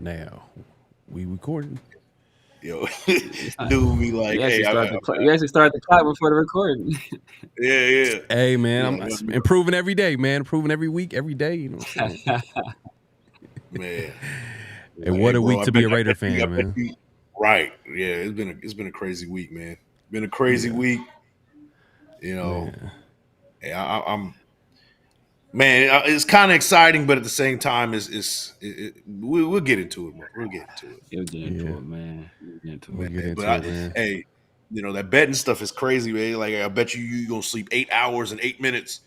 Now, we recording. Yo, dude be like, you hey, actually start the clock before the recording. Yeah. Hey, man, I'm improving every day, man. Improving every week, every day. You know what I'm saying? Man. And what a week to be a Raider fan, man. Right. Yeah, it's been a crazy week, man. Been a crazy week. You know, I'm man, it's kind of exciting, but at the same time, we'll get into it, man. We'll get into it. You'll get into it, man. Hey, you know, that betting stuff is crazy, man. Like, I bet you're going to sleep 8 hours and 8 minutes.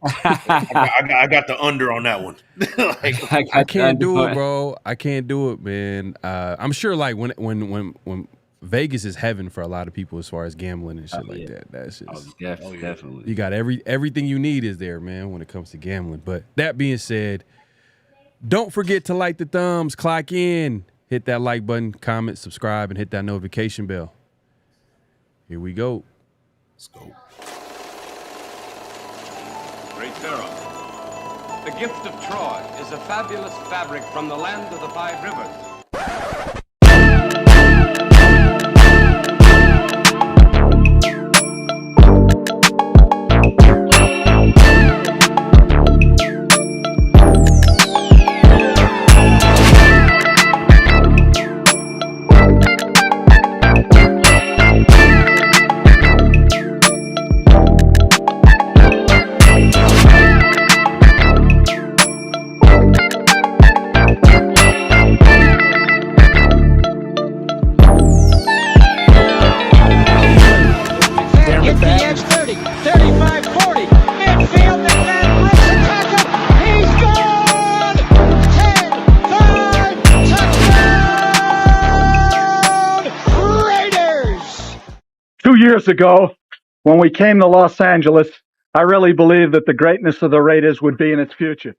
I got the under on that one. Like, I can't do it, bro. I can't do it, man. I'm sure, like, when Vegas is heaven for a lot of people as far as gambling and shit like that. That's just definitely. You got everything you need is there, man, when it comes to gambling. But that being said, don't forget to like the thumbs, clock in, hit that like button, comment, subscribe, and hit that notification bell. Here we go. Let's go. Great Pharaoh. The gift of Troy is a fabulous fabric from the land of the 5 rivers. Years ago, when we came to Los Angeles, I really believed that the greatness of the Raiders would be in its future.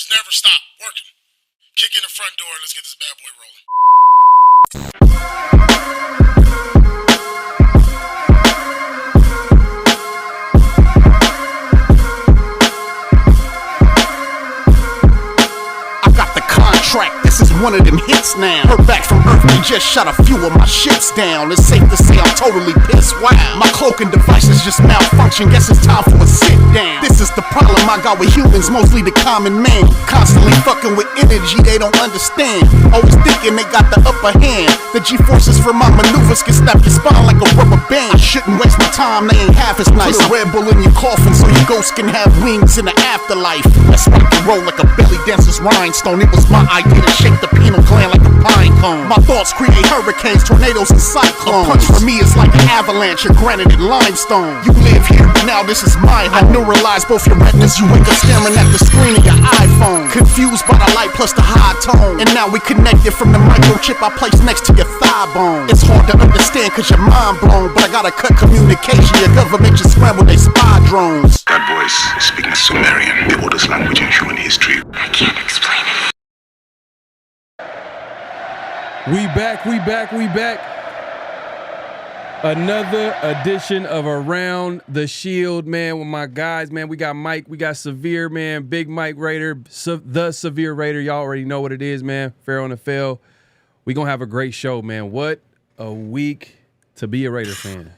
Never stop working. Kick in the front door and let's get this bad boy rolling. I got the contract that This is one of them hits now. Heard back from Earth, they just shot a few of my ships down. It's safe to say I'm totally pissed. Wow, my cloaking devices just malfunction. Guess it's time for a sit down. This is the problem I got with humans, mostly the common man. Constantly fucking with energy they don't understand. Always thinking they got the upper hand. The G-forces from my maneuvers can snap your spine like a rubber band. I shouldn't waste my time, they ain't half as nice. Put a Red Bull in your coffin so your ghost can have wings in the afterlife. Let's rock and roll like a belly dancer's rhinestone. It was my idea to shake the pineal gland like a pine cone. My thoughts create hurricanes, tornadoes, and cyclones. A punch for me is like an avalanche of granite and limestone. You live here, but now this is my home. I neuralize both your retinas. You wake up staring at the screen of your iPhone. Confused by the light plus the high tone. And now we connected from the microchip I placed next to your thigh bone. It's hard to understand cause your mind blown, but I gotta cut communication. Your government just scramble they spy drones. That voice is speaking Sumerian, the oldest language in human history. I can't explain it. We back. Another edition of Around the Shield, man, with my guys, man. We got Mike, we got Severe, man, Big Mike Raider, the Severe Raider. Y'all already know what it is, man. Fair on the Fail. We gonna have a great show, man. What a week to be a Raider fan.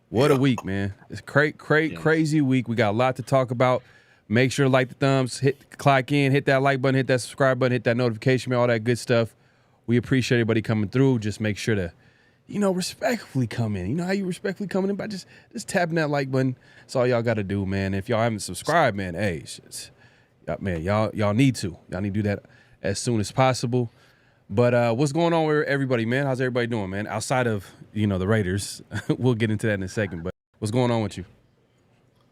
What a week, man. It's crazy week. We got a lot to talk about. Make sure to like the thumbs, clock in, hit that like button, hit that subscribe button, hit that notification bell, all that good stuff. We appreciate everybody coming through. Just make sure to, respectfully come in. You know how you respectfully coming in by just tapping that like button. That's all y'all got to do, man. If y'all haven't subscribed, man, hey, man, y'all need to. Y'all need to do that as soon as possible. But what's going on with everybody, man? How's everybody doing, man? Outside of, the Raiders. We'll get into that in a second. But what's going on with you?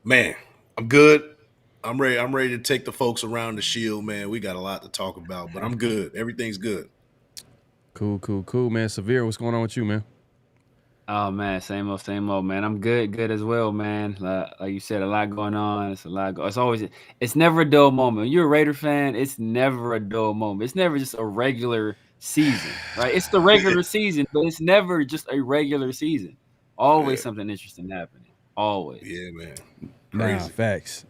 Man, I'm good. I'm ready to take the folks around the shield, man. We got a lot to talk about, but I'm good. Everything's good. Cool, man. Severe, what's going on with you, man? Oh man, same old, man. I'm good as well, man. Like you said, a lot going on. It's a lot. It's never a dull moment. When you're a Raider fan, it's never a dull moment. It's never just a regular season, right? It's the regular season, but it's never just a regular season. Always something interesting happening. Always. Yeah, man. Nah, facts,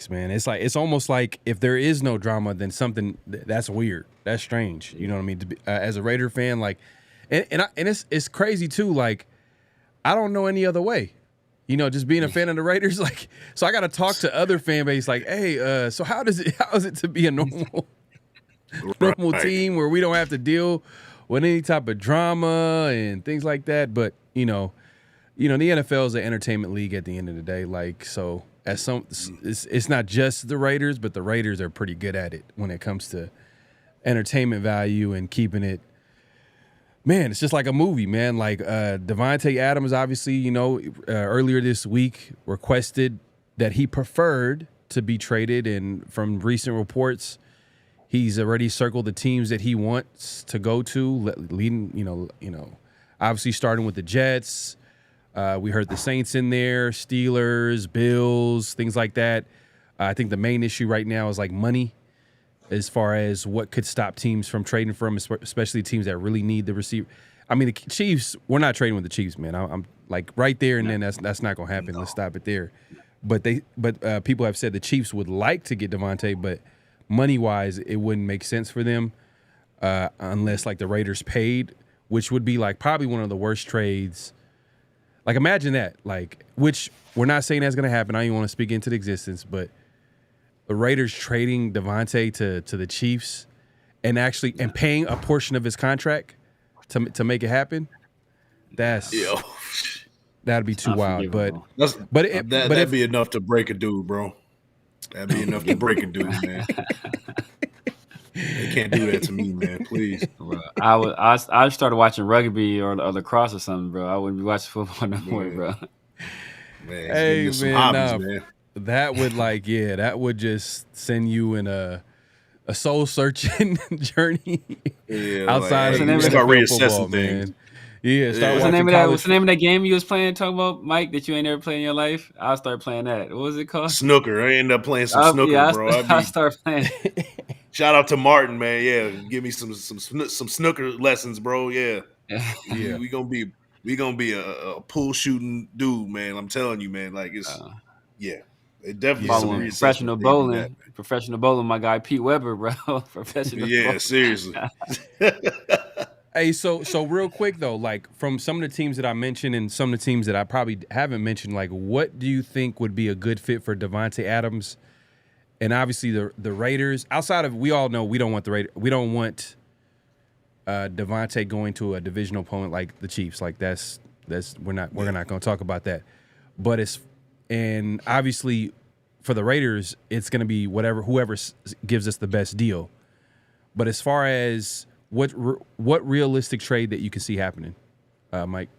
man. It's almost like if there is no drama, then something that's weird. That's strange. You know what I mean? As a Raider fan, like, and it's crazy too. Like, I don't know any other way. Just being a fan of the Raiders, like, so I got to talk to other fan base, like, hey, so how is it to be a normal team where we don't have to deal with any type of drama and things like that? But the NFL is an entertainment league at the end of the day, like, so. It's not just the Raiders, but the Raiders are pretty good at it when it comes to entertainment value and keeping it. Man, it's just like a movie, man. Like Devonte Adams, obviously, earlier this week requested that he preferred to be traded, and from recent reports, he's already circled the teams that he wants to go to, leading, obviously starting with the Jets. We heard the Saints in there, Steelers, Bills, things like that. I think the main issue right now is like money as far as what could stop teams from trading for him, especially teams that really need the receiver. I mean, the Chiefs, we're not trading with the Chiefs, man. I'm like right there, and then that's not going to happen. No. Let's stop it there. But people have said the Chiefs would like to get Davante, but money-wise, it wouldn't make sense for them unless like the Raiders paid, which would be like probably one of the worst trades. Like, imagine that, like, which we're not saying that's going to happen. I don't even want to speak into the existence, but the Raiders trading Davante to the Chiefs and paying a portion of his contract to make it happen, that'd be too wild. But that'd be enough to break a dude, bro. That'd be enough to break a dude, man. They can't do that to me, man. Please. Bro, I started watching rugby or lacrosse or something, bro. I wouldn't be watching football no more, bro. Man, hey, man, that would that would just send you in a soul searching journey outside of start reassessing things. Man. Yeah, what's the name of that game you was playing? Talking about, Mike, that you ain't never played in your life. I'll start playing that. What was it called? Snooker. I ended up playing some snooker, bro. I'll start playing. Shout out to Martin, man. Yeah, give me some snooker lessons, bro. Yeah. We gonna be a pool shooting dude, man. I'm telling you, man. Like it's it definitely following professional bowling. professional bowler, my guy Pete Weber, bro. Professional. Yeah, bowler. seriously. Hey, so real quick though, like from some of the teams that I mentioned and some of the teams that I probably haven't mentioned, like what do you think would be a good fit for Devonte Adams? And obviously the Raiders. Outside of, we all know we don't want the Raiders. We don't want Devonte going to a divisional opponent like the Chiefs. Like that's we're not going to talk about that. But and obviously for the Raiders, it's going to be whoever gives us the best deal. But as far as what realistic trade that you can see happening, Mike?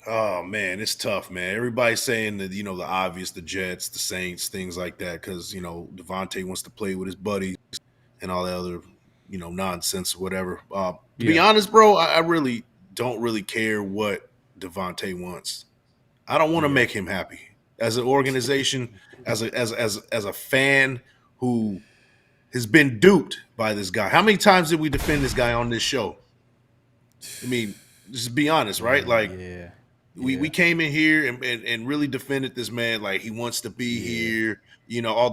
Oh man, it's tough, man. Everybody's saying that, the obvious, the Jets, the Saints, things like that, because Devonte wants to play with his buddies and all that other nonsense or whatever. To be honest, bro, I really don't really care what Devonte wants. I don't want to make him happy. As an organization, as a fan who has been duped by this guy. How many times did we defend this guy on this show? I mean, just be honest, right? Like, we came in here and really defended this man. Like, he wants to be here. All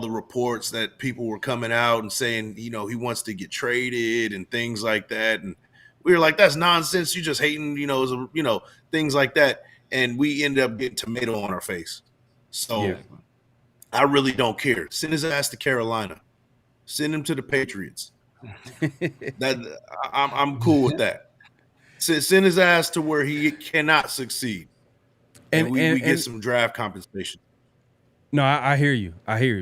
the reports that people were coming out and saying, he wants to get traded and things like that. And we were like, that's nonsense. You just hating, things like that. And we ended up getting tomato on our face. So I really don't care. Send his ass to Carolina. Send him to the Patriots. I'm cool with that. Send his ass to where he cannot succeed, and we get some draft compensation. No, I hear you.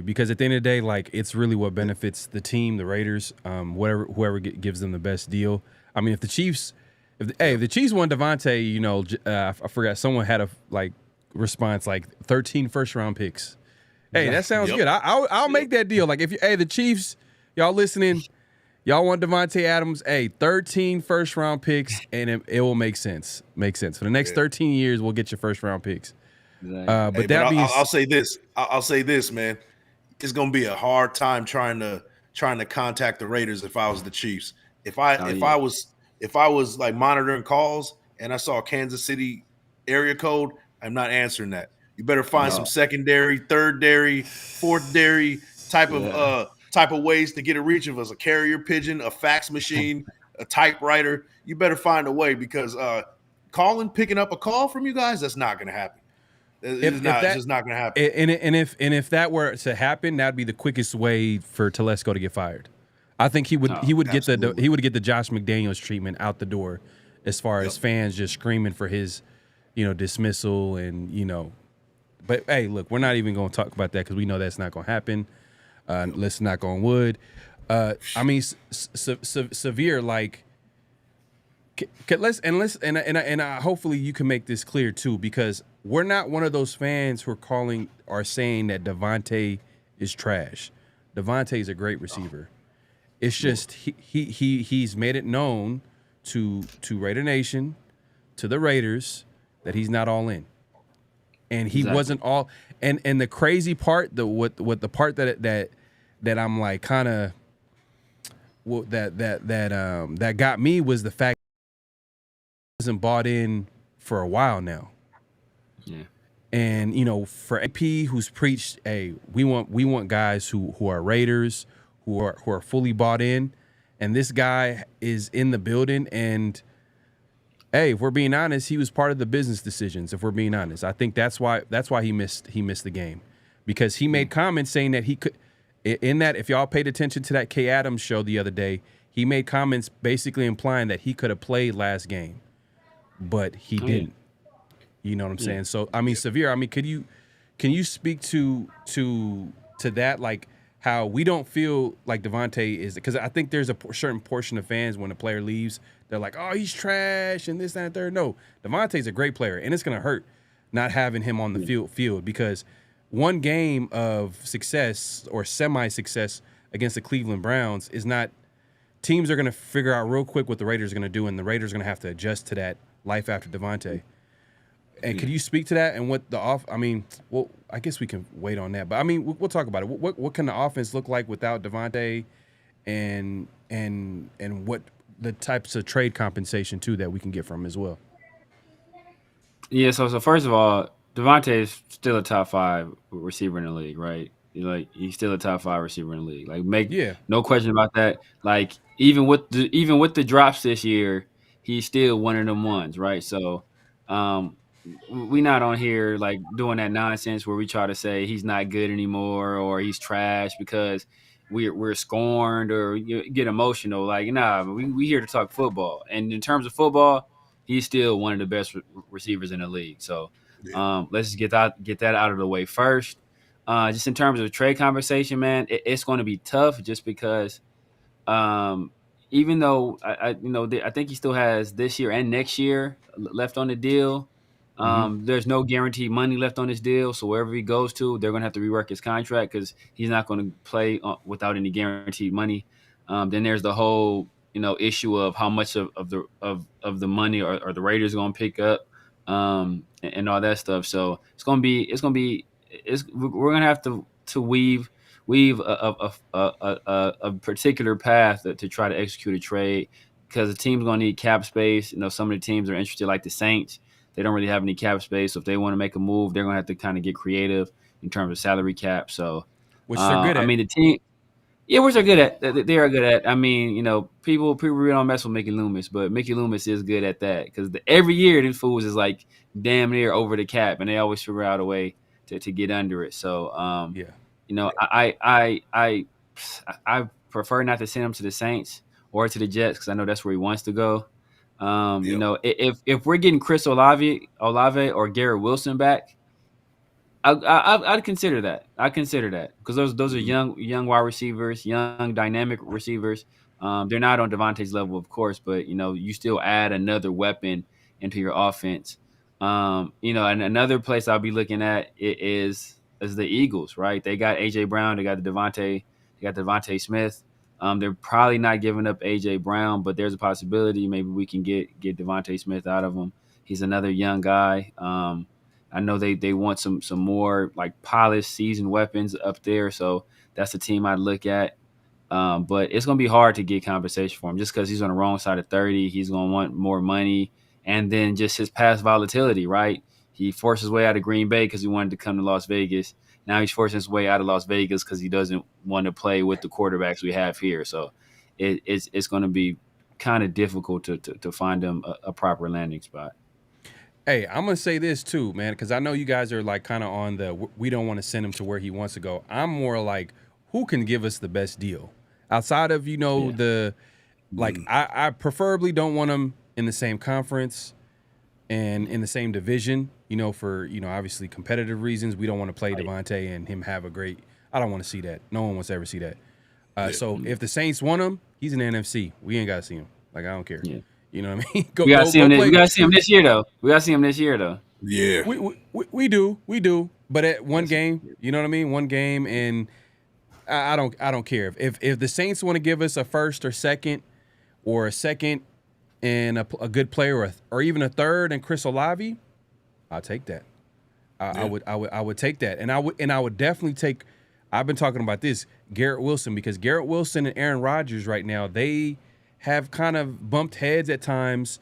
Because at the end of the day, like it's really what benefits the team, the Raiders, whoever gives them the best deal. I mean, if the Chiefs want Devonte, I forgot someone had a response like 13 first-round picks. Hey, that sounds good. I'll make that deal. Like if the Chiefs, y'all listening, y'all want Devonte Adams, 13 first-round picks, and it will make sense. Make sense. For the next 13 years, we'll get your first-round picks. Exactly. I'll say this. I'll say this, man. It's gonna be a hard time trying to contact the Raiders if I was the Chiefs. If I was like monitoring calls and I saw a Kansas City area code, I'm not answering that. You better find some secondary, third-dairy, fourth-dairy type of ways to get a reach of us. A carrier pigeon, a fax machine, a typewriter. You better find a way because picking up a call from you guys, that's not going to happen. It's just not going to happen. And if that were to happen, that'd be the quickest way for Telesco to get fired. I think he would get the Josh McDaniels treatment out the door, as far as fans just screaming for his, dismissal and But hey, look, we're not even going to talk about that because we know that's not going to happen. Let's knock on wood. I mean, severe. Like, hopefully you can make this clear too, because we're not one of those fans who are saying that Devonte is trash. Devonte is a great receiver. It's just he's made it known to Raider Nation, to the Raiders, that he's not all in. And he wasn't all, and the crazy part, the part that I'm like kind of, that got me was the fact he wasn't bought in for a while now. Yeah. And for AP, who's preached, hey, we want guys who are Raiders, who are fully bought in, and this guy is in the building and. Hey, if we're being honest, he was part of the business decisions. If we're being honest, I think that's why he missed the game, because he made comments saying that he could. In that, if y'all paid attention to that K Adams show the other day, he made comments basically implying that he could have played last game, but he didn't. You know what I'm saying? So I mean, Severe. I mean, can you speak to that, like how we don't feel like Devonte is, because I think there's a certain portion of fans when a player leaves. They're like, oh, he's trash and this, that, and third. No, Devontae's a great player, and it's going to hurt not having him on the field because one game of success or semi-success against the Cleveland Browns is not – teams are going to figure out real quick what the Raiders are going to do, and the Raiders are going to have to adjust to that life after Devonte. And could you speak to that and what the off – I mean, well, I guess we can wait on that. But, I mean, we'll talk about it. What can the offense look like without Devonte and what – the types of trade compensation too that we can get from as well? Yeah, so first of all, Devonte is still a top 5 receiver in the league, right? He's still a top 5 receiver in the league. Like, make Yeah. no question about that. Like, even with the drops this year, he's still one of them ones, right? So, um, we not on here like doing that nonsense where we try to say he's not good anymore or he's trash because we're scorned or get emotional. Like, nah, we here to talk football. And in terms of football, he's still one of the best receivers in the league. So. Let's just get that out of the way first. Just in terms of trade conversation, man, it's going to be tough just because even though I think he still has this year and next year left on the deal. There's no guaranteed money left on this deal, so wherever he goes to, they're going to have to rework his contract because he's not going to play without any guaranteed money. Then there's the whole issue of how much of the money are the Raiders going to pick up. And all that stuff. So we're gonna have to weave a particular path to try to execute a trade because the team's gonna need cap space. Some of the teams are interested, like the Saints. They don't really have any cap space, so if they want to make a move, they're gonna have to kind of get creative in terms of salary cap. So, which they're good at. I mean, the team. Yeah, which they're good at. They are good at. I mean, people really don't mess with Mickey Loomis, but Mickey Loomis is good at that because every year these fools is like damn near over the cap, and they always figure out a way to get under it. So, I prefer not to send him to the Saints or to the Jets because I know that's where he wants to go. If we're getting Chris Olave or Garrett Wilson back. I'd consider that. Because those are young wide receivers, young dynamic receivers. They're not on Davante's level, of course, but you still add another weapon into your offense. And another place I'll be looking at is the Eagles, right? They got AJ Brown, they got Devonte Smith. They're probably not giving up AJ Brown, but there's a possibility maybe we can get Devonte Smith out of him. He's another young guy. I know they want some more like polished seasoned weapons up there, so that's the team I'd look at. But it's gonna be hard to get compensation for him just because he's on the wrong side of 30. He's gonna want more money, and then just his past volatility, right? He forced his way out of Green Bay because he wanted to come to Las Vegas. Now he's forcing his way out of Las Vegas because he doesn't want to play with the quarterbacks we have here. So it's going to be kind of difficult to find him a proper landing spot. Hey, I'm going to say this too, man, because I know you guys are like kind of on we don't want to send him to where he wants to go. I'm more like, who can give us the best deal? Outside of, I preferably don't want him in the same conference and in the same division, for, obviously competitive reasons. We don't want to play Davante and him have a great – I don't want to see that. No one wants to ever see that. So if the Saints want him, he's in the NFC. We ain't got to see him. Like, I don't care. Yeah. You know what I mean? We got to see him this year, though. Yeah. We do. But at one game, you know what I mean? One game, and I don't care. If the Saints want to give us a first or second and a good player or even a third and Chris Olave, I'll take that. I would take that. And I would definitely take – I've been talking about this, Garrett Wilson, because Garrett Wilson and Aaron Rodgers right now, they have kind of bumped heads at times,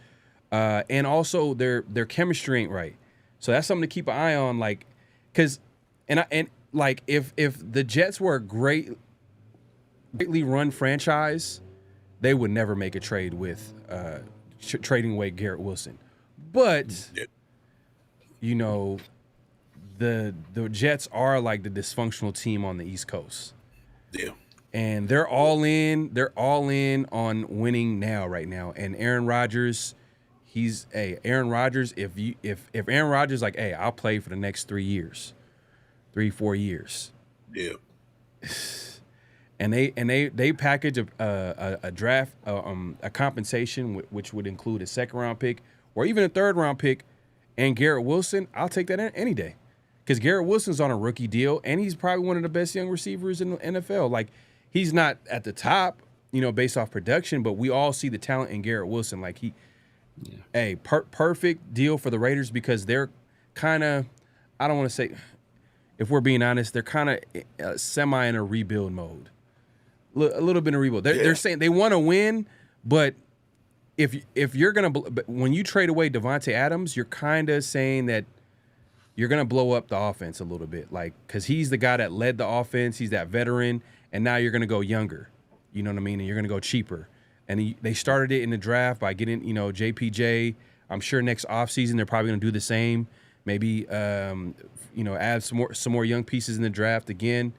and also their chemistry ain't right. So that's something to keep an eye on, like, because if the Jets were a greatly run franchise, they would never make a trade with trading away Garrett Wilson. But the Jets are like the dysfunctional team on the East Coast. Yeah. And they're all in on winning right now. And Aaron Rodgers, if Aaron Rodgers like, hey, I'll play for the next 4 years. Yeah. And they package a draft a compensation which would include a second round pick or even a third round pick and Garrett Wilson, I'll take that any day. Because Garrett Wilson's on a rookie deal and he's probably one of the best young receivers in the NFL. Like, he's not at the top, based off production, but we all see the talent in Garrett Wilson. Like, perfect deal for the Raiders because they're kind of, I don't want to say, if we're being honest, they're kind of semi in a rebuild mode. A little bit of rebuild. They're saying they want to win, but if you're going to – when you trade away Devonte Adams, you're kind of saying that you're gonna blow up the offense a little bit, like because he's the guy that led the offense. He's that veteran, and now you're gonna go younger. You know what I mean? And you're gonna go cheaper. And they started it in the draft by getting JPJ. I'm sure next offseason they're probably gonna do the same. Maybe add some more young pieces in the draft again.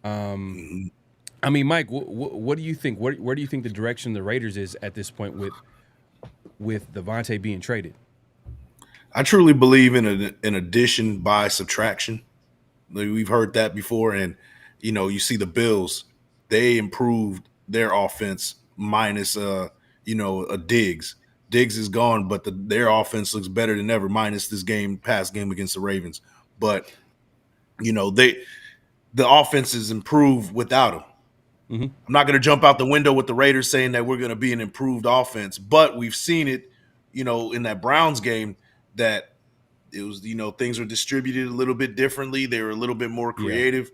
I mean, Mike, what do you think? Where do you think the direction of the Raiders is at this point with Davante being traded? I truly believe in an addition by subtraction. Like, we've heard that before, and you see the Bills, they improved their offense minus a Diggs. Diggs is gone, but their offense looks better than ever minus this past game against the Ravens. But the offense is improved without him. Mm-hmm. I'm not going to jump out the window with the Raiders saying that we're going to be an improved offense, but we've seen it, in that Browns game that it was, things were distributed a little bit differently. They were a little bit more creative.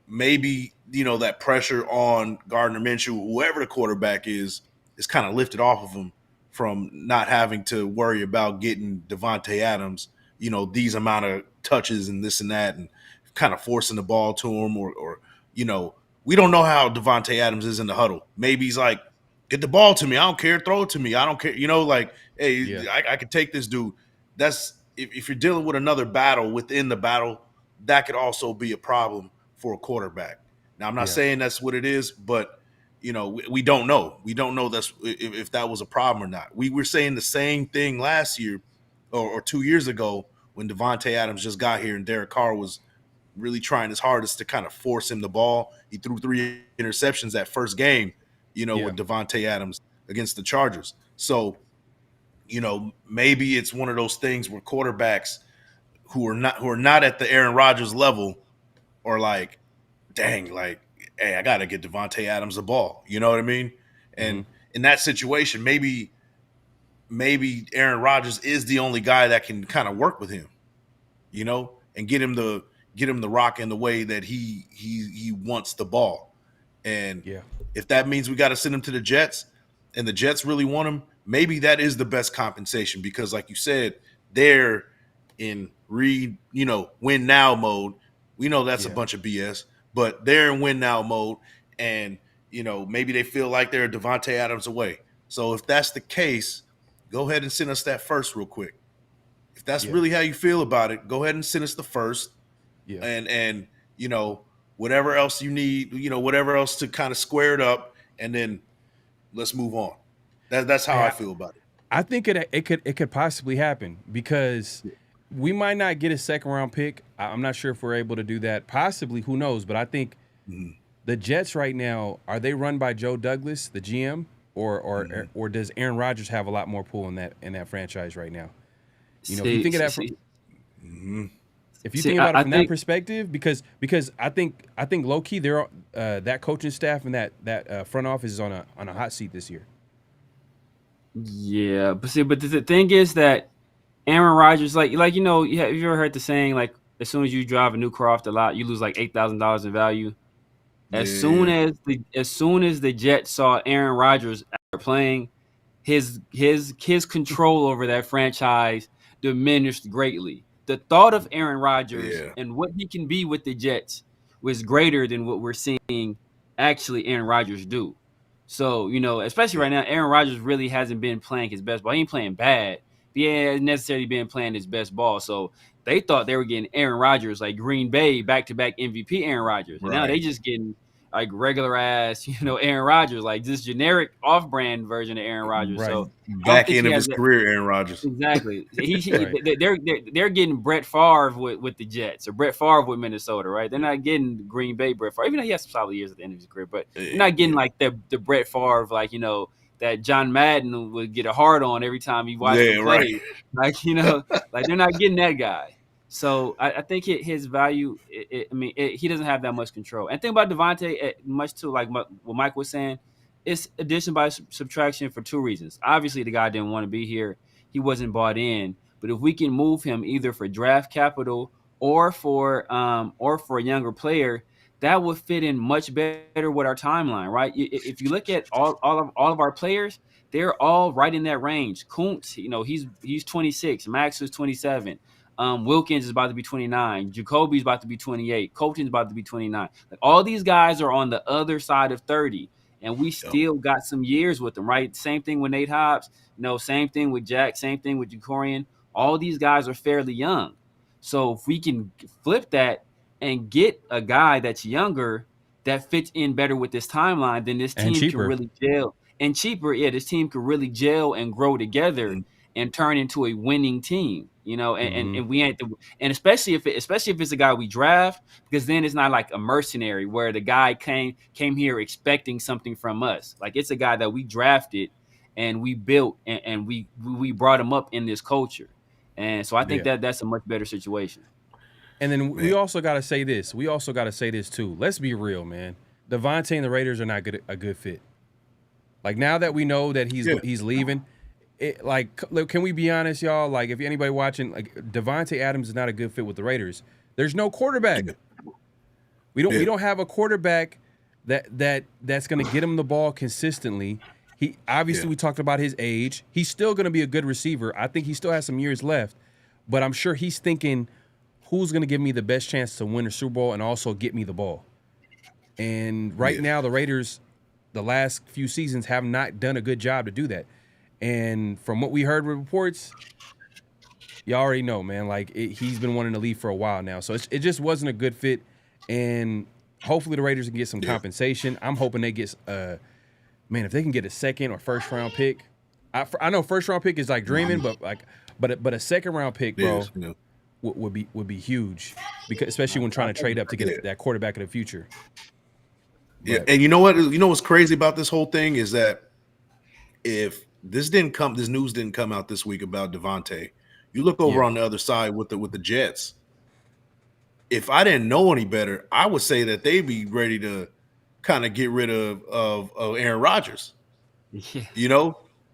Maybe, that pressure on Gardner Minshew, whoever the quarterback is kind of lifted off of him from not having to worry about getting Devonte Adams, these amount of touches and this and that, and kind of forcing the ball to him or we don't know how Devonte Adams is in the huddle. Maybe he's like, get the ball to me. I don't care. Throw it to me. I don't care. Hey, I could take this dude. That's if you're dealing with another battle within the battle, that could also be a problem for a quarterback. Now, I'm not saying that's what it is, but we don't know. We don't know if that was a problem or not. We were saying the same thing last year or 2 years ago when Devonte Adams just got here and Derek Carr was really trying his hardest to kind of force him the ball. He threw 3 interceptions that first game, with Devonte Adams against the Chargers. So, maybe it's one of those things where quarterbacks who are not at the Aaron Rodgers level are like, dang, like, hey, I got to get Devonte Adams the ball. You know what I mean? And in that situation, maybe Aaron Rodgers is the only guy that can kind of work with him, and get him the rock in the way that he wants the ball. And if that means we got to send him to the Jets and the Jets really want him, maybe that is the best compensation because, like you said, they're in win now mode. We know that's a bunch of BS, but they're in win now mode, and maybe they feel like they're Devonte Adams away. So if that's the case, go ahead and send us that first real quick. If that's really how you feel about it, go ahead and send us the first. Yeah. And whatever else you need, whatever else to kind of square it up, and then let's move on. That's how I feel about it. I think it could possibly happen because we might not get a second round pick. I'm not sure if we're able to do that. Possibly, who knows? But I think the Jets right now, are they run by Joe Douglas, the GM, or does Aaron Rodgers have a lot more pull in that franchise right now? If you think of that if you think about it from that perspective, because I think low key they're that coaching staff and that front office is on a hot seat this year. Yeah, but the thing is that Aaron Rodgers, have you ever heard the saying, like, as soon as you drive a new car off the lot, you lose like $8,000 in value. As soon as the Jets saw Aaron Rodgers playing, his control over that franchise diminished greatly. The thought of Aaron Rodgers and what he can be with the Jets was greater than what we're seeing actually Aaron Rodgers do. So, especially right now, Aaron Rodgers really hasn't been playing his best ball. He ain't playing bad, but he hasn't necessarily been playing his best ball. So they thought they were getting Aaron Rodgers, like Green Bay, back-to-back MVP Aaron Rodgers. And now they just getting like regular ass, Aaron Rodgers, like this generic off-brand version of Aaron Rodgers. Right. So back end of his career, Aaron Rodgers. Exactly. They're getting Brett Favre with the Jets or Brett Favre with Minnesota, right? They're not getting Green Bay Brett Favre, even though he has some solid years at the end of his career, but they're not getting like the Brett Favre, like, that John Madden would get a hard on every time he watched him play. Right. Like, they're not getting that guy. So I think his value, he doesn't have that much control. And think about Davante, much to like what Mike was saying, it's addition by subtraction for two reasons. Obviously, the guy didn't want to be here. He wasn't bought in. But if we can move him either for draft capital or for a younger player, that would fit in much better with our timeline, right? If you look at all of our players, they're all right in that range. Kuntz, he's 26. Max is 27. Wilkins is about to be 29. Jacoby's about to be 28. Colton's about to be 29. Like, all these guys are on the other side of 30, and we still got some years with them, right? Same thing with Nate Hobbs. Same thing with Jack. Same thing with Jacorian. All these guys are fairly young. So if we can flip that and get a guy that's younger that fits in better with this timeline, then this team can really gel. And cheaper, this team could really gel and grow together and turn into a winning team, and we ain't, and especially if it's a guy we draft, because then it's not like a mercenary where the guy came here expecting something from us. Like, it's a guy that we drafted and we built and we brought him up in this culture. And so I think that's a much better situation. And then we also got to say this. We also got to say this too. Let's be real, man. Devonte and the Raiders are not a good fit. Like, now that we know that he's leaving, can we be honest, y'all? Like, if anybody watching, like, Devonte Adams is not a good fit with the Raiders. There's no quarterback. We don't have a quarterback that's going to get him the ball consistently. He obviously, we talked about his age. He's still going to be a good receiver. I think he still has some years left, but I'm sure he's thinking, who's going to give me the best chance to win a Super Bowl and also get me the ball? And right now, the Raiders, the last few seasons, have not done a good job to do that. And from what we heard with reports, you already know, man, like, he's been wanting to leave for a while now. So it just wasn't a good fit. And hopefully the Raiders can get some compensation. I'm hoping they get, if they can get a second or first round pick. I know first round pick is like dreaming, but a second round pick, bro, would be huge, because especially when trying to trade up to get that quarterback of the future. Yeah, and you know what? You know what's crazy about this whole thing is that if this news didn't come out this week about Davante, you look over on the other side with the Jets. If I didn't know any better, I would say that they'd be ready to kind of get rid of Aaron Rodgers. Yeah.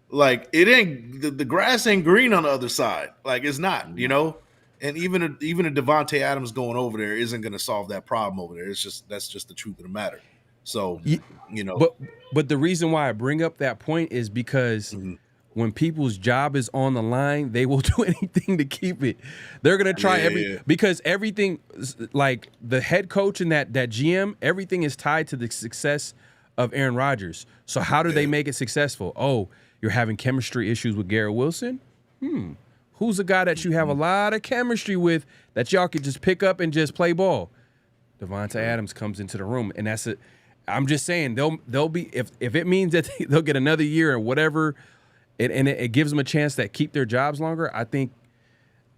Like, it ain't the grass ain't green on the other side. Like, it's not, And even a Devonte Adams going over there isn't going to solve that problem over there. That's just the truth of the matter. So, But the reason why I bring up that point is because when people's job is on the line, they will do anything to keep it. They're going to try because everything, like the head coach and that GM, everything is tied to the success of Aaron Rodgers. So how do they make it successful? Oh, you're having chemistry issues with Garrett Wilson? Who's a guy that you have a lot of chemistry with that y'all could just pick up and just play ball? Devonte Adams comes into the room, and that's it. I'm just saying they'll be, if it means that they'll get another year or whatever, and it gives them a chance that keep their jobs longer. I think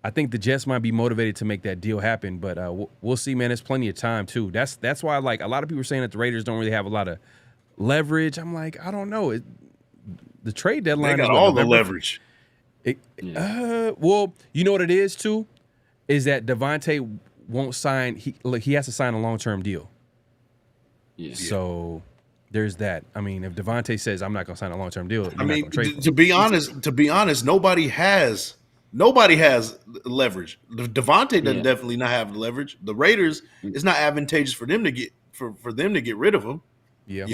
the Jets might be motivated to make that deal happen, but we'll see, man. There's plenty of time too. That's why, like, a lot of people are saying that the Raiders don't really have a lot of leverage. I'm like, I don't know. The trade deadline, they got all the leverage. Well, you know what it is too, is that Devonte won't sign. He has to sign a long-term deal. Yeah. So there's that. I mean, if Devonte says, I'm not going to sign a long-term deal, to be honest, nobody has leverage. Devonte doesn't definitely not have leverage. The Raiders, it's not advantageous for them to get for them to get rid of him. Yeah.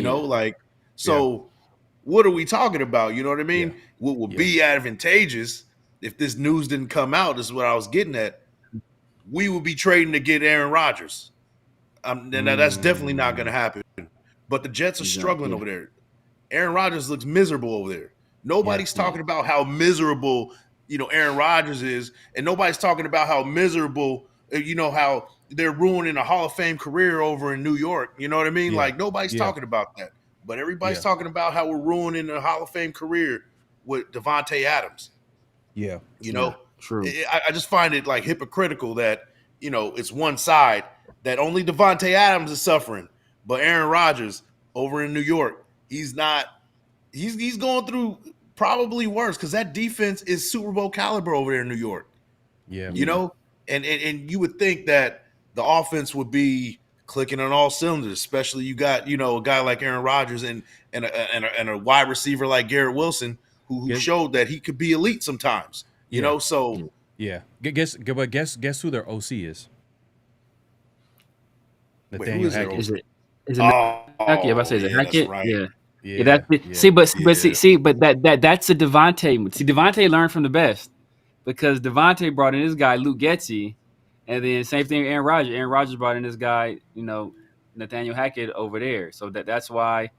What are we talking about? You know what I mean? Yeah. What would be advantageous if this news didn't come out? This is what I was getting at. We would be trading to get Aaron Rodgers. And that's definitely not going to happen. But the Jets are struggling over there. Aaron Rodgers looks miserable over there. Nobody's talking about how miserable, Aaron Rodgers is, and nobody's talking about how miserable, how they're ruining a Hall of Fame career over in New York. You know what I mean? Like, nobody's talking about that. But everybody's talking about how we're ruining a Hall of Fame career with Devonte Adams. Yeah. True. I just find it, like, hypocritical that, it's one side that only Devonte Adams is suffering, but Aaron Rodgers over in New York, he's not. He's going through probably worse, because that defense is Super Bowl caliber over there in New York. Yeah. And you would think that the offense would be clicking on all cylinders, especially you got, a guy like Aaron Rodgers and a wide receiver like Garrett Wilson who showed that he could be elite sometimes. So guess who their OC is? Nathaniel Hackett. Is it Hackett? If I say, is it Hackett? Right. Yeah. That's it. See, but that's a Devonte. See, Devonte learned from the best. because Davante brought in this guy Luke Getsy, and then same thing with Aaron Rodgers. Aaron Rodgers brought in this guy, Nathaniel Hackett over there. So that's why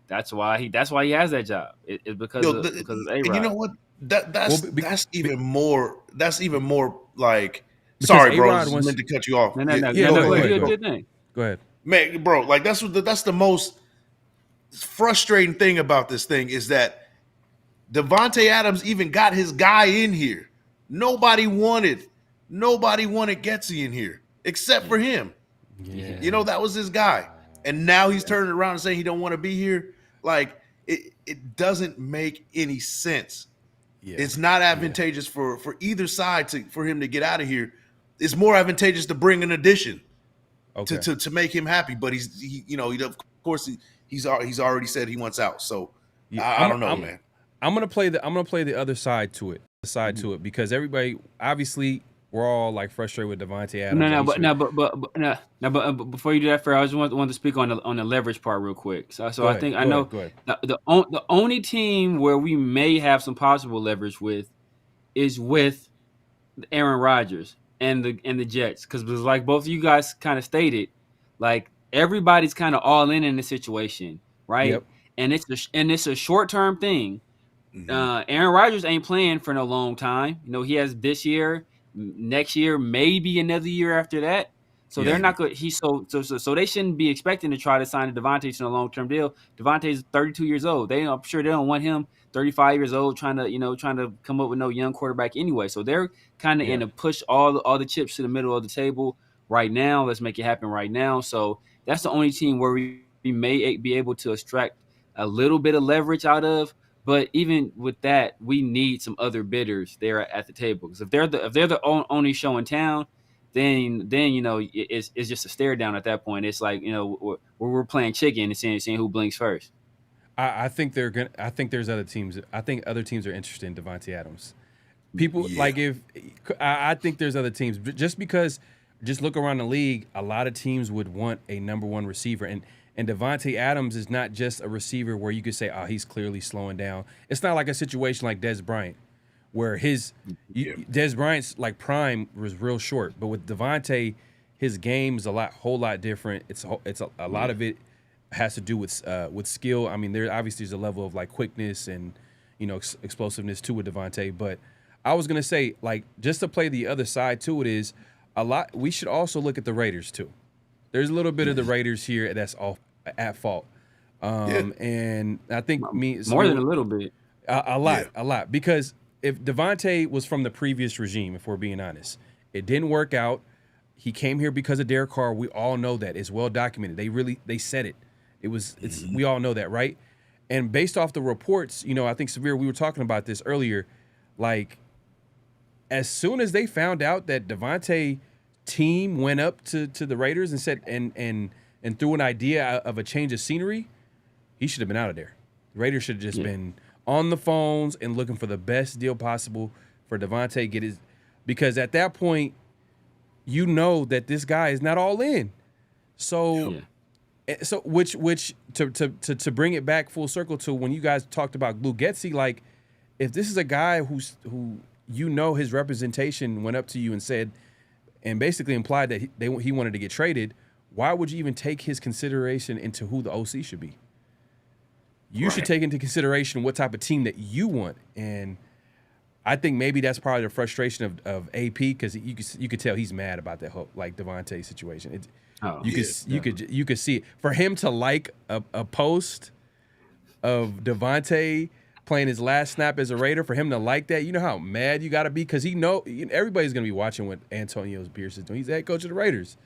he has that job. It's because of A-Rod. And you know what? That's even more like. Because Sorry, bro. A-Rod I wants meant to cut you off. No, go ahead. Go ahead. Man, bro, like that's the most frustrating thing about this thing is that Devonte Adams even got his guy in here. Nobody wanted Getsy in here except for him. Yeah. That was his guy. And now he's turning around and saying he don't want to be here. Like it doesn't make any sense. Yeah. It's not advantageous for either side for him to get out of here. It's more advantageous to bring an addition to make him happy. But of course he's already said he wants out. So I don't know, man. I'm gonna play the other side to it, because everybody, obviously we're all like frustrated with Devonte Adams. But before you do that, I just want to speak on the leverage part real quick. So go ahead, go ahead. The only team where we may have some possible leverage with is with Aaron Rodgers and the Jets, because like both of you guys kind of stated, like everybody's kind of all in the situation, right? Yep. And it's a short term thing. Mm-hmm. Aaron Rodgers ain't playing for no long time. He has this year, next year, maybe another year after that. So they're not good. So they shouldn't be expecting to try to sign Devonte to a long term deal. Devontae's 32 years old. I'm sure they don't want him 35 years old trying to come up with no young quarterback anyway. So they're kind of in a push all the chips to the middle of the table right now. Let's make it happen right now. So that's the only team where we may be able to extract a little bit of leverage out of. But even with that, we need some other bidders there at the table, because if they're the only show in town, then it's just a stare down at that point. It's like we're playing chicken and seeing who blinks first. I think there's other teams. I think other teams are interested in Devonte Adams. People I think there's other teams, just look around the league. A lot of teams would want a number one receiver, and Devonte Adams is not just a receiver where you could say, oh, he's clearly slowing down. It's not like a situation like Dez Bryant, where Dez Bryant's like prime was real short, but with Devonte, his game's a whole lot different. It's a lot of it has to do with skill. I mean, there's a level of like quickness and explosiveness too with Devonte. But I was gonna say, like, just to play the other side to it is a lot. We should also look at the Raiders too. There's a little bit of the Raiders here that's all at fault, and I think more than a little bit, a lot, because if Devonte was from the previous regime, if we're being honest, it didn't work out. He came here because of Derek Carr. We all know that. It's well documented. They said it. We all know that, right? And based off the reports, I think Severe, we were talking about this earlier, like as soon as they found out that Devonte team went up to the Raiders and said and threw an idea of a change of scenery, he should have been out of there. The Raiders should have just been on the phones and looking for the best deal possible for Devonte because at that point, that this guy is not all in. So which to bring it back full circle to when you guys talked about Luke Getsy, like if this is a guy who his representation went up to you and said and basically implied that he wanted to get traded, why would you even take his consideration into who the OC should be? You should take into consideration what type of team that you want. And I think maybe that's probably the frustration of AP, because you could tell he's mad about that whole like Devonte situation. You could see it. For him to like a post of Devonte playing his last snap as a Raider, for him to like that, you know how mad you got to be, because everybody's going to be watching what Antonio Pierce is doing. He's the head coach of the Raiders.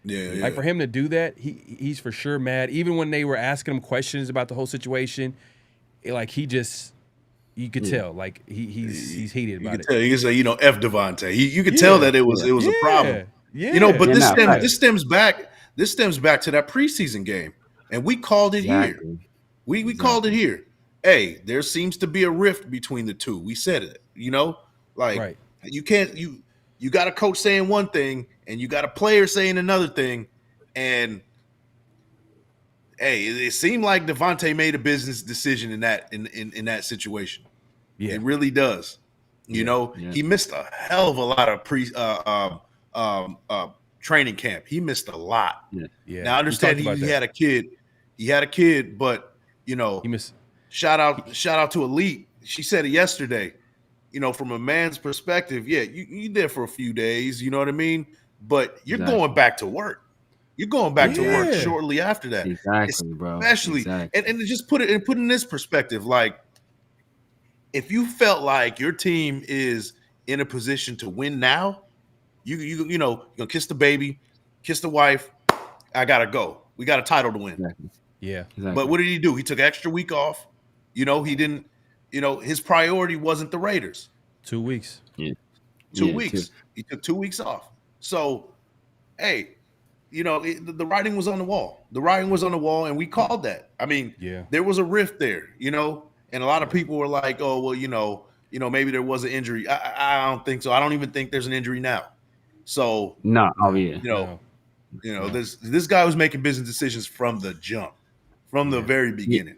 Yeah. Like for him to do that, he's for sure mad. Even when they were asking him questions about the whole situation, like you could tell, like he's heated about it. You can say, F Devonte. You could tell that it was a problem. Yeah. But this stems back to that preseason game, and we called it here. We called it here. Hey, there seems to be a rift between the two. We said it. You can't you got a coach saying one thing and you got a player saying another thing, and hey, it seemed like Devonte made a business decision in that situation. Yeah, it really does. You know, he missed a hell of a lot of training camp. He missed a lot. Yeah. Now I understand he had a kid. He had a kid, but you know, he missed. Shout out to Elite. She said it yesterday. You know, from a man's perspective, yeah, you there for a few days. You know what I mean? But you're going back to work. You're going back to work shortly after that. Exactly, bro. Especially, and just put in this perspective, like if you felt like your team is in a position to win now, you know, you're gonna kiss the baby, kiss the wife. I gotta go. We got a title to win. Exactly. Yeah. Exactly. But what did he do? He took an extra week off. You know, he didn't. You know, his priority wasn't the Raiders. 2 weeks. Yeah. 2 weeks. He took 2 weeks off. So, hey, you know, the writing was on the wall. The writing was on the wall, and we called that. I mean, there was a rift there, you know, and a lot of people were like, oh, well, you know, maybe there was an injury. I don't think so. I don't even think there's an injury now. So, you know, this guy was making business decisions from the jump, from the very beginning.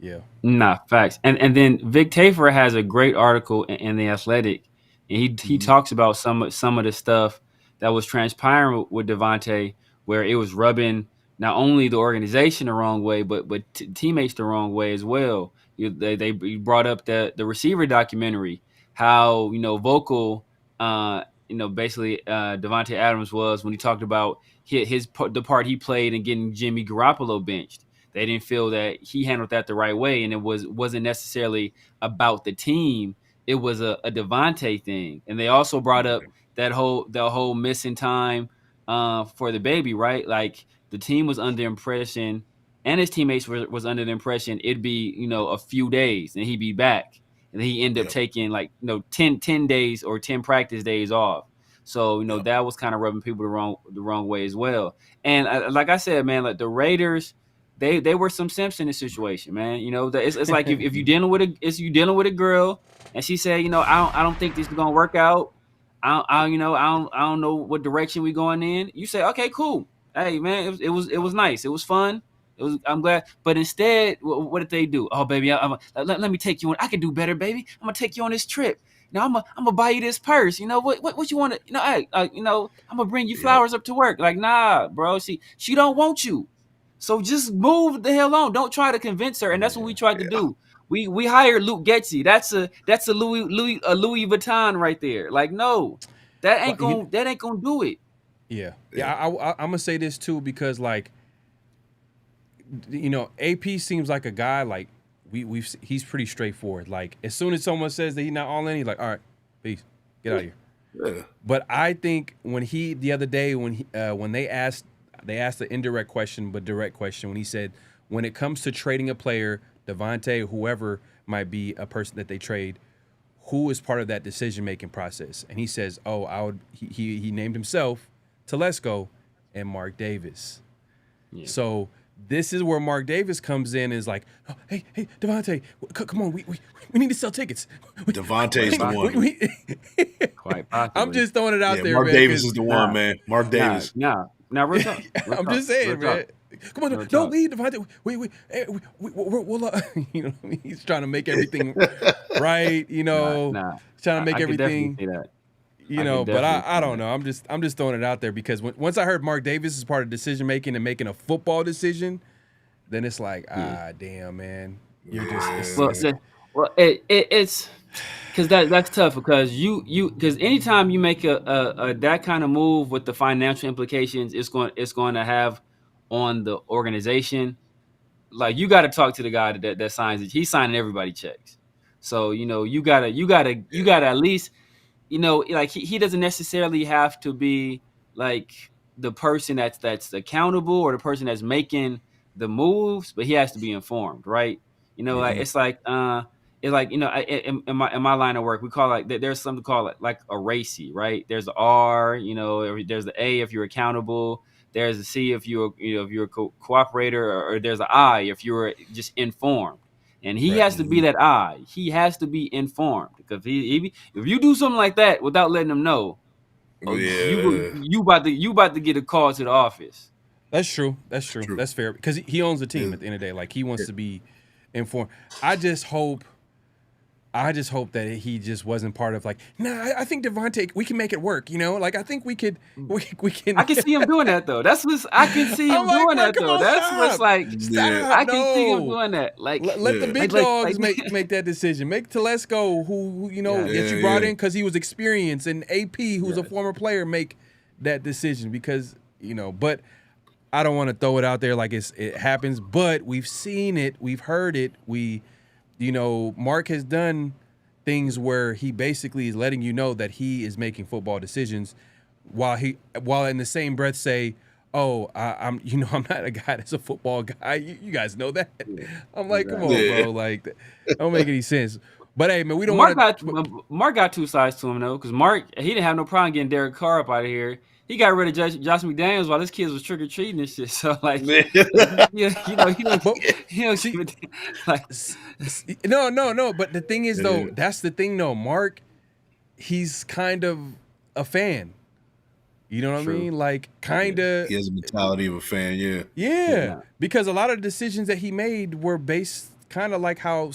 Yeah. Nah, facts. And then Vic Tafur has a great article in The Athletic, and he talks about some of the stuff that was transpiring with Davante, where it was rubbing not only the organization the wrong way, but teammates the wrong way as well. They brought up the receiver documentary, how, you know, vocal, you know, basically Devonte Adams was when he talked about the part he played in getting Jimmy Garoppolo benched. They didn't feel that he handled that the right way, and it wasn't necessarily about the team. It was a Davante thing, and they also brought up that whole missing time for the baby, right? Like the team was under the impression, and his teammates was under the impression it'd be, you know, a few days and he'd be back, and he ended up taking like, you know, 10 days or 10 practice days off. So, you know, that was kind of rubbing people the wrong way as well. And like I said, man, like the Raiders. They were some simps in this situation, man. You know, it's like if you're dealing with a girl and she said, you know, I don't think this is gonna work out. I don't know what direction we going in. You say, okay, cool. Hey, man, it was nice. It was fun. I'm glad. But instead, what did they do? Oh, baby, let me take you on. I can do better, baby. I'm gonna take you on this trip. Now I'm gonna buy you this purse. You know what you want to? You know, hey, you know, I'm gonna bring you flowers up to work. Like, nah, bro. She don't want you. So just move the hell on. Don't try to convince her, and that's what we tried to do. We hired Luke Getzey. That's a Louis Vuitton right there. Like, no, that ain't gonna do it. Yeah. I'm gonna say this too, because like, you know, AP seems like a guy like he's pretty straightforward. Like as soon as someone says that he's not all in, he's like, all right, peace, get out of here. Yeah. But I think when the other day when they asked the indirect question but direct question, when he said, when it comes to trading a player, Davante, whoever might be a person that they trade, who is part of that decision-making process? And he says, he named himself, Telesco, and Mark Davis. Yeah. So this is where Mark Davis comes in and is like, oh, hey, Davante, come on, we need to sell tickets. Davante's the one. Quite possibly. I'm just throwing it out there, Mark man. Davis is the one, man. Mark Davis. Now, real talk. I'm just saying, man. Come on, don't leave, Davante. We'll you know, he's trying to make everything right. You know, trying to make everything. You know, but I don't know. I'm just throwing it out there because once I heard Mark Davis is part of decision making and making a football decision, then it's like, damn, man, you're just. It's because that's tough because because anytime you make a that kind of move with the financial implications it's going to have on the organization, like you got to talk to the guy that signs it. He's signing everybody checks, so you know you gotta at least, you know, like he doesn't necessarily have to be like the person that's accountable or the person that's making the moves, but he has to be informed, right? You know, like it's like you know, in my line of work, we call there's something called like a RACI, right? There's the R, you know, there's the A if you're accountable, there's a C if you're a cooperator, or there's an I if you're just informed. And he has to be that I. He has to be informed because if you do something like that without letting him know, you about to get a call to the office. That's true. That's fair because he owns the team at the end of the day. Like he wants to be informed. I just hope I just hope that he just wasn't part of like, nah, I think Devonte, we can make it work, you know? Like, I think we can. I can see him doing that, though. That's what's, I can see him doing that, though. That's what's like, I can see him doing that. Like, let the big dogs make that decision. Make Telesco, who you know, that you brought in because he was experienced, and AP, who's a former player, make that decision because, you know, but I don't want to throw it out there like it happens, but we've seen it, we've heard it, you know, Mark has done things where he basically is letting you know that he is making football decisions while in the same breath say, oh, I'm not a guy that's a football guy. You guys know that. I'm like, come on, bro. Like, that don't make any sense. But hey, man, we don't want Mark got two sides to him though, because Mark, he didn't have no problem getting Derek Carr up out of here. He got rid of Josh McDaniels while his kids was trick or treating and shit. So like, you know, like, no. But the thing is, though, that's the thing, though. Mark, he's kind of a fan. You know what I mean? Like, kind of. He has a mentality of a fan. Yeah. Because a lot of the decisions that he made were based kind of like how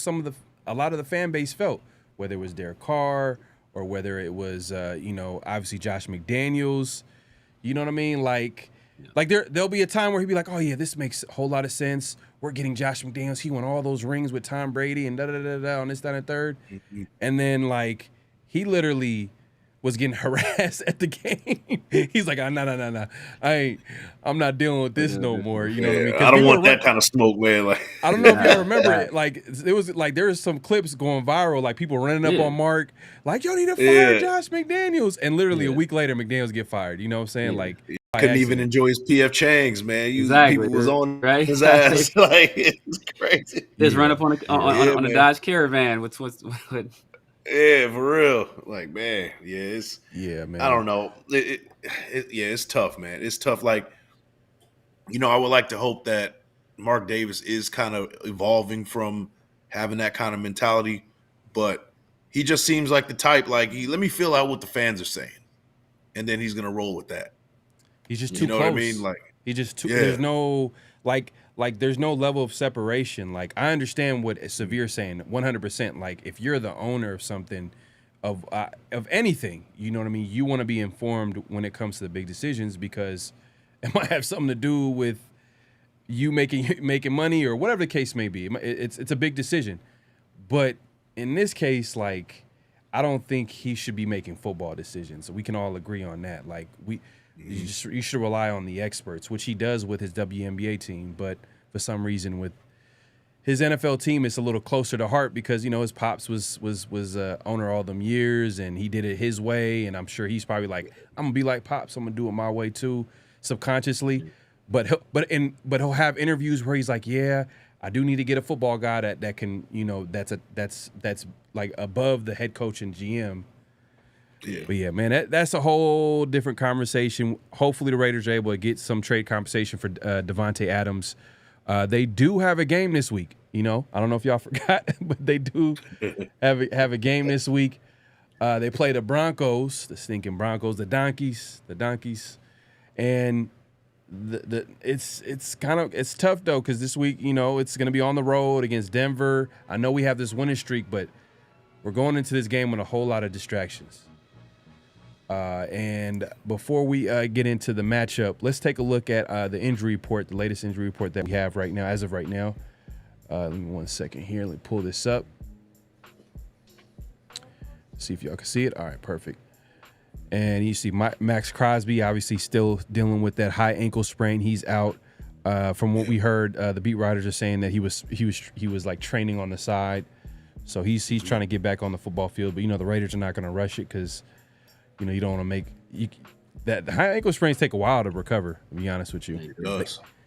a lot of the fan base felt, whether it was Derek Carr or whether it was, you know, obviously Josh McDaniels. You know what I mean? Like there'll be a time where he'll be like, oh, yeah, this makes a whole lot of sense. We're getting Josh McDaniels. He won all those rings with Tom Brady and da-da-da-da on this, that, and third. Mm-hmm. And then, like, he literally was getting harassed at the game. He's like, no. I'm not dealing with this no more. You know what I mean? I don't want that kind of smoke, man. Like, I don't know if y'all remember it. Like, it was like there was some clips going viral, like people running up on Mark, like, yo, need to fire Josh McDaniels. And literally a week later, McDaniels get fired. You know what I'm saying? Like, couldn't even enjoy his PF Changs, man. People was on his ass. Like, it's crazy. Just run up on the Dodge Caravan with yeah, for real. Like, man, man. I don't know. It's tough, man. It's tough. Like, you know, I would like to hope that Mark Davis is kind of evolving from having that kind of mentality, but he just seems like the type, like, let me feel out what the fans are saying, and then he's gonna roll with that. He's just too close. What I mean? Like, he just too. There's no like there's no level of separation. Like, I understand what Severe's saying 100%. Like, if you're the owner of something, of anything, you know what I mean? You want to be informed when it comes to the big decisions because it might have something to do with you making money or whatever the case may be. It's a big decision. But in this case, like, I don't think he should be making football decisions. So we can all agree on that. Like, you should rely on the experts, which he does with his WNBA team. But for some reason, with his NFL team, it's a little closer to heart because, you know, his pops was owner all them years, and he did it his way. And I'm sure he's probably like, I'm gonna be like Pops. I'm gonna do it my way too, subconsciously. But he'll have interviews where he's like, yeah, I do need to get a football guy that can, you know, that's like above the head coach and GM. Yeah. But yeah, man, that's a whole different conversation. Hopefully the Raiders are able to get some trade compensation for Devonte Adams. They do have a game this week. You know, I don't know if y'all forgot, but they do have a game this week. They play the Broncos, the stinking Broncos, the donkeys, and it's tough though because this week, you know, it's going to be on the road against Denver. I know we have this winning streak, but we're going into this game with a whole lot of distractions. And before we get into the matchup, let's take a look at the injury report, the latest injury report that we have right now, as of right now. Let me 1 second here. Let me pull this up. See if y'all can see it. All right, perfect. And you see Max Crosby, obviously still dealing with that high ankle sprain. He's out. From what we heard, the beat writers are saying that he was like training on the side. So he's trying to get back on the football field. But, you know, the Raiders are not going to rush it because, you know, you don't want to the high ankle sprains take a while to recover, to be honest with you.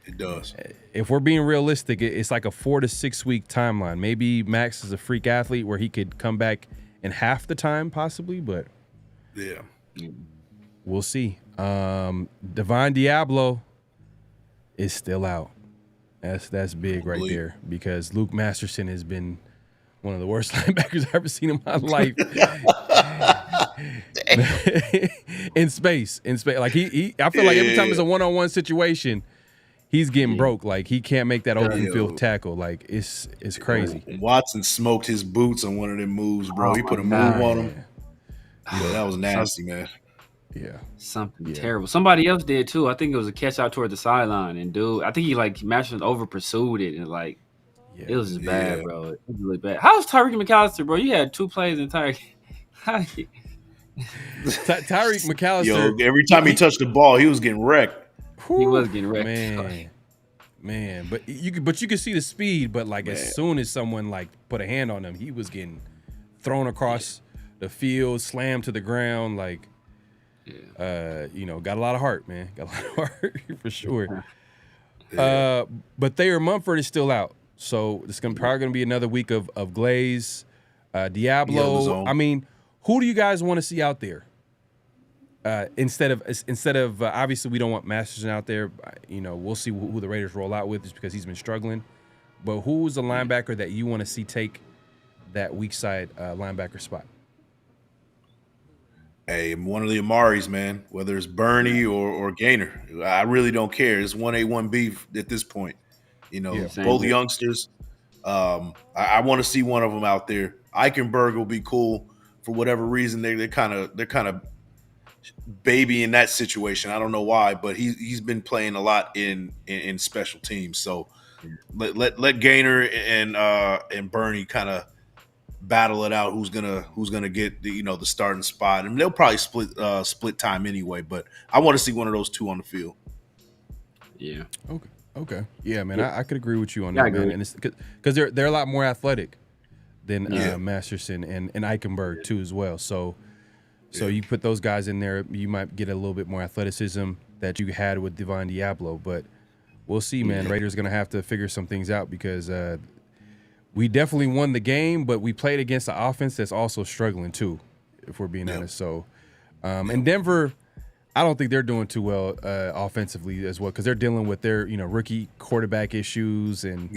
It does. If we're being realistic, it's like a 4 to 6 week timeline. Maybe Max is a freak athlete where he could come back in half the time possibly, but yeah, we'll see. Divine Diablo is still out. That's big right there because Luke Masterson has been one of the worst linebackers I've ever seen in my life. in space. Like I feel like every time it's a one-on-one situation, he's getting broke. Like he can't make that open Yo. field tackle. Like it's crazy. Watson smoked his boots on one of them moves, bro. Oh He put a my move on God. him. Yeah, that was nasty, man. Yeah. Something terrible. Somebody else did too. I think it was a catch out toward the sideline, and dude, I think he like Masterson over pursued it, and like it was just bad, bro. It was really bad. How's Tyreek McAllister, bro? You had 2 plays in entire game. Tyreek McAllister. Yo, every time he touched the ball, he was getting wrecked. He was getting wrecked. Man. But you could see the speed. But like as soon as someone like put a hand on him, he was getting thrown across the field, slammed to the ground. Like, got a lot of heart, man. Got a lot of heart for sure. But Thayer Mumford is still out, so it's probably gonna be another week of Glaze, Diablo. I mean, who do you guys want to see out there? Instead of obviously we don't want Masterson out there. We'll see who the Raiders roll out with, just because he's been struggling. But who's the linebacker that you want to see take that weak side linebacker spot? Hey, one of the Amaris, man. Whether it's Bernie or Gaynor, I really don't care. It's 1A, 1B at this point. Both youngsters. I want to see one of them out there. Eichenberg will be cool for whatever reason. They're kind of baby in that situation. I don't know why, but he's been playing a lot in special teams. So let Gaynor and Bernie kind of battle it out. Who's gonna get the starting spot, and they'll probably split time anyway. But I want to see one of those two on the field. Yeah. Okay. Yeah, man. I could agree with you on that, man. And it's because they're a lot more athletic than Masterson and Eichenberg too as well. So you put those guys in there, you might get a little bit more athleticism that you had with Divine Diablo. But we'll see, man. Raiders going to have to figure some things out, because we definitely won the game, but we played against the offense that's also struggling too, if we're being honest. So, and Denver, I don't think they're doing too well offensively as well, because they're dealing with their rookie quarterback issues and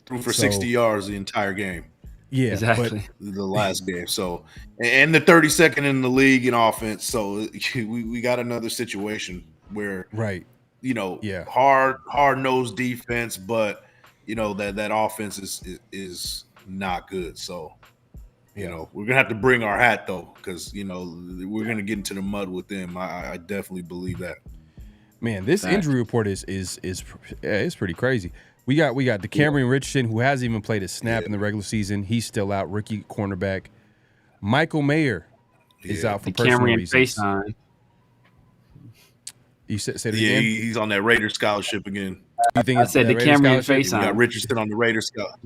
threw for 60 yards the entire game. Yeah, exactly. But the last game. So, and the 32nd in the league in offense. So we got another situation where hard nosed defense, but that offense is not good. So we're gonna have to bring our hat though, because we're gonna get into the mud with them. I definitely believe that. Man, this injury report is pretty crazy. We got DeCamerion Richardson, who hasn't even played a snap in the regular season. He's still out, rookie cornerback. Michael Mayer is out for personal reasons. You said it again? He's on that Raider scholarship again. You think I said DeCamerion FaceTime. We got Richardson on the Raider scholarship.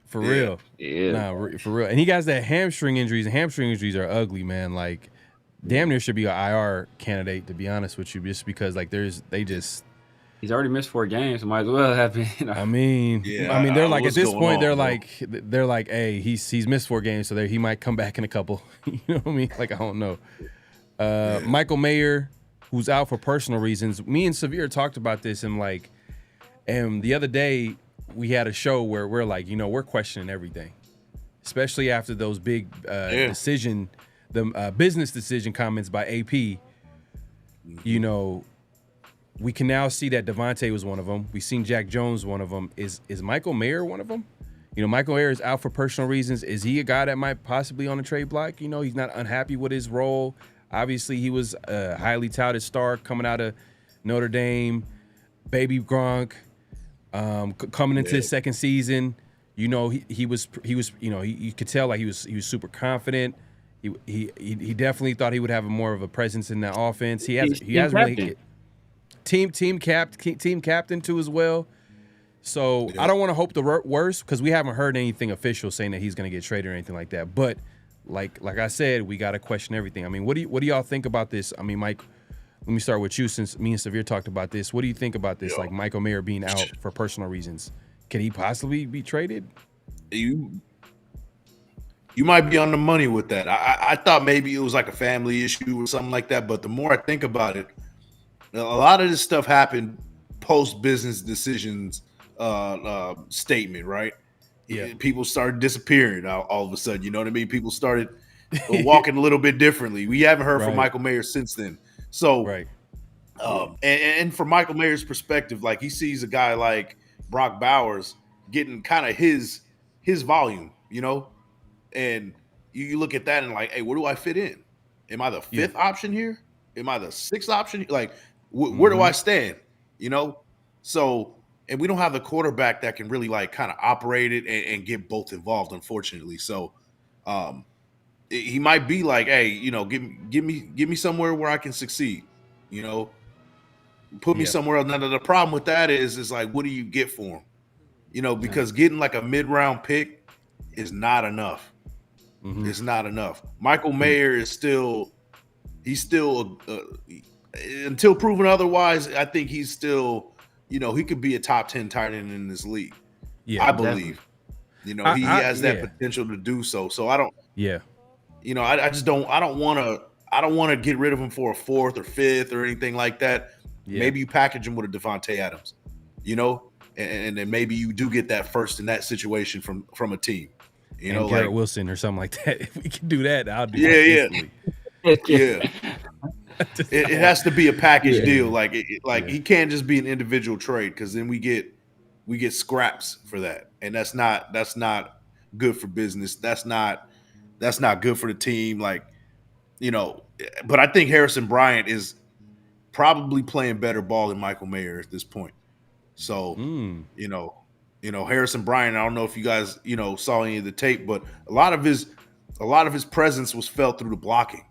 For real. Yeah. Nah, for real. And he got that hamstring injuries, and hamstring injuries are ugly, man. Like, damn near should be an IR candidate, to be honest with you, just because he's already missed 4 games. So might as well have been. I mean, they're like, at this point, they're like, hey, he's missed 4 games, so he might come back in a couple. You know what I mean? Like, I don't know. Michael Mayer, who's out for personal reasons. Me and Severe talked about this, and the other day we had a show where we're like, we're questioning everything, especially after those big business decision comments by AP. We can now see that Davante was one of them. We've seen Jack Jones one of them. Is Michael Mayer one of them? Michael Mayer is out for personal reasons. Is he a guy that might possibly on the trade block? He's not unhappy with his role. Obviously, he was a highly touted star coming out of Notre Dame, baby Gronk, coming into his second season. He could tell like he was super confident. He definitely thought he would have more of a presence in that offense. He hasn't really. Team captain too as well. So I don't want to hope the worst, because we haven't heard anything official saying that he's going to get traded or anything like that. But like I said, we got to question everything. I mean, what do y'all think about this? I mean, Mike, let me start with you, since me and Severe talked about this. What do you think about this? Like Michael Mayer being out for personal reasons, can he possibly be traded? You might be on the money with that. I thought maybe it was like a family issue or something like that. But the more I think about it, a lot of this stuff happened post business decisions statement, right? Yeah. People started disappearing all of a sudden. You know what I mean? People started walking a little bit differently. We haven't heard from Michael Mayer since then. So And from Michael Mayer's perspective, like he sees a guy like Brock Bowers getting kind of his volume, and you look at that and like, hey, where do I fit in? Am I the fifth option here? Am I the sixth option? Like, where do I stand? So, and we don't have the quarterback that can really like kind of operate it and get both involved, unfortunately. So, he might be like, hey, give me somewhere where I can succeed. Put me somewhere else. Now, the problem with that is like, what do you get for him? Because getting like a mid-round pick is not enough. It's not enough. Michael Mayer is still until proven otherwise, I think he's still, he could be a top 10 tight end in this league. Yeah, I believe. He has that potential to do so. So I don't. Yeah. I just don't. I don't want to get rid of him for a fourth or fifth or anything like that. Yeah. Maybe you package him with a Devonte Adams, and then maybe you do get that first in that situation from a team. And Garrett Wilson or something like that. If we can do that, I'll do it. Yeah. It has to be a package deal. Like he can't just be an individual trade, because then we get scraps for that, and that's not good for business. That's not good for the team. But I think Harrison Bryant is probably playing better ball than Michael Mayer at this point. So Harrison Bryant, I don't know if you guys saw any of the tape, but a lot of his presence was felt through the blocking.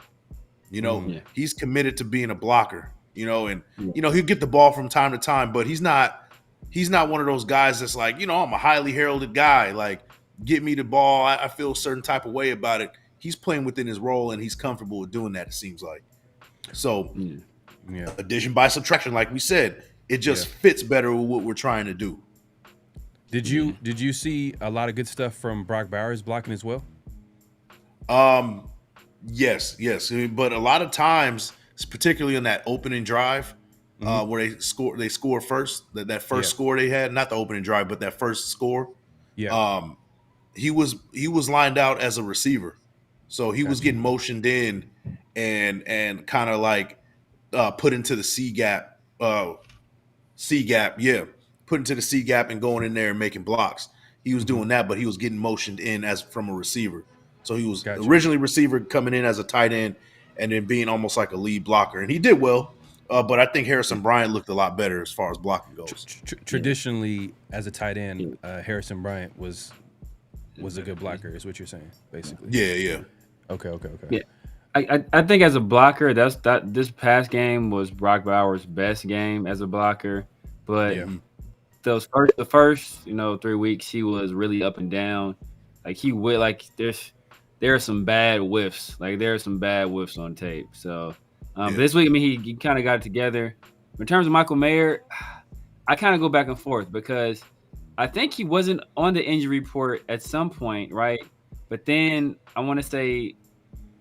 He's committed to being a blocker, and he'll get the ball from time to time, but he's not one of those guys that's like, I'm a highly heralded guy, like, get me the ball, I feel a certain type of way about it. He's playing within his role, and he's comfortable with doing that, it seems like. So addition by subtraction, like we said, it just fits better with what we're trying to do. Did you see a lot of good stuff from Brock Bowers blocking as well? Yes, but a lot of times, particularly on that opening drive, where they score first, that first score they had, not the opening drive, but that first score. Yeah. He was lined out as a receiver, so he was getting motioned in and kind of like put into the C gap. Put into the C gap and going in there and making blocks. He was doing that, but he was getting motioned in as from a receiver. So he was originally receiver coming in as a tight end and then being almost like a lead blocker. And he did well, but I think Harrison Bryant looked a lot better as far as blocking goes. Traditionally, as a tight end, Harrison Bryant was a good blocker, is what you're saying, basically. Yeah. Okay. Yeah. I think as a blocker, this past game was Brock Bowers' best game as a blocker. But the first 3 weeks, he was really up and down. Like there are some bad whiffs. Like there are some bad whiffs on tape. So this week, I mean, he kind of got it together. In terms of Michael Mayer, I kind of go back and forth because I think he wasn't on the injury report at some point, right? But then I want to say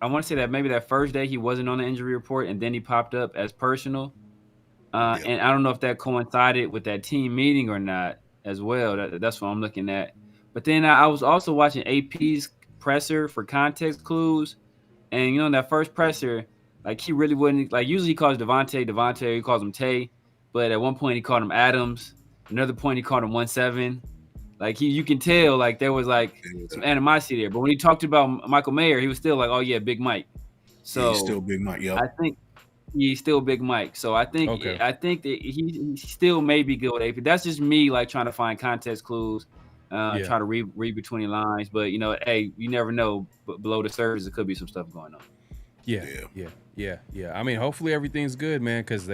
that maybe that first day he wasn't on the injury report, and then he popped up as personal. And I don't know if that coincided with that team meeting or not as well. That's what I'm looking at. But then I was also watching AP's presser for context clues. And, in that first presser, like he really wouldn't – like usually he calls Devonte, he calls him Tay. But at one point he called him Adams. Another point he called him 1-7. Like you can tell like there was like some animosity there. But when he talked about Michael Mayer, he was still like, oh, yeah, Big Mike. So he's still Big Mike, I think he's still Big Mike. So I think that he still may be good with AP. That's just me like trying to find context clues, try to read between the lines. But hey, you never know. But below the surface, there could be some stuff going on. Yeah. I mean, hopefully everything's good, man. Because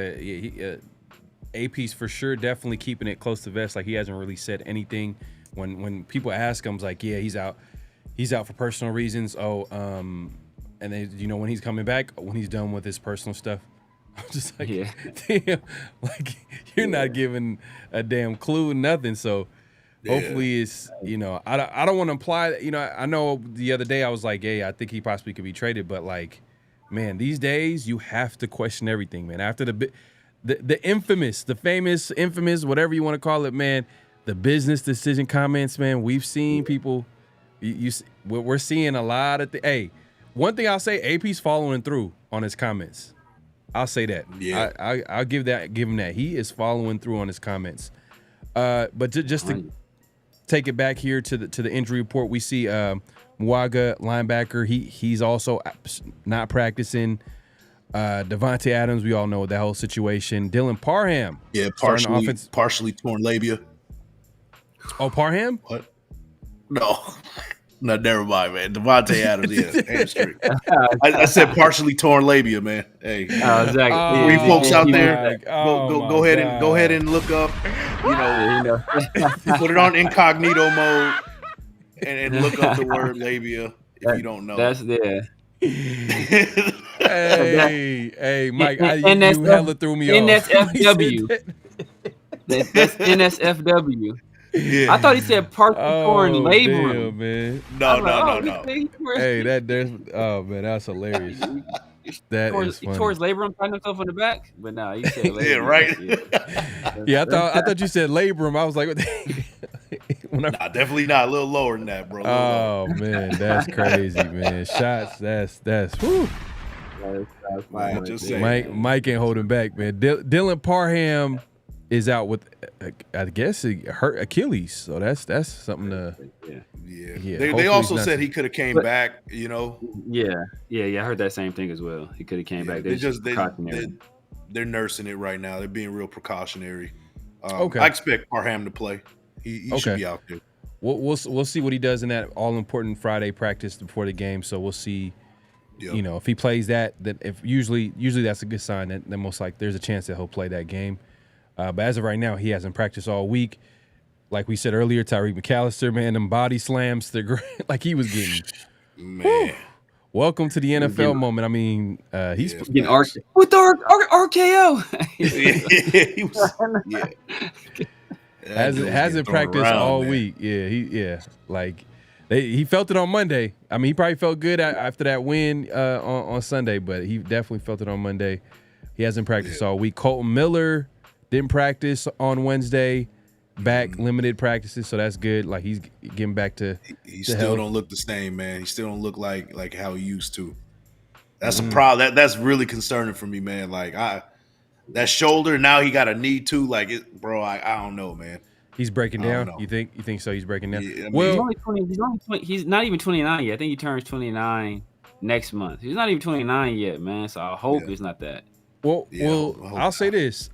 AP's for sure definitely keeping it close to vest. Like he hasn't really said anything. When people ask him, like, yeah, he's out for personal reasons. And then when he's coming back, when he's done with his personal stuff, I'm just like, damn, like you're not giving a damn clue, nothing. So hopefully it's I don't want to imply that, I know the other day I was like, hey, I think he possibly could be traded, but like, man, these days you have to question everything, man. After the famous, whatever you want to call it, man, the business decision comments, man, we've seen people, we're seeing a lot of hey, one thing I'll say, AP's following through on his comments. I'll say that. Yeah. I'll give him that. He is following through on his comments. But just to take it back here to the injury report, we see Mwaga, linebacker. He's also not practicing. Devonte Adams, we all know that whole situation. Dylan Parham. Yeah, partially torn labia. Oh, Parham? What? No, never mind, man. Devonte Adams, yeah, hamstring. I said partially torn labia, man. Hey, exactly. Folks out there, go ahead and look up. Put it on incognito mode and look up the word labia if you don't know. That's there. Hey, Mike, you hella threw me off. NSFW. That's NSFW. Yeah. I thought he said partially torn labrum. Damn, man. No. Hey, that's hilarious. That is funny. He tore his labrum, tied himself in the back, but no, he said labrum. Yeah, right. Yeah, I thought you said labrum. I was like, nah, definitely not. A little lower than that, bro. Oh man, that's crazy, man. Shots, that's whew. Man, just saying. Mike ain't holding back, man. Dylan Parham is out with, I guess, he hurt Achilles, so that's something to. Yeah. They also said he could have came back. You know. Yeah. I heard that same thing as well. He could have came back. They're nursing it right now. They're being real precautionary. Okay. I expect Parham to play. He should be out there. We'll see what he does in that all important Friday practice before the game. So we'll see. Yep. You know, if he plays that, then if usually that's a good sign that most like there's a chance that he'll play that game. But as of right now, he hasn't practiced all week. Like we said earlier, Tyree McAllister, man, them body slams, they're great. Like he was getting. Man. Whew. Welcome to the NFL moment. I mean, he's getting with the RKO. He was, hasn't practiced all week. Yeah, like he felt it on Monday. I mean, he probably felt good after that win on Sunday, but he definitely felt it on Monday. He hasn't practiced all week. Colton Miller didn't practice on Wednesday. Back limited practices, so that's good. Like he's getting back to. He still don't look the same, man. He still don't look like how he used to. That's a problem. That's really concerning for me, man. Like that shoulder. Now he got a knee too. Like it, bro. I don't know, man. He's breaking down. You think so? He's breaking down. Yeah, I mean, well, he's not even 29 yet. I think he turns 29 next month. He's not even 29 yet, man. So I hope it's not that. Well, I'll say this.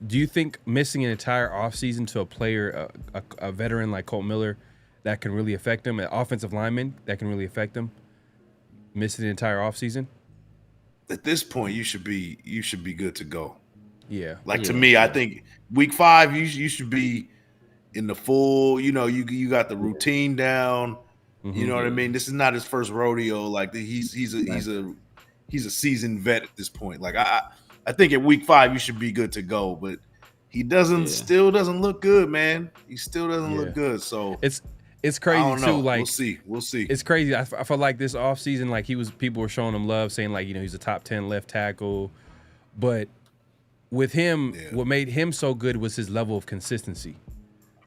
Do you think missing an entire offseason to a player, a veteran like Colt Miller, that can really affect him, an offensive lineman that can really affect him, missing the entire offseason? At this point, you should be good to go. Yeah. To me, I think week 5, you should be in the full. You know, you got the routine down. Mm-hmm. You know what I mean? This is not his first rodeo. Like he's a seasoned vet at this point. Like I think at week 5 you should be good to go, but he still doesn't look good, man. He still doesn't look good. So it's crazy too. Like we'll see. It's crazy. I feel like this offseason, like people were showing him love, saying like, you know, he's a top 10 left tackle. But with him, what made him so good was his level of consistency.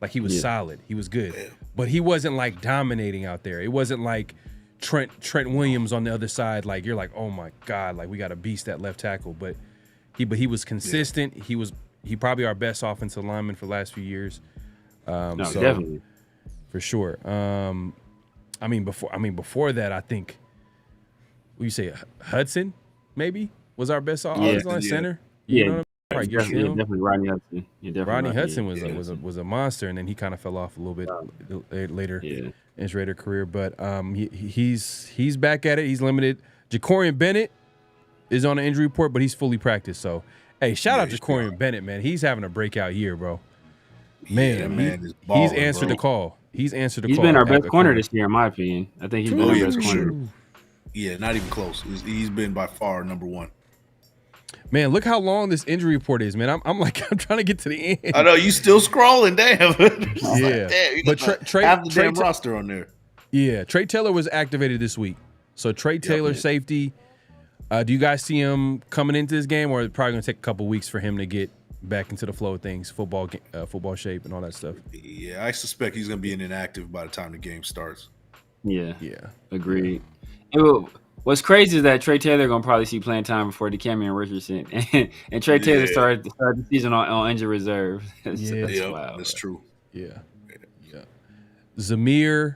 Like he was solid. He was good. Yeah. But he wasn't like dominating out there. It wasn't like Trent Williams on the other side. Like you're like, oh my God, like we got a beast at left tackle. But he was consistent. Yeah. He probably our best offensive lineman for the last few years. So, definitely. For sure. Before that, I think what you say, Hudson maybe was our best offensive line center. You know what I mean? Right, definitely Rodney Hudson. Rodney Hudson was a monster, and then he kind of fell off a little bit later in his Raider career. But he's back at it. He's limited. Jacorian Bennett is on the injury report, but he's fully practiced. So, hey, shout out Jacorian Bennett, man. He's having a breakout year, bro. Man, he's answered the call. He's answered the call. He's been our best corner this year, in my opinion. I think he's been our best corner. Sure. Yeah, not even close. He's been by far number 1. Man, look how long this injury report is, man. I'm trying to get to the end. I know you still scrolling, damn. Yeah, but Trey have the damn roster on there. Yeah, Trey Taylor was activated this week. So Trey Taylor, safety. Do you guys see him coming into this game, or it's probably going to take a couple weeks for him to get back into the flow of things, football shape, and all that stuff? Yeah, I suspect he's going to be inactive by the time the game starts. Yeah, yeah, agreed. What's crazy is that Trey Taylor gonna probably see playing time before DeCamerion Richardson, and Trey Taylor started the season on injured reserve. That's wild. That's true. Yeah. Zamir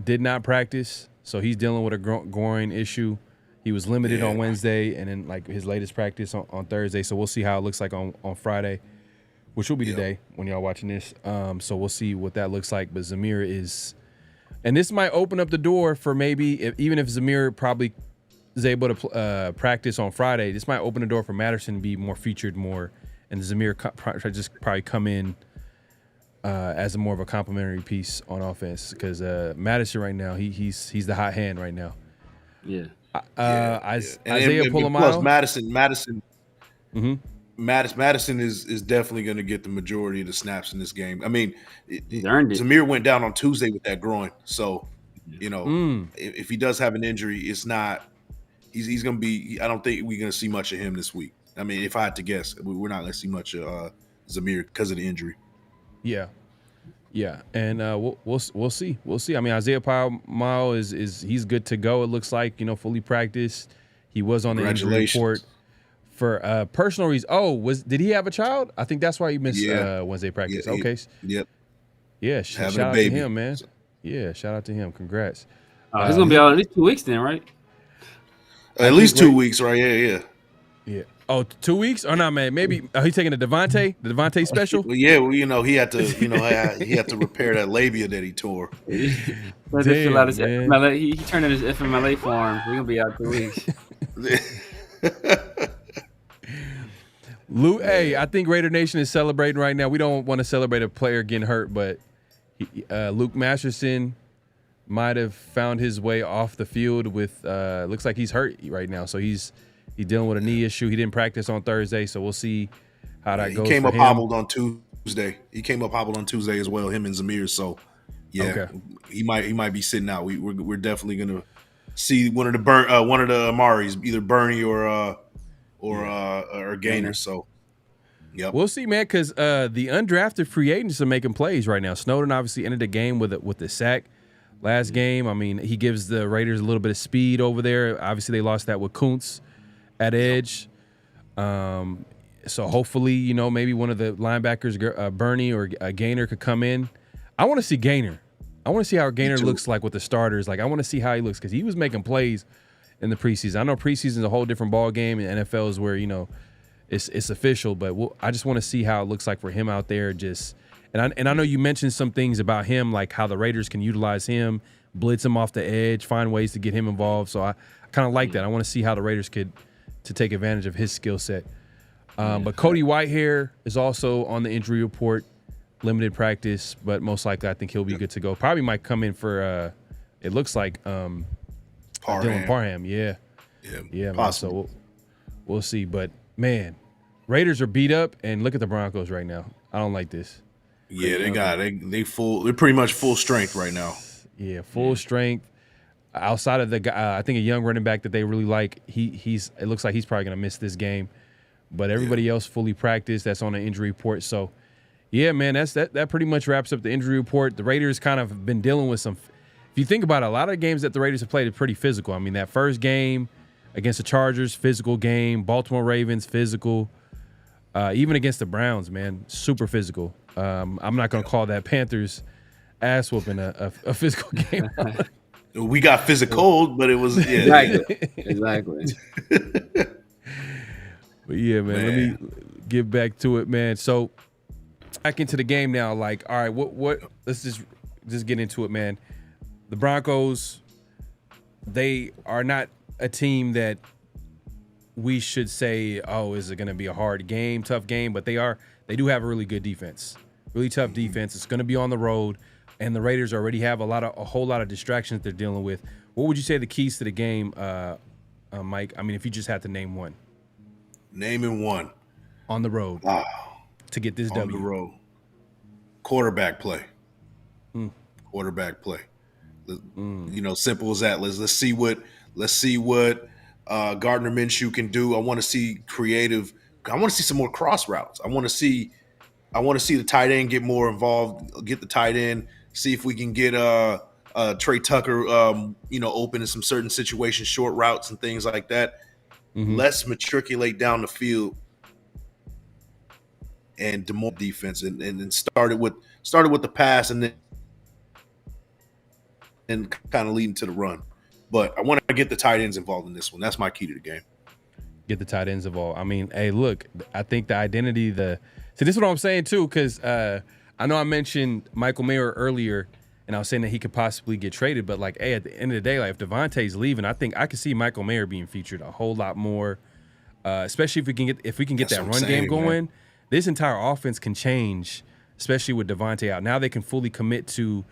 did not practice, so he's dealing with a groin issue. He was limited on Wednesday, and then like his latest practice on Thursday. So we'll see how it looks like on Friday, which will be today when y'all watching this. So we'll see what that looks like. But Zamir is, and this might open up the door for maybe even if Zamir probably is able to practice on Friday, this might open the door for Matterson to be more featured more, and Zamir just probably come in as more of a complimentary piece on offense because Madison right now he's the hot hand right now. Yeah. Isaiah Pulamayo. Plus Madison is definitely going to get the majority of the snaps in this game. I mean, Zamir went down on Tuesday with that groin, so if he does have an injury, it's not. He's going to be. I don't think we're going to see much of him this week. I mean, if I had to guess, we're not going to see much of Zamir because of the injury. Yeah, and we'll see. I mean, Isaiah Pulamayo is he's good to go. It looks like fully practiced. He was on the injury report for personal reasons. Did he have a child? I think that's why he missed Wednesday practice. Okay. Yep. Yeah, shout out to him, man. Yeah, shout out to him. Congrats. He's gonna be out at least 2 weeks then, right? At least 2 weeks, right? Yeah. Oh, 2 weeks or not, man? Maybe he's taking the Devonte special. Well, he had to, he had to repair that labia that he tore. He turned in his FMLA form. We're gonna be out 2 weeks. I think Raider Nation is celebrating right now. We don't want to celebrate a player getting hurt, but Luke Masterson might have found his way off the field with. Looks like he's hurt right now, so he's dealing with a knee issue. He didn't practice on Thursday, so we'll see how that goes. He came up hobbled on Tuesday. As well, him and Zamir. So, he might be sitting out. We're definitely gonna see one of the Amaris, either Bernie or Gainer. So, we'll see, man. Because the undrafted free agents are making plays right now. Snowden obviously ended the game with the sack last game. I mean, he gives the Raiders a little bit of speed over there. Obviously, they lost that with Kuntz at edge. So hopefully, maybe one of the linebackers, Bernie or Gainer, could come in. I want to see Gainer. I want to see how Gainer looks like with the starters. Like, I want to see how he looks because he was making plays in the preseason. I know preseason is a whole different ball game, and NFL is where it's official. But I just want to see how it looks like for him out there. And I know you mentioned some things about him, like how the Raiders can utilize him, blitz him off the edge, find ways to get him involved. So I kind of like that. I want to see how the Raiders could to take advantage of his skill set. But Cody Whitehair is also on the injury report, limited practice, but most likely I think he'll be good to go. Probably might come in for it looks like Dylan Parham. Yeah, man. So we'll see. But man, Raiders are beat up, and look at the Broncos right now. I don't like this. Yeah, they're pretty much full strength right now. Yeah, full strength. Outside of the guy, I think a young running back that they really like, it looks like he's probably going to miss this game. But everybody else fully practiced. That's on the injury report. So, yeah, man, that pretty much wraps up the injury report. The Raiders kind of been dealing with some. If you think about it, a lot of the games that the Raiders have played are pretty physical. I mean, that first game against the Chargers, physical game. Baltimore Ravens, physical. Even against the Browns, man, super physical. I'm not going to call that Panthers ass whooping a physical game. We got physical, but it was exactly. But yeah, man, let me get back to it, man. So back into the game now. Like, all right, what? Let's just get into it, man. The Broncos, they are not a team that we should say, oh, is it going to be a hard game, tough game? But they do have a really good defense, really tough defense. It's going to be on the road. And the Raiders already have a whole lot of distractions they're dealing with. What would you say the keys to the game, Mike? I mean, if you just had to name one. Naming one. On the road. To get this W. On the road. Quarterback play. Quarterback play. Simple as that. Let's see what Gardner Minshew can do. I want to see creative. I want to see some more cross routes. I want to see the tight end get more involved. Get the tight end. See if we can get Trey Tucker, open in some certain situations, short routes and things like that. Let's matriculate down the field and demoralize defense, and started with the pass, and then kind of leading to the run. But I want to get the tight ends involved in this one. That's my key to the game. Get the tight ends involved. I mean, hey, look, I think the identity, so this is what I'm saying too, because I know I mentioned Michael Mayer earlier, and I was saying that he could possibly get traded, but like, hey, at the end of the day, like if Devontae's leaving, I think I could see Michael Mayer being featured a whole lot more, especially if we can get that run game going. Man. This entire offense can change, especially with Davante out. Now they can fully commit to,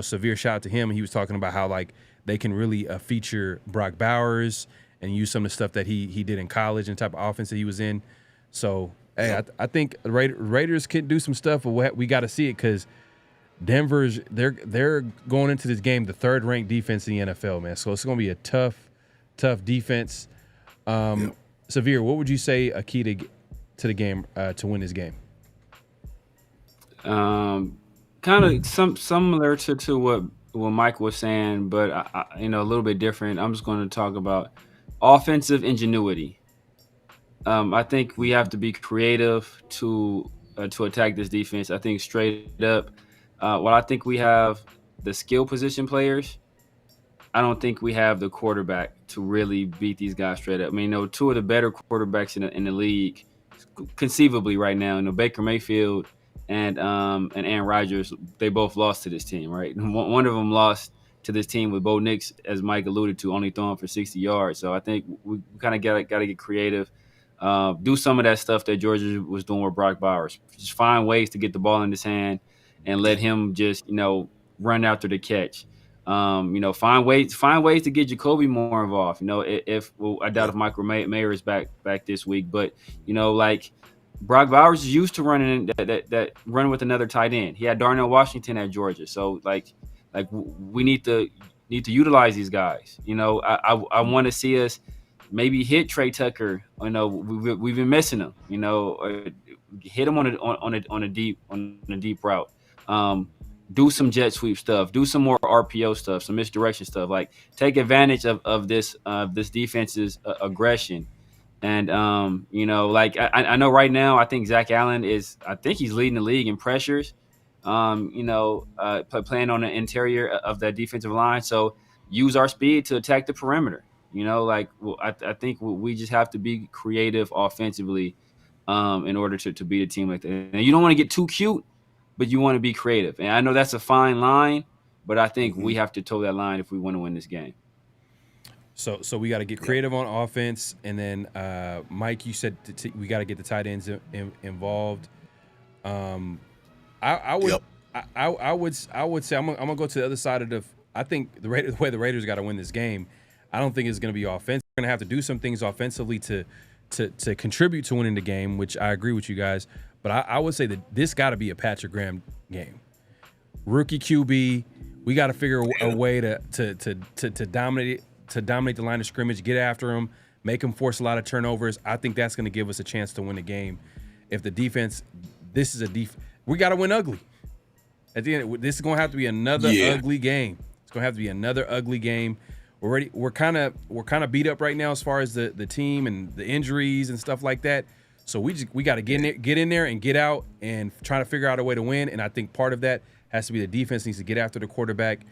severe shout out to him. And he was talking about how like they can really feature Brock Bowers and use some of the stuff that he did in college and the type of offense that he was in. So, hey, I think the Raiders can do some stuff, but we got to see it because Denver's they're going into this game the third ranked defense in the NFL, man. So it's going to be a tough defense. Severe, what would you say a key to the game to win this game? Kind of similar to what Mike was saying, but a little bit different. I'm just going to talk about offensive ingenuity. I think we have to be creative to attack this defense. I think straight up, while I think we have the skill position players, I don't think we have the quarterback to really beat these guys straight up. I mean, two of the better quarterbacks in the league, conceivably right now, Baker Mayfield and Aaron Rodgers, they both lost to this team, right? One of them lost to this team with Bo Nix, as Mike alluded to, only throwing for 60 yards. So I think we kind of got to get creative. Do some of that stuff that Georgia was doing with Brock Bowers. Just find ways to get the ball in his hand and let him just, run after the catch. Find ways to get Jacoby more involved. I doubt if Michael Mayer is back this week, but like Brock Bowers is used to running that run with another tight end. He had Darnell Washington at Georgia, so like we need to utilize these guys. I want to see us maybe hit Trey Tucker. We've been missing him. Hit him on a deep route. Do some jet sweep stuff. Do some more RPO stuff. Some misdirection stuff. Like take advantage of this defense's aggression. And I know right now I think Zach Allen he's leading the league in pressures. Playing on the interior of that defensive line. So use our speed to attack the perimeter. I think we just have to be creative offensively in order to beat a team like that. And you don't want to get too cute, but you want to be creative. And I know that's a fine line, but I think we have to toe that line if we want to win this game. So we got to get creative on offense, and then Mike, you said we got to get the tight ends involved. I would say I'm gonna go to the other side of the. I think the way the Raiders got to win this game. I don't think it's going to be offensive. We're going to have to do some things offensively to contribute to winning the game, which I agree with you guys. But I would say that this got to be a Patrick Graham game. Rookie QB, we got to figure a way to dominate the line of scrimmage, get after him, make him force a lot of turnovers. I think that's going to give us a chance to win the game. If the defense, we got to win ugly. At the end, this is going to have to be another ugly game. It's going to have to be another ugly game. We're kind of beat up right now as far as the team and the injuries and stuff like that. So we got to get in there and get out and try to figure out a way to win. And I think part of that has to be the defense needs to get after the quarterback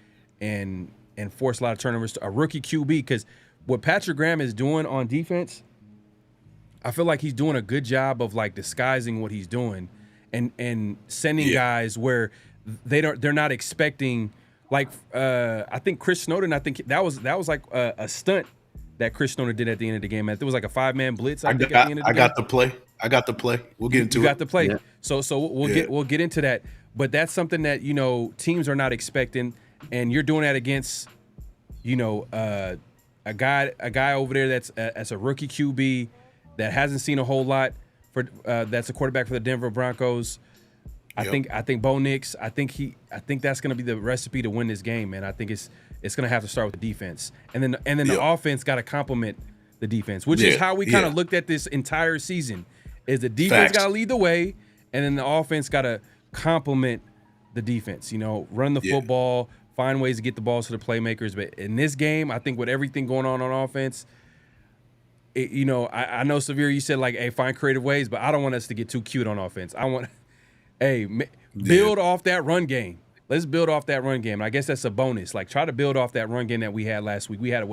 and force a lot of turnovers to a rookie QB, because what Patrick Graham is doing on defense, I feel like he's doing a good job of like disguising what he's doing and sending guys where they're not expecting. Like I think Chris Snowden, I think that was like a stunt that Chris Snowden did at the end of the game. It was like a 5-man blitz. I think at the end of the game. I got the play. We'll get into it. You got the play. Yeah. So we'll get into that. But that's something that teams are not expecting, and you're doing that against a guy over there that's a rookie QB that hasn't seen a whole lot for that's a quarterback for the Denver Broncos. I think Bo Nix. I think that's going to be the recipe to win this game, man. I think it's going to have to start with the defense, and then the offense got to complement the defense, which is how we kind of looked at this entire season. Is the defense got to lead the way, and then the offense got to complement the defense. Run the football, find ways to get the balls to the playmakers. But in this game, I think with everything going on offense, I know, Severe, you said, like, hey, find creative ways, but I don't want us to get too cute on offense. I want, build off that run game. Let's build off that run game. And I guess that's a bonus. Like, try to build off that run game that we had last week. We had,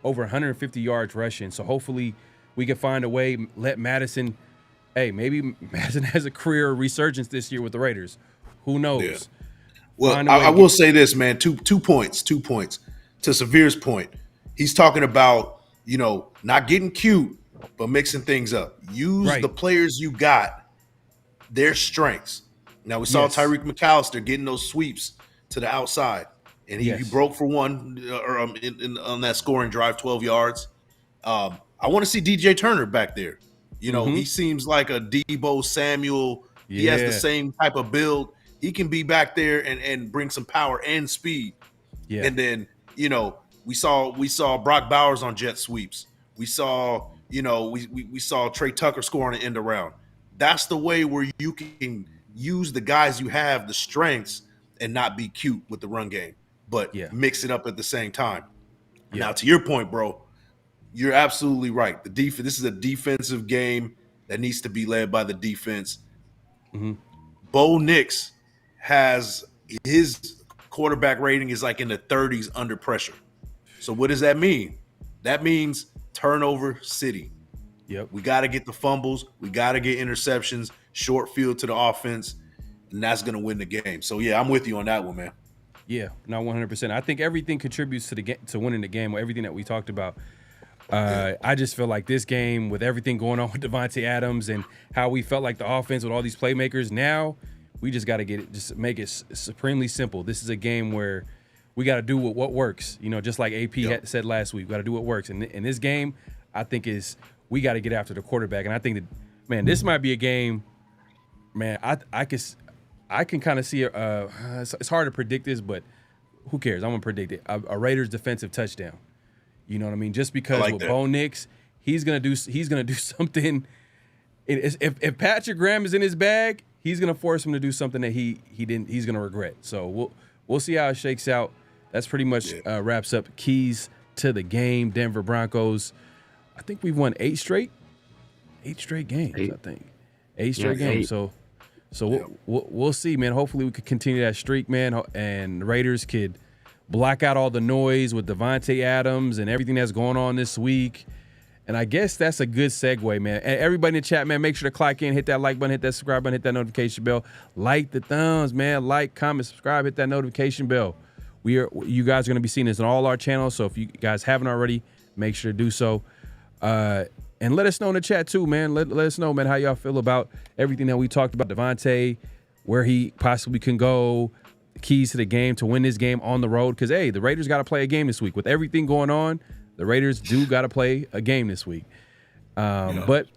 over 150 yards rushing. So hopefully we can find a way, let Madison, maybe Madison has a career resurgence this year with the Raiders. Who knows? Yeah. Well, I will say this, man, two points. To Severe's point, he's talking about, not getting cute, but mixing things up. Use the players you got, their strengths. Now, we saw Tyreek McAllister getting those sweeps to the outside, and he broke for one on that scoring drive, 12 yards. I want to see DJ Turner back there. He seems like a Debo Samuel. Yeah. He has the same type of build. He can be back there and bring some power and speed. Yeah. And then, we saw Brock Bowers on jet sweeps. We saw, we saw Trey Tucker score on the end around. That's the way where you can use the guys you have, the strengths, and not be cute with the run game, but mix it up at the same time. Yeah. Now, to your point, bro, you're absolutely right. This is a defensive game that needs to be led by the defense. Mm-hmm. Bo Nix has his quarterback rating is like in the 30s under pressure. So what does that mean? That means turnover city. Yep. We got to get the fumbles. We got to get interceptions, short field to the offense, and that's going to win the game. So, yeah, I'm with you on that one, man. Yeah, no, 100%. I think everything contributes to winning the game, everything that we talked about. I just feel like this game, with everything going on with Devonte Adams and how we felt like the offense with all these playmakers, now we just got to just make it supremely simple. This is a game where we got to do what works. Just like AP had said last week, we got to do what works. And in this game, I think we got to get after the quarterback. And I think that, man, this might be a game, man, I can kind of see it's hard to predict this, but who cares? I'm going to predict it. A Raiders defensive touchdown. You know what I mean? Just because with Bo Nix, he's gonna do something. If Patrick Graham is in his bag, he's gonna force him to do something that he didn't. He's gonna regret. So we'll see how it shakes out. That's pretty much wraps up keys to the game. Denver Broncos. I think we've won 8 straight games. I think 8 straight games. So we'll see, man. Hopefully we could continue that streak, man, and the Raiders could block out all the noise with Davante Adams and everything that's going on this week. And I guess that's a good segue, man. And everybody in the chat, man, make sure to clock in, hit that like button, hit that subscribe button, hit that notification bell. Like the thumbs, man. Like, comment, subscribe, hit that notification bell. You guys are going to be seeing this on all our channels, so if you guys haven't already, make sure to do so. And let us know in the chat too, man. Let us know, man, how y'all feel about everything that we talked about. Devonte, where he possibly can go, keys to the game to win this game on the road. Because, hey, the Raiders got to play a game this week. With everything going on, the Raiders do got to play a game this week. But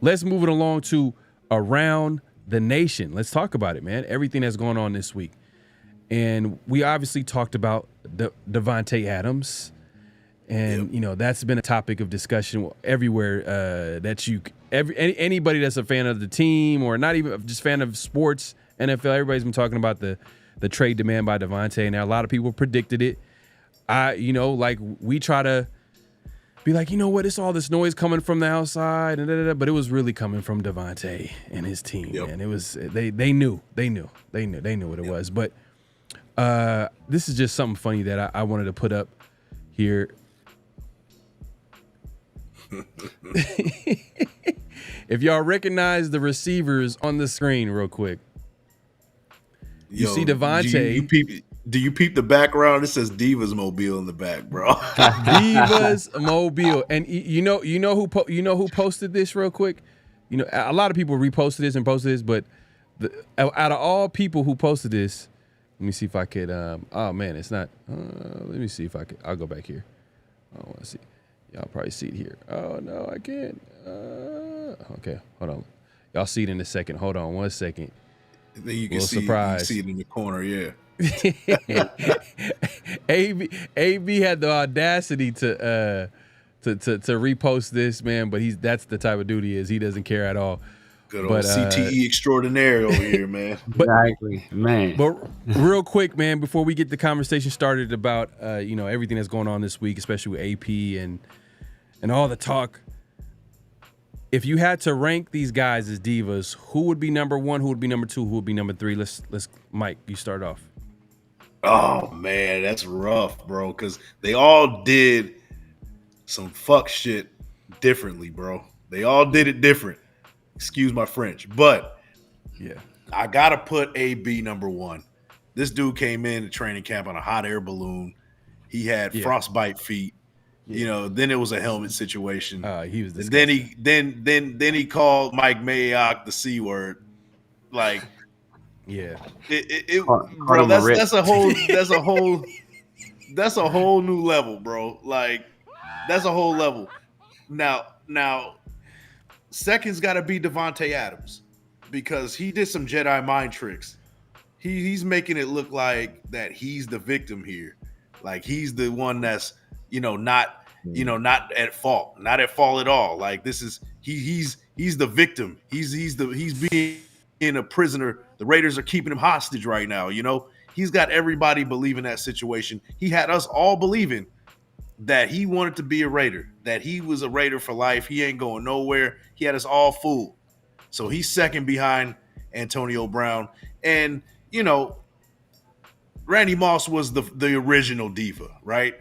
let's move it along to Around the Nation. Let's talk about it, man. Everything that's going on this week. And we obviously talked about Devonte Adams. And, that's been a topic of discussion everywhere anybody that's a fan of the team or not even just fan of sports, NFL, everybody's been talking about the trade demand by Devonte. Now, a lot of people predicted it. We try to be like, what? It's all this noise coming from the outside, but it was really coming from Devonte and his team. And it was they knew what it was. But this is just something funny that I wanted to put up here. If y'all recognize the receivers on the screen real quick. You see Devonte. Do you peep the background? It says Divas Mobile in the back, bro. Divas Mobile. And you know who posted this real quick? A lot of people reposted this and posted this, but out of all people who posted this, let me see if I could oh man, it's not let me see if I could. I'll go back here. I want to see. Y'all probably see it here. Oh no, I can't. Okay, hold on. Y'all see it in a second. Hold on 1 second. Then you can see it in the corner, yeah. AB had the audacity to repost this, man, but that's the type of dude he is. He doesn't care at all. Good old CTE extraordinaire over here, man. Exactly, man. But real quick, man, before we get the conversation started about everything that's going on this week, especially with AP and all the talk. If you had to rank these guys as divas, who would be number one? Who would be number two? Who would be number three? Let's Mike, you start off. Oh man, that's rough, bro. Because they all did some fuck shit differently, bro. They all did it different. Excuse my French, but yeah, I gotta put AB number one. This dude came in to training camp on a hot air balloon. He had frostbite feet. Yeah. Then it was a helmet situation. He was disgusting. Then he called Mike Mayock the C word. Like, yeah, bro. That's a whole new level, bro. Like, that's a whole level. Now, second's got to be Devonte Adams because he did some Jedi mind tricks. He's making it look like that he's the victim here, like he's the one that's not at fault, not at fault at all. Like this is he's the victim. He's being a prisoner. The Raiders are keeping him hostage right now. He's got everybody believing that situation. He had us all believing that he wanted to be a Raider, that he was a Raider for life. He ain't going nowhere. He had us all fooled. So he's second behind Antonio Brown. And, Randy Moss was the original diva, right?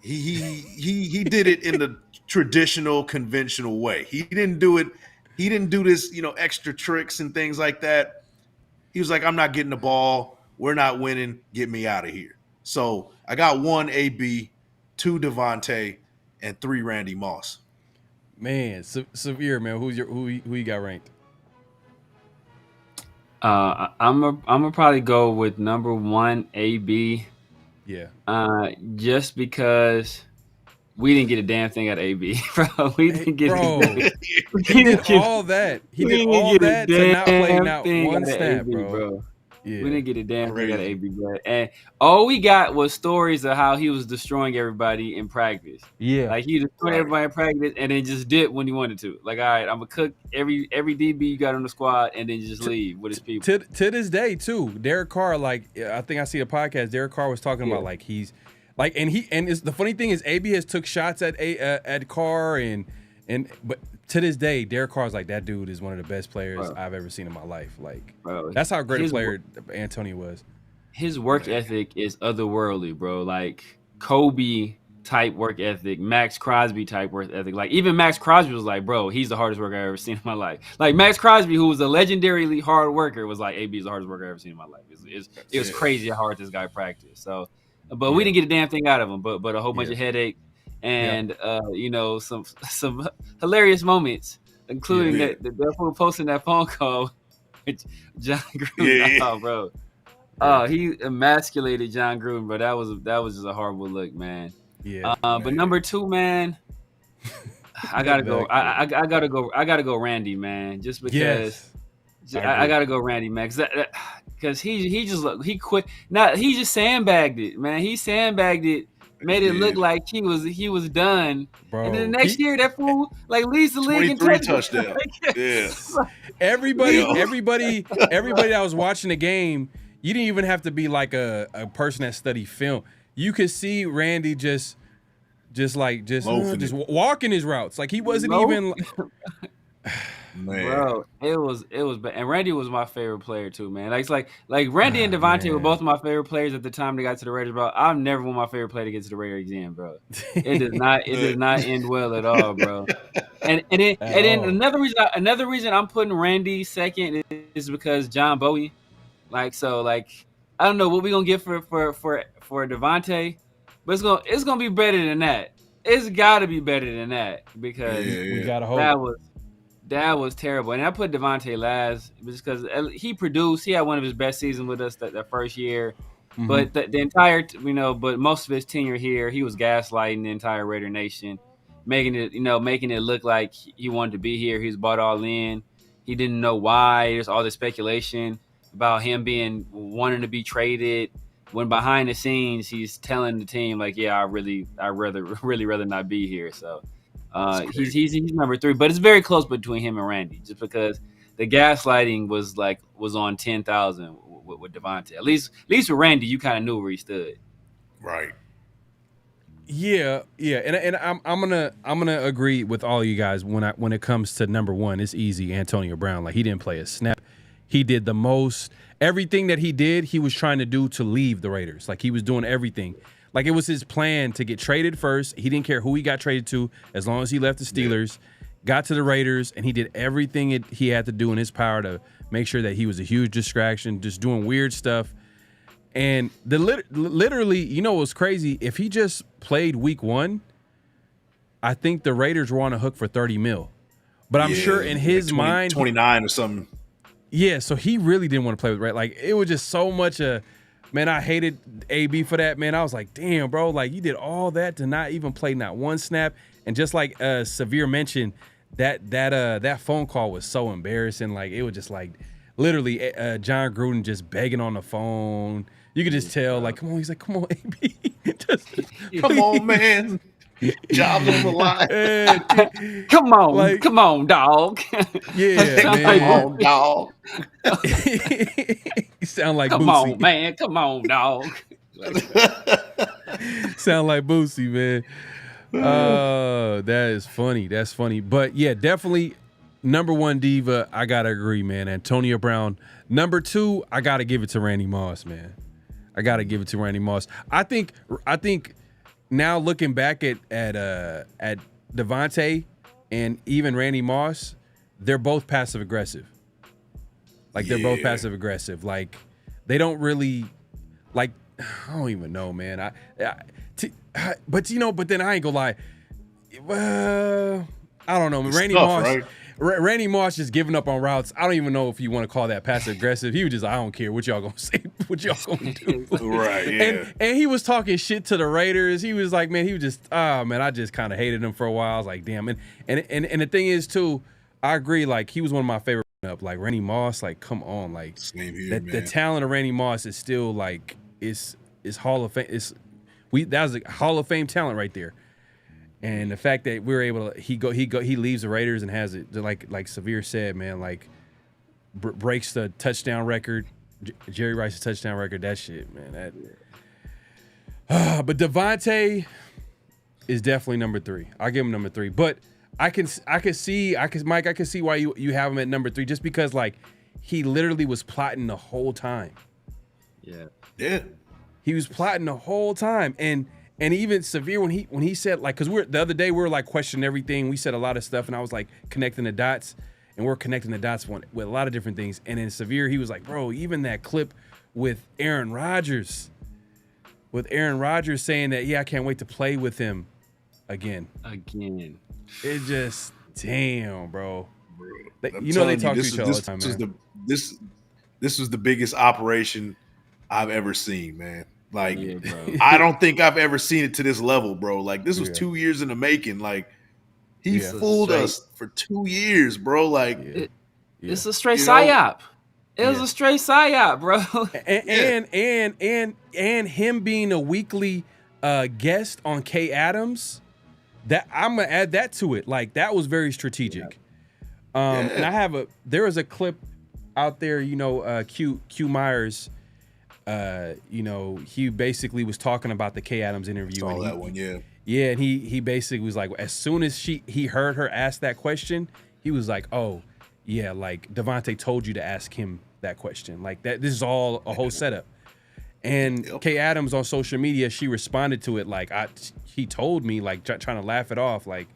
He did it in the traditional, conventional way. He didn't do this, extra tricks and things like that. He was like, I'm not getting the ball. We're not winning. Get me out of here. So I got 1 AB, 2 Davante, and 3 Randy Moss. Man, severe, man. Who you got ranked? I'm gonna probably go with number 1 AB. Yeah. Just because we didn't get a damn thing out of AB, bro. We didn't get He did all that. He did all that to not play not one snap, bro. Yeah. We didn't get a damn thing out of AB, bro. And all we got was stories of how he was destroying everybody in practice. Yeah. Like he destroyed everybody in practice and then just did when he wanted to. Like, all right, I'm gonna cook every DB you got on the squad and then just leave with his people. To this day, too, Derek Carr, like I think I see a podcast, Derek Carr was talking about like he's like and it's the funny thing is AB has took shots at Carr but to this day, Derek Carr's like, that dude is one of the best players I've ever seen in my life. Like, that's how great a player Antonio was. His work ethic is otherworldly, bro. Like Kobe type work ethic, Max Crosby type work ethic. Like even Max Crosby was like, bro, he's the hardest worker I've ever seen in my life. Like Max Crosby, who was a legendarily hard worker, was like, AB is the hardest worker I've ever seen in my life. It was crazy how hard this guy practiced. So, but we didn't get a damn thing out of him. But a whole bunch of headache. And some hilarious moments, including that posting that phone call with John Gruden. Oh, bro. He emasculated John Gruden, bro. That was just a horrible look, man. Yeah. But number 2, man, I gotta go. I gotta go Randy, man. Just because I gotta go Randy, man. Because he quit. Now he just sandbagged it, man. He sandbagged it. Made it look like he was done, bro. And then the next year that fool like leads the league in touchdowns. Yeah. Everybody that was watching the game, you didn't even have to be like a person that studied film. You could see Randy just walking his routes. Like he wasn't even. Man. Bro, it was bad. And Randy was my favorite player too, man. Like Randy and Davante were both my favorite players at the time they got to the Raiders, bro. I've never want my favorite player to get to the Raiders again, bro. It does not end well at all, bro. And then another reason I'm putting Randy second is because John Bowie. I don't know what we're gonna get for Davante, but it's gonna be better than that. It's gotta be better than that because we gotta hope. That was terrible. And I put Davante last just because he produced. He had one of his best seasons with us that first year. Mm-hmm. But the entire, but most of his tenure here, he was gaslighting the entire Raider Nation, making it look like he wanted to be here. He was bought all in. He didn't know why. There's all this speculation about him wanting to be traded. When behind the scenes, he's telling the team like, yeah, I'd really rather not be here. So. He's number 3, but it's very close between him and Randy, just because the gaslighting was on 10,000 with Davante. At least with Randy, you kind of knew where he stood. Right. Yeah, and I'm gonna agree with all you guys when it comes to number one. It's easy. Antonio Brown, like he didn't play a snap. He did the most. Everything that he did, he was trying to do to leave the Raiders. Like he was doing everything. Like it was his plan to get traded first. He didn't care who he got traded to, as long as he left the Steelers, got to the Raiders, and he did everything he had to do in his power to make sure that he was a huge distraction, just doing weird stuff. And literally, you know what's crazy? If he just played week 1, I think the Raiders were on a hook for $30 million. But I'm sure in his mind, 29 or something. Yeah, so he really didn't want to play with Ray. Like it was just so much. Man, I hated AB for that. Man, I was like, damn, bro, like you did all that to not even play not one snap. And just like Severe mentioned, that phone call was so embarrassing. Like it was just like literally John Gruden just begging on the phone. You could just tell, like, come on. He's like, come on, AB. Come on, man. Jobs on the line. Come on, dog. Yeah, come on, dog. You sound like come Boosie. on, man. Come on, dog. Sound like Boosie, man. That is funny. That's funny. But yeah, definitely number one diva. I gotta agree, man. Antonio Brown. Number 2, I gotta give it to Randy Moss, man. I gotta give it to Randy Moss. I think now looking back at Davante and even Randy Moss, they're both passive aggressive. Like they're both passive aggressive. Like they don't really like. I don't even know, man. But then I ain't gonna lie. I don't know. Randy Moss. Right? Randy Moss just giving up on routes. I don't even know if you want to call that passive aggressive. He was just, I don't care what y'all gonna say, what y'all gonna do. Right, yeah. And he was talking shit to the Raiders. He was like, man, he was just, man, I just kind of hated him for a while. I was like, damn. And the thing is too, I agree. Like he was one of my favorite up. Like Randy Moss, like come on, like the talent of Randy Moss is still like is Hall of Fame. That was a Hall of Fame talent right there. And the fact that we were able to, he leaves the Raiders and has it like Severe said, man, like breaks the touchdown record, Jerry Rice's touchdown record. That shit, man. But Davante is definitely number 3. I'll give him number 3. But I can see why you have him at number 3 just because like he literally was plotting the whole time. Yeah. He was plotting the whole time, and even Severe when he said like, because the other day we were like questioning everything. We said a lot of stuff, and I was like connecting the dots, and we're connecting the dots with a lot of different things. And then Severe, he was like, bro, even that clip with Aaron Rodgers saying that, I can't wait to play with him again. It just, damn, bro. They talk to each other all the time, man. This was the biggest operation I've ever seen, man. Like, I don't think I've ever seen it to this level, bro. Like, this was 2 years in the making. Like, he fooled us for 2 years, bro. Like, it's a straight psyop. It was a straight psyop, bro. And him being a weekly guest on K Adams, I'm gonna add that to it. Like, that was very strategic. And there was a clip out there, Q Myers. He basically was talking about the K Adams interview. Saw that one, yeah, and he basically was like, as soon as he heard her ask that question, he was like, oh, yeah, like Davante told you to ask him that question, like that. This is all a whole setup. And K Adams on social media, she responded to it like, he told me, like trying to laugh it off, like,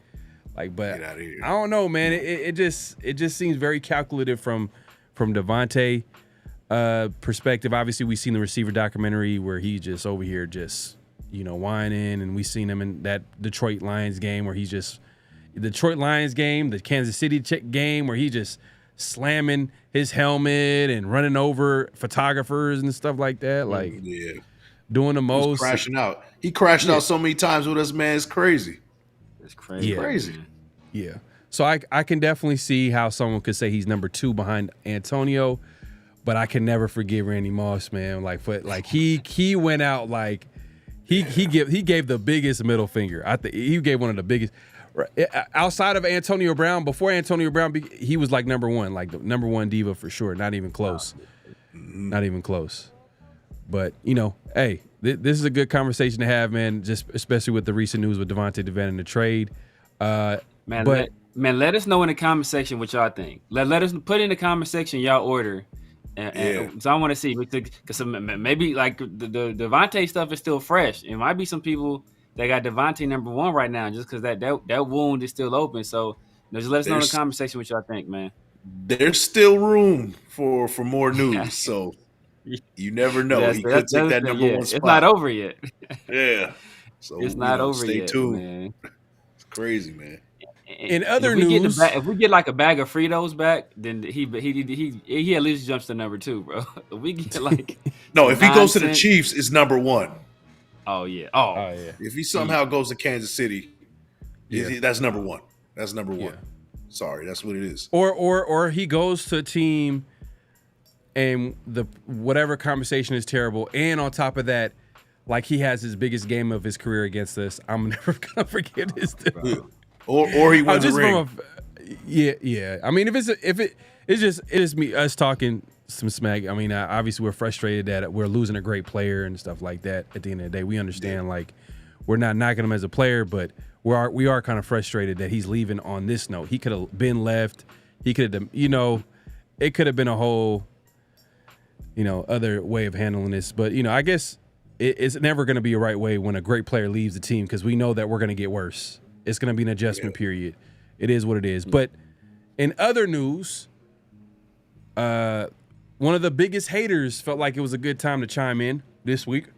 but I don't know, man. It just seems very calculative from Davante. Perspective. Obviously, we've seen the receiver documentary where he just over here just, whining, and we seen him in that Detroit Lions game where he's just the Kansas City game where he just slamming his helmet and running over photographers and stuff like that, like doing the most. Crashing out. He crashed out so many times with us, man. It's crazy. It's crazy. Crazy. Yeah. So I can definitely see how someone could say he's number 2 behind Antonio. But I can never forgive Randy Moss, man. He went out like he gave the biggest middle finger. I think he gave one of the biggest. outside of Antonio Brown, before Antonio Brown, he was like number one, like the number one diva for sure. Not even close. Not even close. But, you know, hey, this is a good conversation to have, man, just especially with the recent news with Devonte Adams and the trade. Let us know in the comment section what y'all think. Let us put in the comment section y'all order. And so I want to see, because maybe like the Devonte stuff is still fresh. It might be some people that got Devonte number one right now just because that wound is still open. So just let us know in the comment section what y'all think, man. There's still room for more news, so you never know. He could take that number one spot. It's not over yet. Yeah. So it's not over stay yet, tuned. Man. It's crazy, man. In other news, if we get like a bag of Fritos back, then he at least jumps to number 2, bro. If we get like if he goes to the Chiefs, it's number 1. Oh yeah. If he somehow goes to Kansas City, that's number 1. That's number 1. Sorry, that's what it is. Or he goes to a team and the whatever conversation is terrible, and on top of that, like he has his biggest game of his career against us. I'm never gonna forget his. Or he wins a ring. Yeah. I mean, it's just us talking some smack. I mean, obviously we're frustrated that we're losing a great player and stuff like that. At the end of the day, we understand like we're not knocking him as a player, but we are kind of frustrated that he's leaving on this note. He could have been left. He could have, it could have been a whole, other way of handling this. But I guess it's never going to be a right way when a great player leaves the team because we know that we're going to get worse. It's going to be an adjustment period. It is what it is. But in other news, one of the biggest haters felt like it was a good time to chime in this week.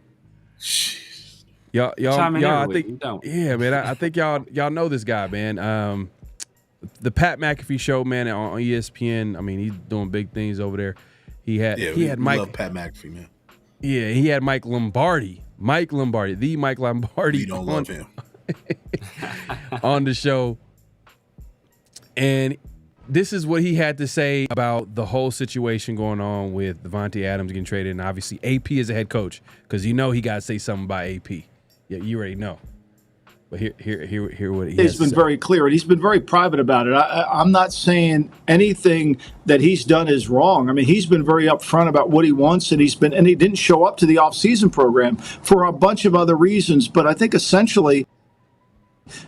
Y'all, I think, yeah, man. I think y'all know this guy, man. The Pat McAfee show, man, on ESPN. I mean, he's doing big things over there. He had Mike. Love Pat McAfee, man. Yeah, he had Mike Lombardi. We don't love him. On the show, and this is what he had to say about the whole situation going on with Devonte Adams getting traded, and obviously AP is a head coach because he got to say something about AP. Yeah, you already know. But here what he's been very clear, and he's been very private about it. I'm not saying anything that he's done is wrong. I mean, he's been very upfront about what he wants, and he didn't show up to the off-season program for a bunch of other reasons. But I think essentially,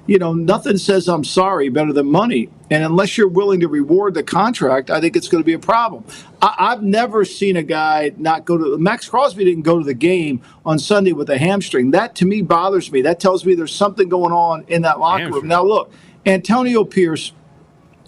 nothing says I'm sorry better than money. And unless you're willing to reward the contract, I think it's going to be a problem. I've never seen a guy not go to – Max Crosby didn't go to the game on Sunday with a hamstring. That, to me, bothers me. That tells me there's something going on in that locker room. Now, look, Antonio Pierce –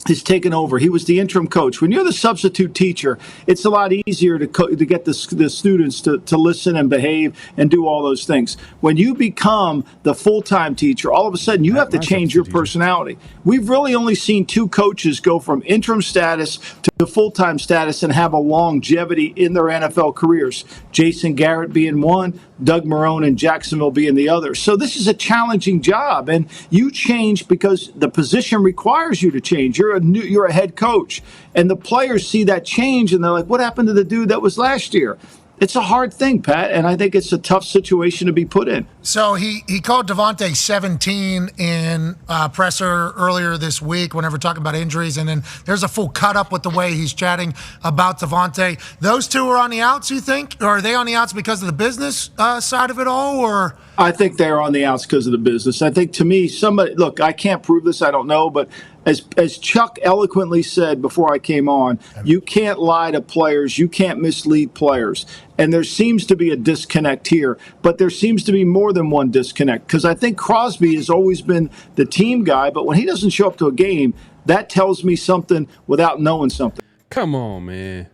is taken over. He was the interim coach. When you're the substitute teacher, it's a lot easier to get the students to listen and behave and do all those things. When you become the full-time teacher, all of a sudden you have to change your personality. We've really only seen 2 coaches go from interim status to full-time status and have a longevity in their NFL careers. Jason Garrett being one, Doug Marrone in Jacksonville being the other. So this is a challenging job, and you change because the position requires you to change. You're a head coach, and the players see that change, and they're like, what happened to the dude that was last year? It's a hard thing, Pat, and I think it's a tough situation to be put in. So he called Devonte 17 in presser earlier this week whenever talking about injuries, and then there's a full cut-up with the way he's chatting about Devonte. Those two are on the outs, you think? Or are they on the outs because of the business side of it all, or...? I think they're on the outs because of the business. I think, to me, look, I can't prove this, I don't know, but as Chuck eloquently said before I came on, you can't lie to players, you can't mislead players. And there seems to be a disconnect here, but there seems to be more than one disconnect, because I think Crosby has always been the team guy, but when he doesn't show up to a game, that tells me something without knowing something. Come on, man.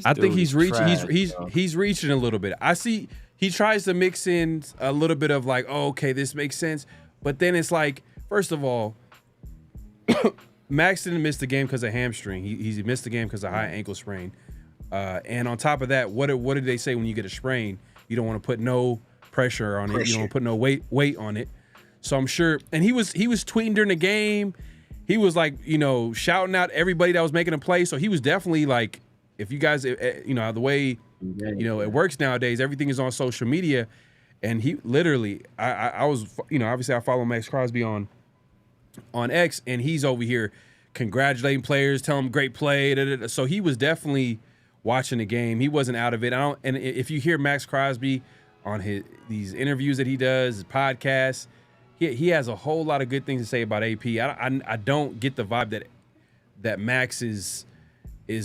I think he's reaching. He's reaching a little bit. I see he tries to mix in a little bit of like, oh, okay, this makes sense, but then it's like, first of all, Max didn't miss the game because of hamstring. He missed the game because of high ankle sprain. And on top of that, what did they say when you get a sprain? You don't want to put no pressure on it. You don't want to put no weight on it. So I'm sure. And he was tweeting during the game. He was like, shouting out everybody that was making a play. So he was definitely like, if you guys, the way, it works nowadays, everything is on social media. And he literally, I was, obviously I follow Max Crosby on X, and he's over here congratulating players, telling them great play. So he was definitely watching the game. He wasn't out of it. And if you hear Max Crosby on these interviews that he does, his podcasts, he has a whole lot of good things to say about AP. I don't get the vibe that Max is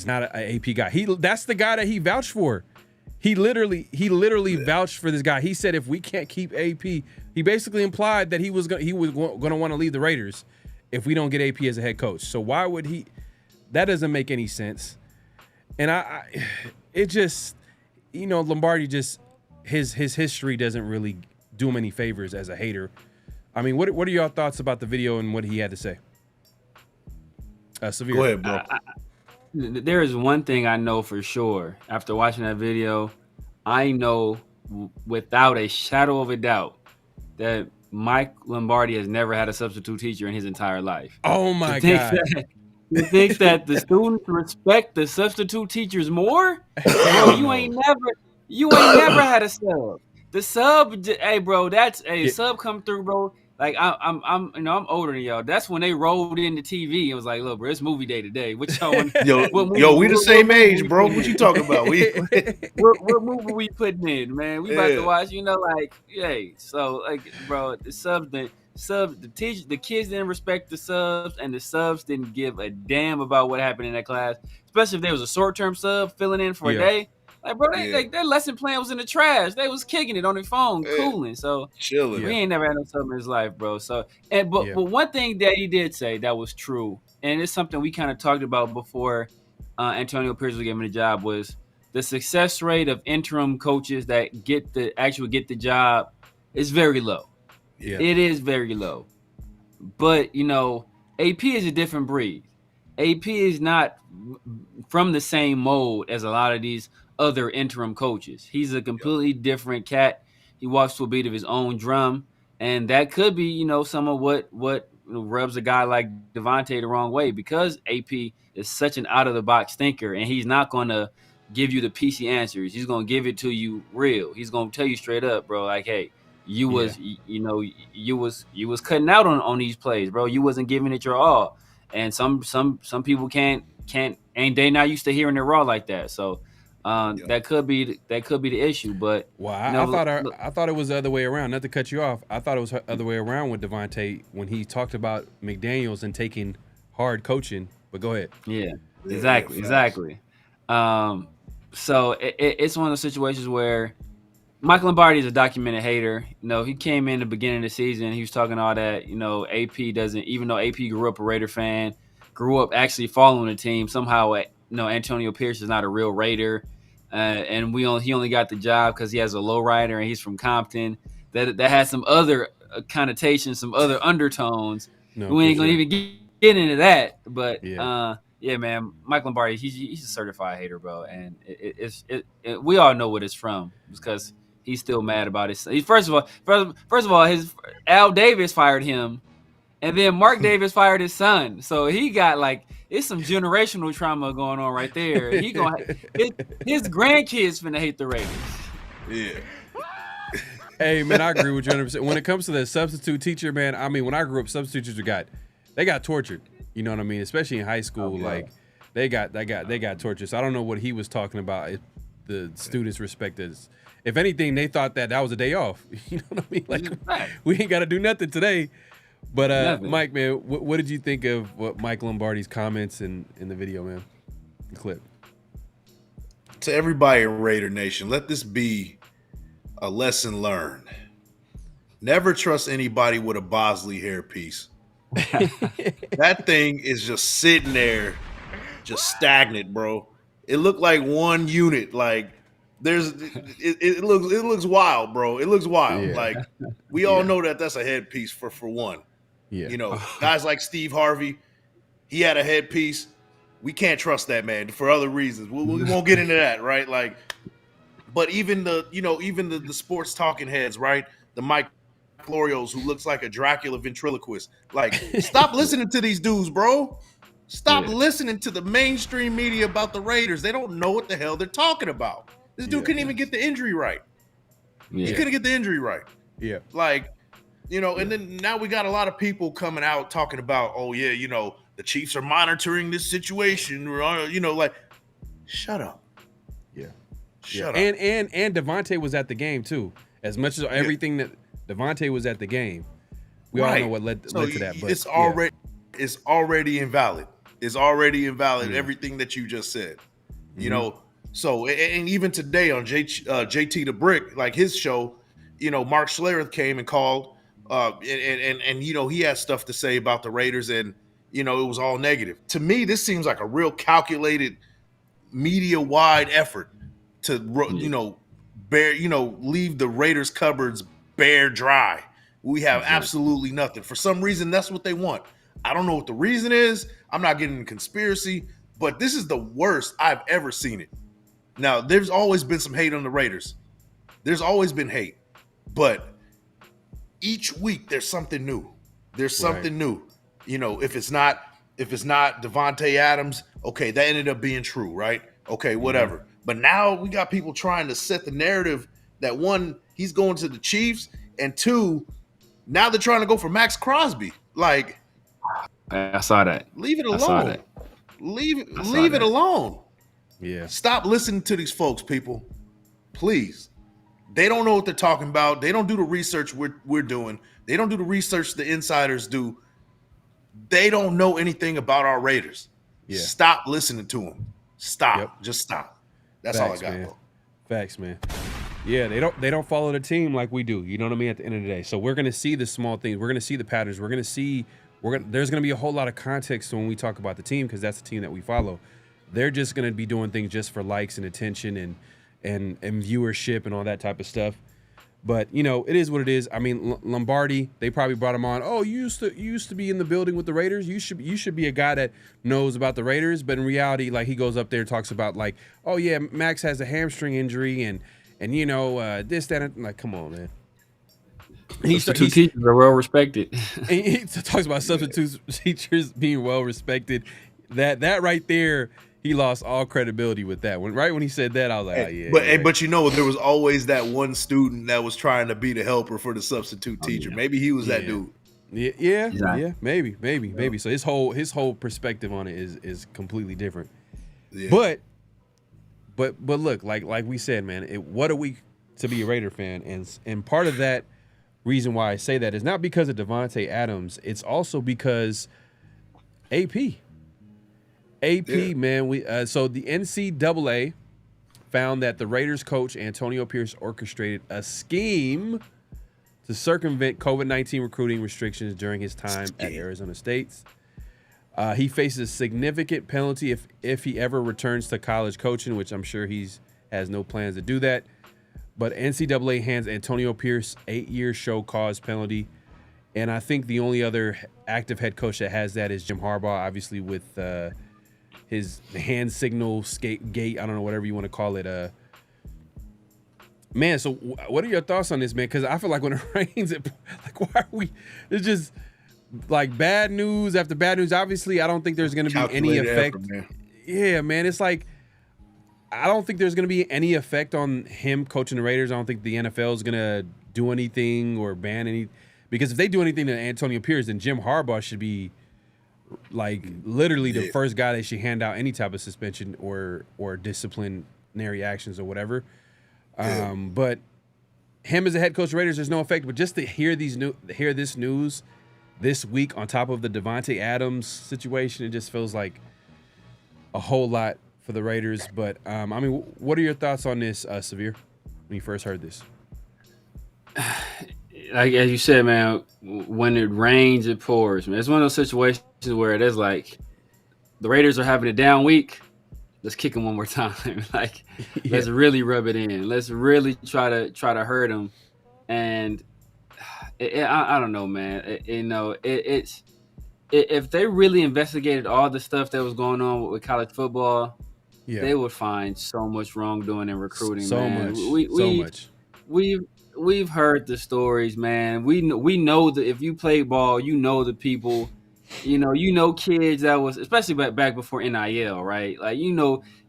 not an AP guy. That's the guy that he vouched for. He literally vouched for this guy. He said if we can't keep AP, he basically implied that he was going to want to leave the Raiders if we don't get AP as a head coach. So why would he? That doesn't make any sense. And it just, Lombardi just his history doesn't really do him any favors as a hater. I mean, what are your thoughts about the video and what he had to say? Severe. Go ahead, bro. There is one thing I know for sure. After watching that video, I know without a shadow of a doubt that Mike Lombardi has never had a substitute teacher in his entire life. Oh my God. You think that the students respect the substitute teachers more? Bro, you ain't never had a sub. The sub, hey bro, sub come through, bro. Like I'm older than y'all. That's when they rolled in the TV and was like, "Look, bro, it's movie day today. What y'all want? We the same age, bro. What you talking about? What movie we putting in, man? We about to watch. So like, bro, the kids didn't respect the subs, and the subs didn't give a damn about what happened in that class. Especially if there was a short-term sub filling in for a day. Like, bro, their lesson plan was in the trash. They was kicking it on their phone, cooling. So chilling. We ain't never had no sub in his life, bro. So, but one thing that he did say that was true, and it's something we kind of talked about before Antonio Pierce was given the job, was the success rate of interim coaches that get the job is very low. Yeah. It is very low. But, AP is a different breed. AP is not from the same mold as a lot of these other interim coaches. He's a completely different cat. He walks to a beat of his own drum, and that could be, some of what rubs a guy like Davante the wrong way, because AP is such an out of the box thinker, and he's not going to give you the PC answers. He's going to give it to you real. He's going to tell you straight up, bro. Like, hey, you was cutting out on these plays, bro. You wasn't giving it your all, and some people can't, and they not used to hearing it raw like that. So. That could be the issue, but I thought it was the other way around. Not to cut you off, I thought it was the other way around with Devonte when he talked about McDaniels and taking hard coaching. But go ahead. Yeah, exactly. So it's one of those situations where Mike Lombardi is a documented hater. He came in the beginning of the season. He was talking all that. AP doesn't, even though AP grew up a Raider fan, grew up actually following the team. Somehow, Antonio Pierce is not a real Raider. And he only got the job because he has a lowrider and he's from Compton. That has some other connotations, some other undertones. We ain't gonna even get into that. But man, Mike Lombardi, he's a certified hater, bro. And we all know what it's from because he's still mad about it. First of all, his Al Davis fired him, and then Mark Davis fired his son. So he got it's some generational trauma going on right there. His grandkids finna hate the Raiders. Yeah. Hey man, I agree with you 100%. When it comes to the substitute teacher, man, I mean, when I grew up, substitute teachers got tortured. You know what I mean? Especially in high school, they got tortured. So I don't know what he was talking about. If the students respected us. If anything, they thought that was a day off. You know what I mean? We ain't got to do nothing today. But Mike, man, what did you think of what Mike Lombardi's comments in the video, man? The clip. To everybody in Raider Nation, let this be a lesson learned. Never trust anybody with a Bosley hairpiece. That thing is just sitting there, just stagnant, bro. It looked like one unit. It looks wild, bro. It looks wild. Yeah. We all know that's a headpiece for one. Yeah. Guys like Steve Harvey, he had a headpiece. We can't trust that man for other reasons. We won't get into that, right? But even the sports talking heads, right? The Mike Florios, who looks like a Dracula ventriloquist. Stop listening to these dudes, bro. Stop listening to the mainstream media about the Raiders. They don't know what the hell they're talking about. This dude couldn't even get the injury right. He couldn't get the injury right. Yeah. Like, and then now we got a lot of people coming out talking about, oh yeah, the Chiefs are monitoring this situation. Like, shut up. Yeah. Shut up. And Davante was at the game too. As much as everything that Davante was at the game, we all know what led to that. But it's already invalid. It's already invalid. Everything that you just said. So and even today on JT the Brick, like his show, Mark Schlereth came and called, and he had stuff to say about the Raiders, and it was all negative. To me, this seems like a real calculated, media-wide effort to leave the Raiders cupboards bare dry. We have absolutely nothing. For some reason, that's what they want. I don't know what the reason is. I'm not getting into conspiracy, but this is the worst I've ever seen it. Now, there's always been some hate on the Raiders. There's always been hate. But each week there's something new. There's something new. If it's not Devonte Adams, okay, that ended up being true, right? Okay, whatever. But now we got people trying to set the narrative that one, he's going to the Chiefs, and two, now they're trying to go for Max Crosby. Like, I saw that. Leave it alone. I saw that. Leave it alone. Yeah. Stop listening to these folks, people. Please. They don't know what they're talking about. They don't do the research we're doing. They don't do the research the insiders do. They don't know anything about our Raiders. Yeah. Stop listening to them. Stop. Yep. Just stop. That's all I got, man. Facts, man. Yeah, they don't follow the team like we do. You know what I mean? At the end of the day. So we're gonna see the small things. We're gonna see the patterns. There's gonna be a whole lot of context when we talk about the team, because that's the team that we follow. They're just gonna be doing things just for likes and attention and viewership and all that type of stuff. But it is what it is. I mean, Lombardi, they probably brought him on. Oh, you used to be in the building with the Raiders. You should be a guy that knows about the Raiders. But in reality, like, he goes up there and talks about, like, oh yeah, Max has a hamstring injury and this, that, and, like, come on, man. Substitute teachers are well respected. He talks about substitute teachers being well respected. That right there, he lost all credibility with that. When he said that, I was like, oh, yeah. But there was always that one student that was trying to be the helper for the substitute teacher. Maybe he was that dude. Yeah, maybe. So his whole perspective on it is completely different. Yeah. But look, like we said, man, what a week to be a Raider fan, and part of that reason why I say that is not because of Devonte Adams. It's also because AP, man. So the NCAA found that the Raiders coach Antonio Pierce orchestrated a scheme to circumvent COVID-19 recruiting restrictions during his time at Arizona State. He faces a significant penalty if he ever returns to college coaching, which I'm sure has no plans to do that. But NCAA hands Antonio Pierce 8-year show cause penalty. And I think the only other active head coach that has that is Jim Harbaugh, obviously with his hand signal gate, I don't know, whatever you want to call it. Man, so what are your thoughts on this, man? Because I feel like when it rains, why are we? It's just like bad news after bad news. Obviously, I don't think there's going to be any effect. Yeah, man, it's like I don't think there's going to be any effect on him coaching the Raiders. I don't think the NFL is going to do anything or ban any. Because if they do anything to Antonio Pierce, then Jim Harbaugh should be like literally the first guy they should hand out any type of suspension or disciplinary actions or whatever. But him as a head coach of the Raiders, there's no effect. But just to hear this news this week on top of the Devonte Adams situation, it just feels like a whole lot for the Raiders. But I mean, what are your thoughts on this, Severe, when you first heard this? Like as you said, man, when it rains, it pours. Man, it's one of those situations where it is like the Raiders are having a down week. Let's kick them one more time. Let's really rub it in. Let's really try to hurt them. And I don't know, man. It's if they really investigated all the stuff that was going on with college football, they would find so much wrongdoing in recruiting. So much. We've heard the stories, man. We know that if you play ball, you know the people. You know kids that was, especially back before NIL, right? Like,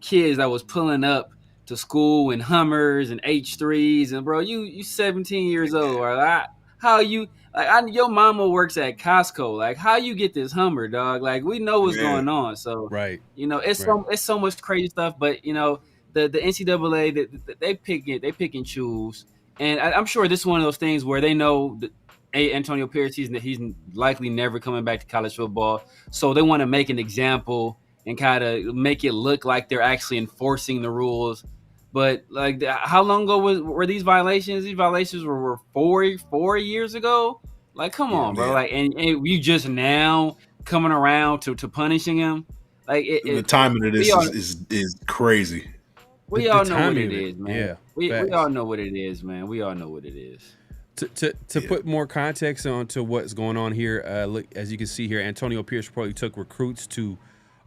kids that was pulling up to school in Hummers and H3s, and bro, you 17 years old, or how you your mama works at Costco, like how you get this Hummer, dog? Like we know what's going on, so right, it's so much crazy stuff, but the NCAA they pick and choose, and I'm sure this is one of those things where they know that Antonio Pierce he's likely never coming back to college football, so they want to make an example and kind of make it look like they're actually enforcing the rules. But like, how long ago were these violations? These violations were 4 years ago. Like, come on, bro. Like, and you just now coming around to punishing him. Like, the timing of this is crazy. We all know what it is, man. Yeah, we all know what it is, man. We all know what it is. To put more context onto what's going on here, look, as you can see here, Antonio Pierce reportedly took recruits to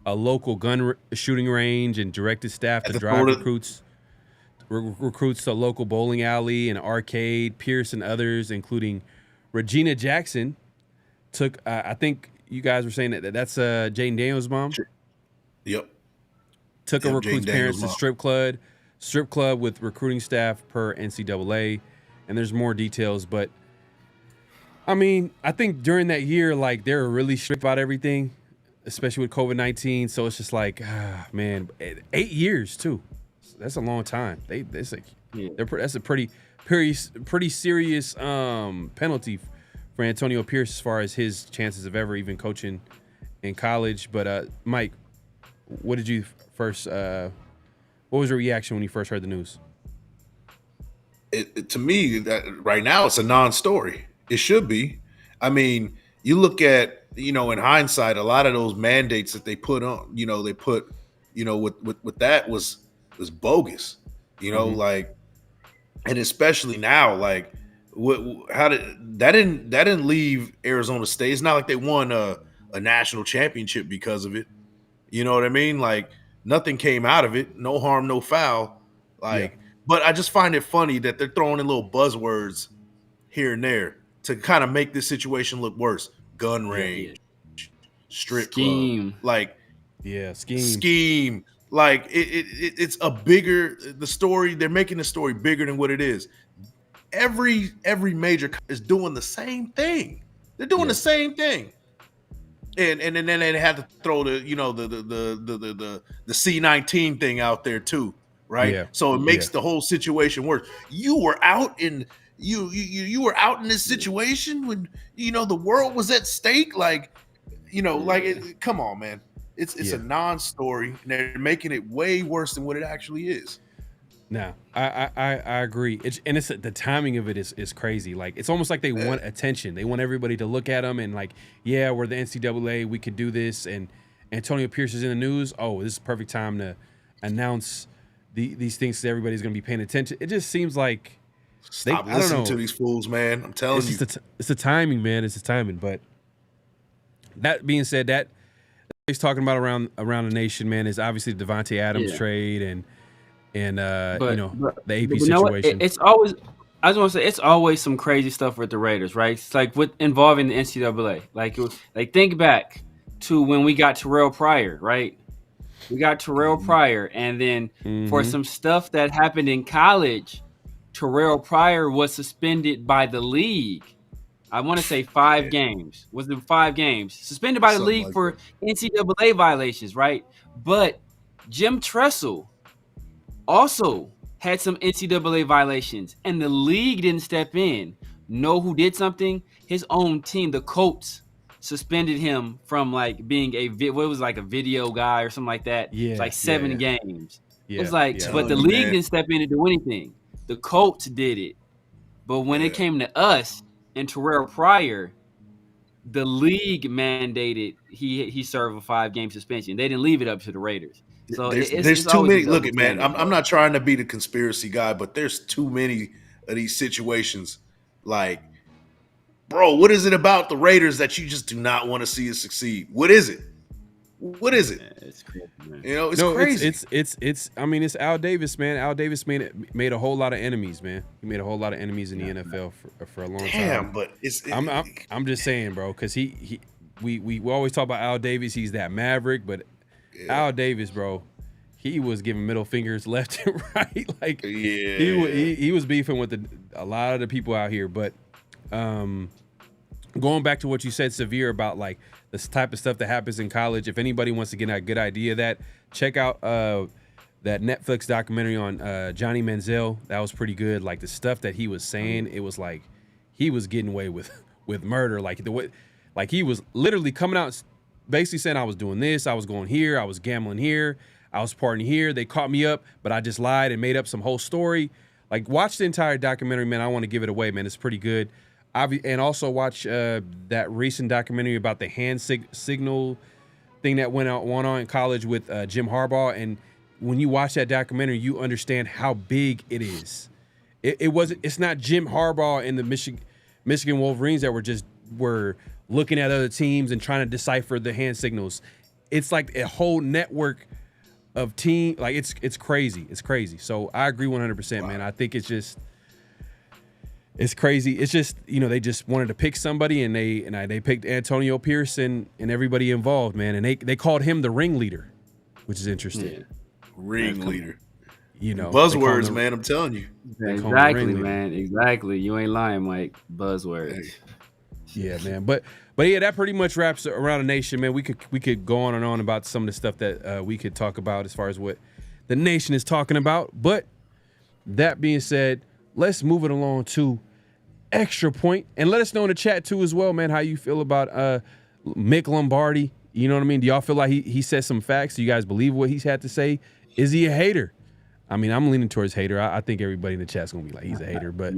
a local gun shooting range and directed staff to drive recruits to a local bowling alley and arcade. Pierce and others, including Regina Jackson, took. I think you guys were saying that's Jaden Daniels' mom. Yep. Took a recruit's parents to strip club with recruiting staff per NCAA, and there's more details. But I mean, I think during that year, like they were really strict about everything, especially with COVID-19. So it's just like, man, 8 years too. That's a long time. That's a pretty serious penalty for Antonio Pierce as far as his chances of ever even coaching in college. But Mike, what did you first? What was your reaction when you first heard the news? To me, that right now it's a non-story. It should be. I mean, you look at in hindsight, a lot of those mandates that they put on, with that was bogus, like, and especially now, like, that didn't leave Arizona State. It's not like they won a national championship because of it. You know what I mean? Like, nothing came out of it. No harm, no foul. Like, but I just find it funny that they're throwing in little buzzwords here and there to kind of make this situation look worse. Gun range, strip club, like, scheme. Like it's a bigger the story. They're making the story bigger than what it is. Every major is doing the same thing. They're doing the same thing, and then they had to throw the C-19 thing out there too, right? Yeah. So it makes the whole situation worse. You were out in you were out in this situation when the world was at stake. Like come on, man. It's a non-story, and they're making it way worse than what it actually is. No, I agree. The timing of it is crazy. Like, it's almost like they want attention. They want everybody to look at them and like, yeah, we're the NCAA. We could do this. And Antonio Pierce is in the news. Oh, this is the perfect time to announce these things so everybody's going to be paying attention. It just seems like stop listening to these fools, man. I'm telling you. It's the timing, man. It's the timing. But that being said, that he's talking about around the nation, man, is obviously the Devonte Adams trade and the AP situation. It's always, I just want to say, it's always some crazy stuff with the Raiders, right? It's like involving the NCAA. Like think back to when we got Terrell Pryor, right? We got Terrell Pryor, and then for some stuff that happened in college, Terrell Pryor was suspended by the league. I want to say 5 games. Was it 5 games? Suspended by the league like for NCAA violations, right? But Jim Tressel also had some NCAA violations, and the league didn't step in. Know who did something? His own team, the Colts, suspended him from like being a video guy or something like that. Yeah, it's like 7 games. Yeah, it's like, but the league didn't step in to do anything. The Colts did it. But when it came to us and Terrell Pryor, the league mandated he serve a 5-game suspension. They didn't leave it up to the Raiders. So there's too many. Look at, man, I'm not trying to be the conspiracy guy, but there's too many of these situations. Like, bro, what is it about the Raiders that you just do not want to see us succeed? What is it? What is it? It's crazy, man. It's crazy. It's I mean, it's Al Davis, man. Al Davis made a whole lot of enemies, man. He made a whole lot of enemies in the NFL for a long time. Damn, but I'm just saying, bro, because we always talk about Al Davis. He's that maverick, but Al Davis, bro, he was giving middle fingers left and right. Like Yeah. he was beefing with a lot of the people out here. But going back to what you said, Severe, about like this type of stuff that happens in college. If anybody wants to get a good idea of that, check out that Netflix documentary on Johnny Manziel. That was pretty good. Like the stuff that he was saying, it was like he was getting away with murder. Like the way, like he was literally coming out basically saying, I was doing this, I was going here, I was gambling here, I was partying here. They caught me up, but I just lied and made up some whole story. Like, watch the entire documentary, man. I want to give it away, man. It's pretty good. And also watch that recent documentary about the hand signal thing that went on in college with Jim Harbaugh. And when you watch that documentary, you understand how big it is. It's not Jim Harbaugh and the Michigan Wolverines that were looking at other teams and trying to decipher the hand signals. It's like a whole network of team. Like it's crazy. It's crazy. So I agree 100%, man. I think it's crazy. It's just, they just wanted to pick somebody, and they picked Antonio Pierce and everybody involved, man. And they called him the ringleader, which is interesting. Yeah. Ringleader. Buzzwords, man. I'm telling you. Exactly, man. Exactly. You ain't lying, Mike. Buzzwords. Yeah, man. But yeah, that pretty much wraps Around the Nation, man. We could go on and on about some of the stuff that we could talk about as far as what the nation is talking about. But that being said, let's move it along to Extra Point, and let us know in the chat too as well, man, how you feel about Mick Lombardi. You know what I mean? Do y'all feel like he said some facts? Do you guys believe what he's had to say? Is he a hater? I mean, I'm leaning towards hater. I think everybody in the chat's gonna be like, he's a hater, but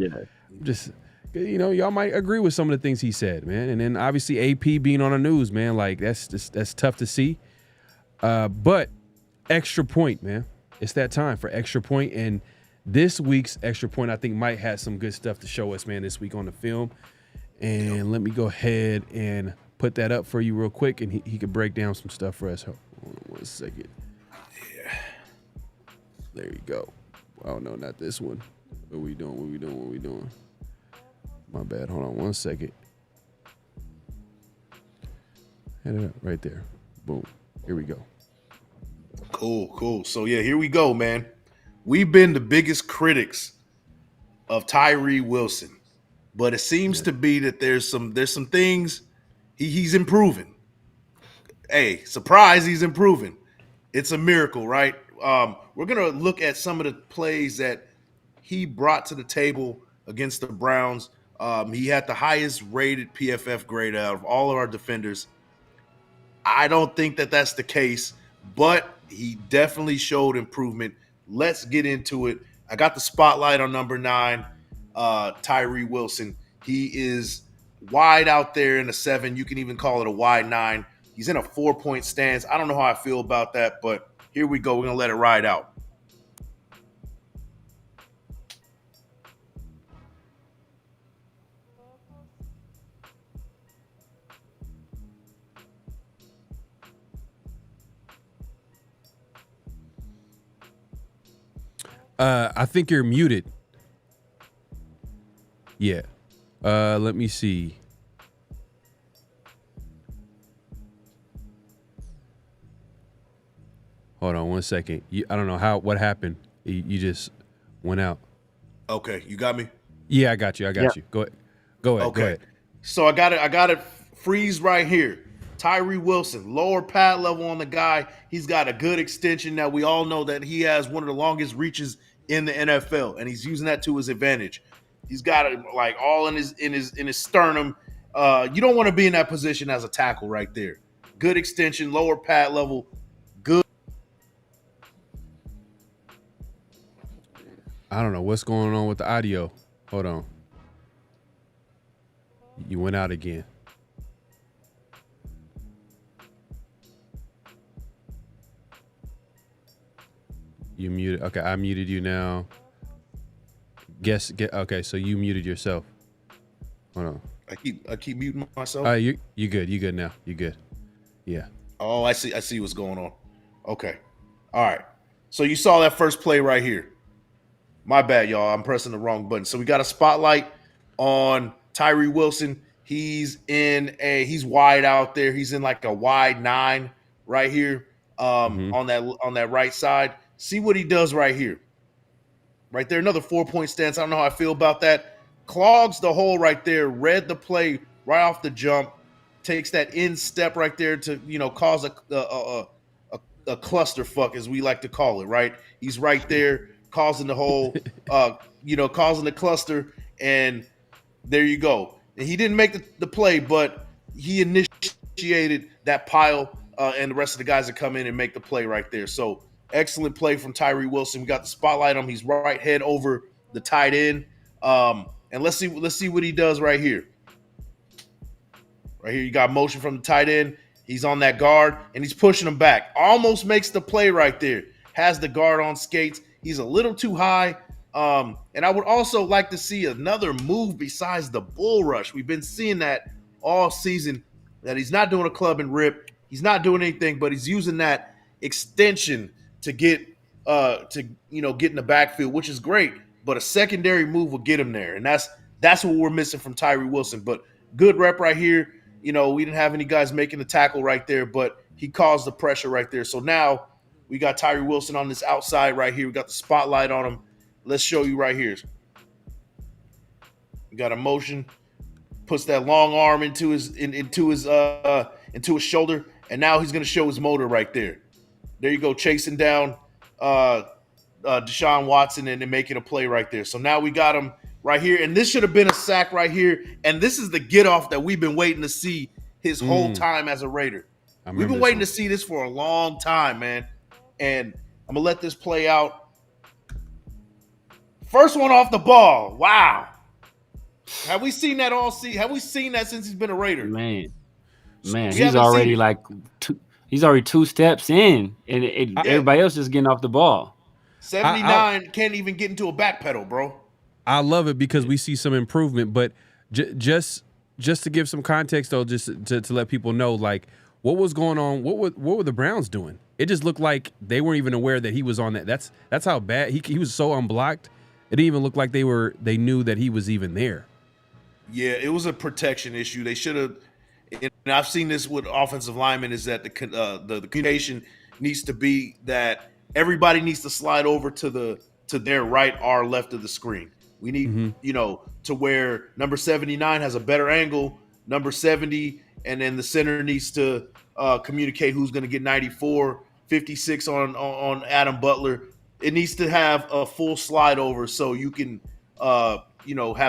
just, y'all might agree with some of the things he said, man. And then obviously AP being on the news, man, like that's tough to see. But Extra Point, man, it's that time for Extra Point, and this week's Extra Point, I think, might have some good stuff to show us, man, this week on the film. And let me go ahead and put that up for you real quick, and he could break down some stuff for us. Hold on 1 second. Yeah. There you go. Oh, no, not this one. What we doing? My bad. Hold on 1 second. Head it up right there. Boom. Here we go. Cool. So, yeah, here we go, man. We've been the biggest critics of Tyree Wilson, but it seems to be that there's some things he's improving. Hey, surprise, he's improving. It's a miracle, right? We're going to look at some of the plays that he brought to the table against the Browns. He had the highest rated PFF grade out of all of our defenders. I don't think that that's the case, but he definitely showed improvement. Let's get into it. I got the spotlight on number 9, Tyree Wilson. He is wide out there in a 7. You can even call it a wide 9. He's in a 4-point stance. I don't know how I feel about that, but here we go. We're going to let it ride out. I think you're muted. Yeah. Let me see. Hold on 1 second. I don't know what happened. You just went out. Okay, you got me? Yeah, I got you. Go ahead. Go ahead. So I got it freeze right here. Tyree Wilson, lower pad level on the guy. He's got a good extension. Now we all know that he has one of the longest reaches in the NFL, and he's using that to his advantage. He's got it like all in his sternum. You don't want to be in that position as a tackle right there. Good extension, lower pad level, good. I don't know what's going on with the audio. Hold on. You went out again. You muted. Okay, I muted you now. Okay, so you muted yourself. Hold on. I keep muting myself. You good. You good now. You good. Yeah. Oh, I see what's going on. Okay. All right. So you saw that first play right here. My bad, y'all. I'm pressing the wrong button. So we got a spotlight on Tyree Wilson. He's wide out there. He's in like a wide 9 right here. on that right side. See what he does right here. Right there, another 4-point stance. I don't know how I feel about that. Clogs the hole right there, read the play right off the jump, takes that in step right there to, cause a clusterfuck, as we like to call it, right? He's right there causing the whole, causing the cluster, and there you go. And he didn't make the play, but he initiated that pile, and the rest of the guys that come in and make the play right there. So excellent play from Tyree Wilson. We got the spotlight on him. He's right head over the tight end. And let's see what he does right here. Right here, you got motion from the tight end. He's on that guard, and he's pushing him back. Almost makes the play right there. Has the guard on skates. He's a little too high. And I would also like to see another move besides the bull rush. We've been seeing that all season, that he's not doing a club and rip. He's not doing anything, but he's using that extension to get get in the backfield, which is great. But a secondary move will get him there, and that's what we're missing from Tyree Wilson. But good rep right here. We didn't have any guys making the tackle right there, but he caused the pressure right there. So now we got Tyree Wilson on this outside right here. We got the spotlight on him. Let's show you right here. We got a motion, puts that long arm into his shoulder, and now he's going to show his motor right there. There you go, chasing down Deshaun Watson and then making a play right there. So now we got him right here, and this should have been a sack right here. And this is the get off that we've been waiting to see his whole time as a Raider. We've been waiting to see this for a long time, man. And I'm gonna let this play out. First one off the ball. Wow. Have we seen that all season? Have we seen that since he's been a Raider? Man, he's already he's already 2 steps in, and everybody else just getting off the ball. 79 can't even get into a back pedal, bro. I love it because we see some improvement, but just to give some context, though, just to let people know, like, what was going on. What were the Browns doing? It just looked like they weren't even aware that he was on that. That's how bad he was. So unblocked, it didn't even look like they knew that he was even there. Yeah, it was a protection issue. They should have. And I've seen this with offensive linemen, is that the communication needs to be that everybody needs to slide over to their right or left of the screen. We need, to where number 79 has a better angle, number 70, and then the center needs to communicate who's going to get 94, 56 on Adam Butler. It needs to have a full slide over so you can, have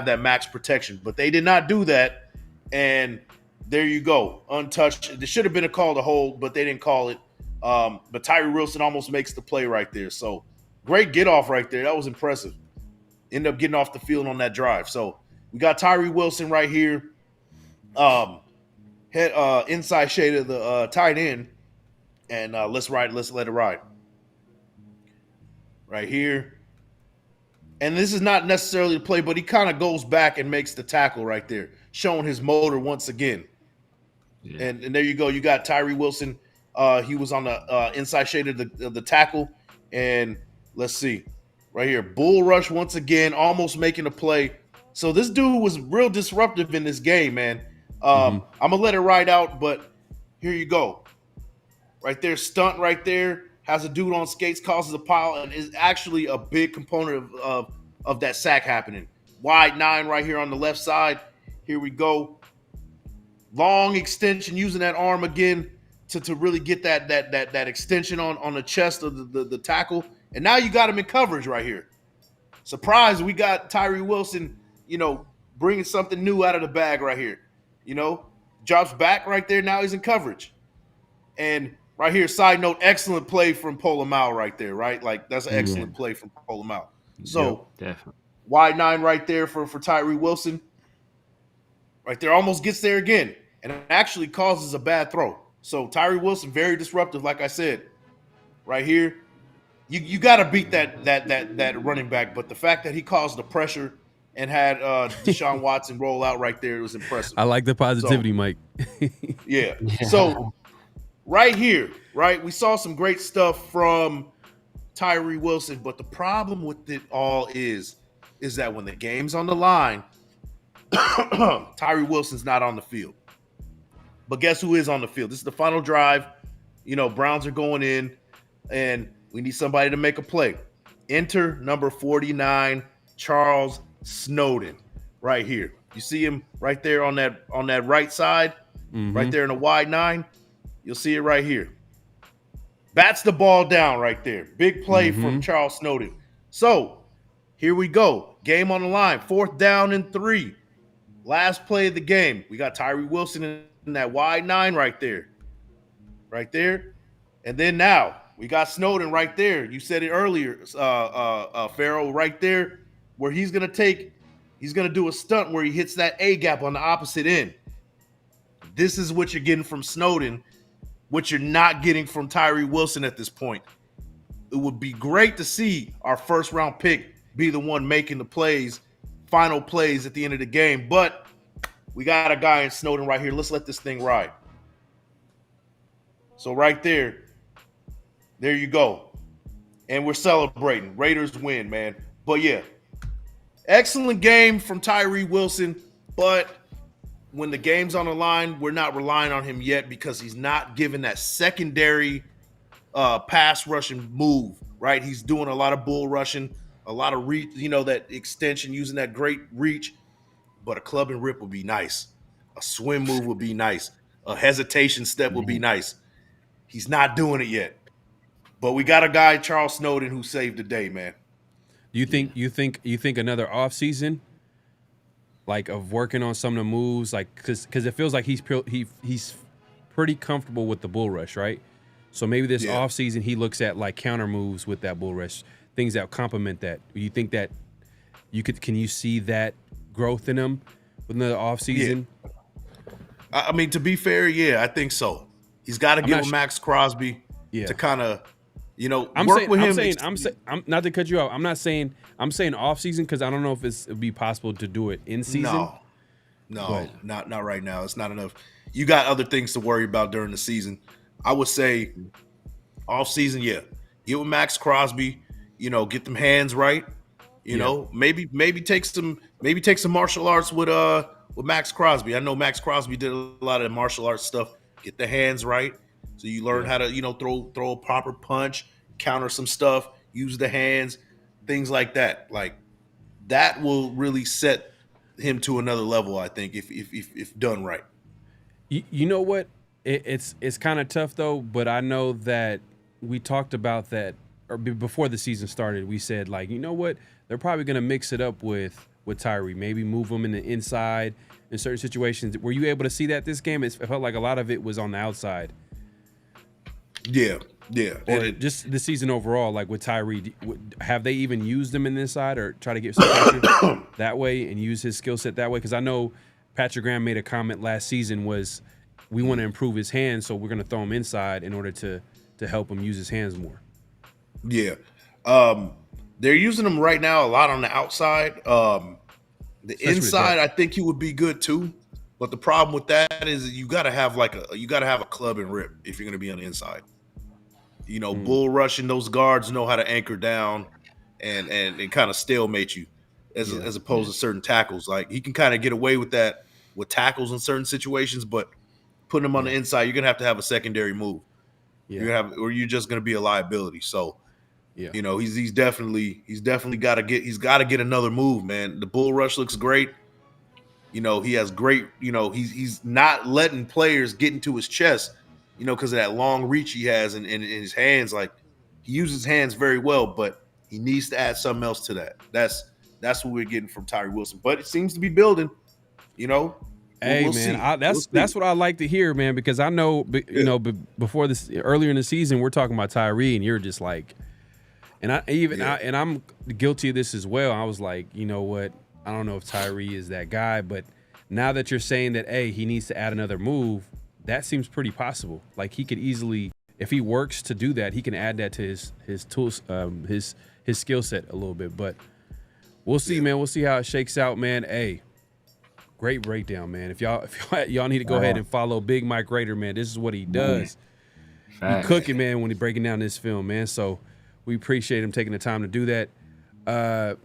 that max protection. But they did not do that, and there you go, untouched. There should have been a call to hold, but they didn't call it. But Tyree Wilson almost makes the play right there. So great get off right there. That was impressive. End up getting off the field on that drive. So we got Tyree Wilson right here. Inside shade of the tight end. And let's let it ride. Right here. And this is not necessarily the play, but he kind of goes back and makes the tackle right there, showing his motor once again. Yeah. And there you go. You got Tyree Wilson. He was on the inside shade of the tackle. And let's see. Right here. Bull rush once again, almost making a play. So this dude was real disruptive in this game, man. I'm going to let it ride out, but here you go. Right there, stunt right there. Has a dude on skates, causes a pile, and is actually a big component of that sack happening. Wide 9 right here on the left side. Here we go. Long extension, using that arm again to really get that extension on the chest of the tackle. And now you got him in coverage right here. Surprise, we got Tyree Wilson, bringing something new out of the bag right here. Drops back right there. Now he's in coverage. And right here, side note, excellent play from Polamalu right there, right? Like, that's an excellent play from Polamalu. So, definitely. Wide 9 right there for Tyree Wilson. Right there, almost gets there again. And it actually causes a bad throw. So, Tyree Wilson, very disruptive, like I said. Right here. You got to beat that running back. But the fact that he caused the pressure and had Deshaun Watson roll out right there, it was impressive. I like the positivity, Mike. Yeah. So, right here, right, we saw some great stuff from Tyree Wilson, but the problem with it all is that when the game's on the line, Tyree Wilson's not on the field. But guess who is on the field? This is the final drive. Browns are going in, and we need somebody to make a play. Enter number 49, Charles Snowden, right here. You see him right there on that right side, right there in the wide 9. You'll see it right here. Bats the ball down right there. Big play from Charles Snowden. So here we go. Game on the line. 4th down and 3. Last play of the game. We got Tyree Wilson in that wide 9 right there. Right there. And then now we got Snowden right there. You said it earlier, Farrell, right there, where he's going to do a stunt where he hits that A gap on the opposite end. This is what you're getting from Snowden, what you're not getting from Tyree Wilson at this point. It would be great to see our first round pick be the one making the plays, final plays at the end of the game. But we got a guy in Snowden right here. Let's let this thing ride. So right there you go. And we're celebrating. Raiders win, man. But yeah, excellent game from Tyree Wilson. But when the game's on the line, we're not relying on him yet because he's not giving that secondary pass rushing move, right? He's doing a lot of bull rushing, a lot of reach, that extension, using that great reach. But a club and rip would be nice. A swim move would be nice. A hesitation step would be nice. He's not doing it yet. But we got a guy, Charles Snowden, who saved the day, man. You think another offseason, like of working on some of the moves, like because it feels like he's pretty comfortable with the bull rush, right? So maybe this offseason he looks at like counter moves with that bull rush, things that complement that. You think that can you see that growth in him with another offseason? Yeah. I mean, to be fair, I think so. He's got to get with Max Crosby to kind of, work with him. I'm not to cut you off. I'm saying off season because I don't know if it'd be possible to do it in season. No, not right now. It's not enough. You got other things to worry about during the season. I would say off season, get with Max Crosby. Get them hands right. Maybe take some martial arts with Max Crosby. I know Max Crosby did a lot of martial arts stuff. Get the hands right, so you learn how to throw a proper punch, counter some stuff, use the hands, things like that. Like that will really set him to another level, I think, if done right. You know what? It's kind of tough though, but I know that we talked about that or before the season started. We said like, you know what? They're probably going to mix it up with Tyree, maybe move him in the inside in certain situations. Were you able to see that this game? It felt like a lot of it was on the outside. Yeah. Or just the season overall, like with Tyree, have they even used him in the inside or try to get some pressure that way and use his skill set that way? Because I know Patrick Graham made a comment last season was we want to improve his hands, so we're going to throw him inside in order to help him use his hands more. Yeah. They're using him right now a lot on the outside. The inside, I think he would be good too. But the problem with that is you got to have a club and rip if you're going to be on the inside. Bull rushing, those guards know how to anchor down and kind of stalemate you as opposed to certain tackles. Like he can kind of get away with that with tackles in certain situations, but putting him on the inside, you're going to have a secondary move. Or you're just going to be a liability. So, he's definitely got to get another move, man. The bull rush looks great. He has great, he's not letting players get into his chest, because of that long reach he has in his hands. Like he uses his hands very well, but he needs to add something else to that. That's what we're getting from Tyree Wilson, but it seems to be building, Hey, we'll man, that's what I like to hear, man, because I know, before this, earlier in the season, we're talking about Tyree, and you're just like, and I'm guilty of this as well. I was like, you know what? I don't know if Tyree is that guy, but now that you're saying that, hey, he needs to add another move, that seems pretty possible. Like he could easily, if he works to do that, he can add that to his tools, his skill set a little bit. But we'll see, man. We'll see how it shakes out, man. Hey. Great breakdown, man. If y'all need to go ahead and follow Big Mike Raider, man. This is what he does. He cooking, man, when he's breaking down this film, man. So we appreciate him taking the time to do that.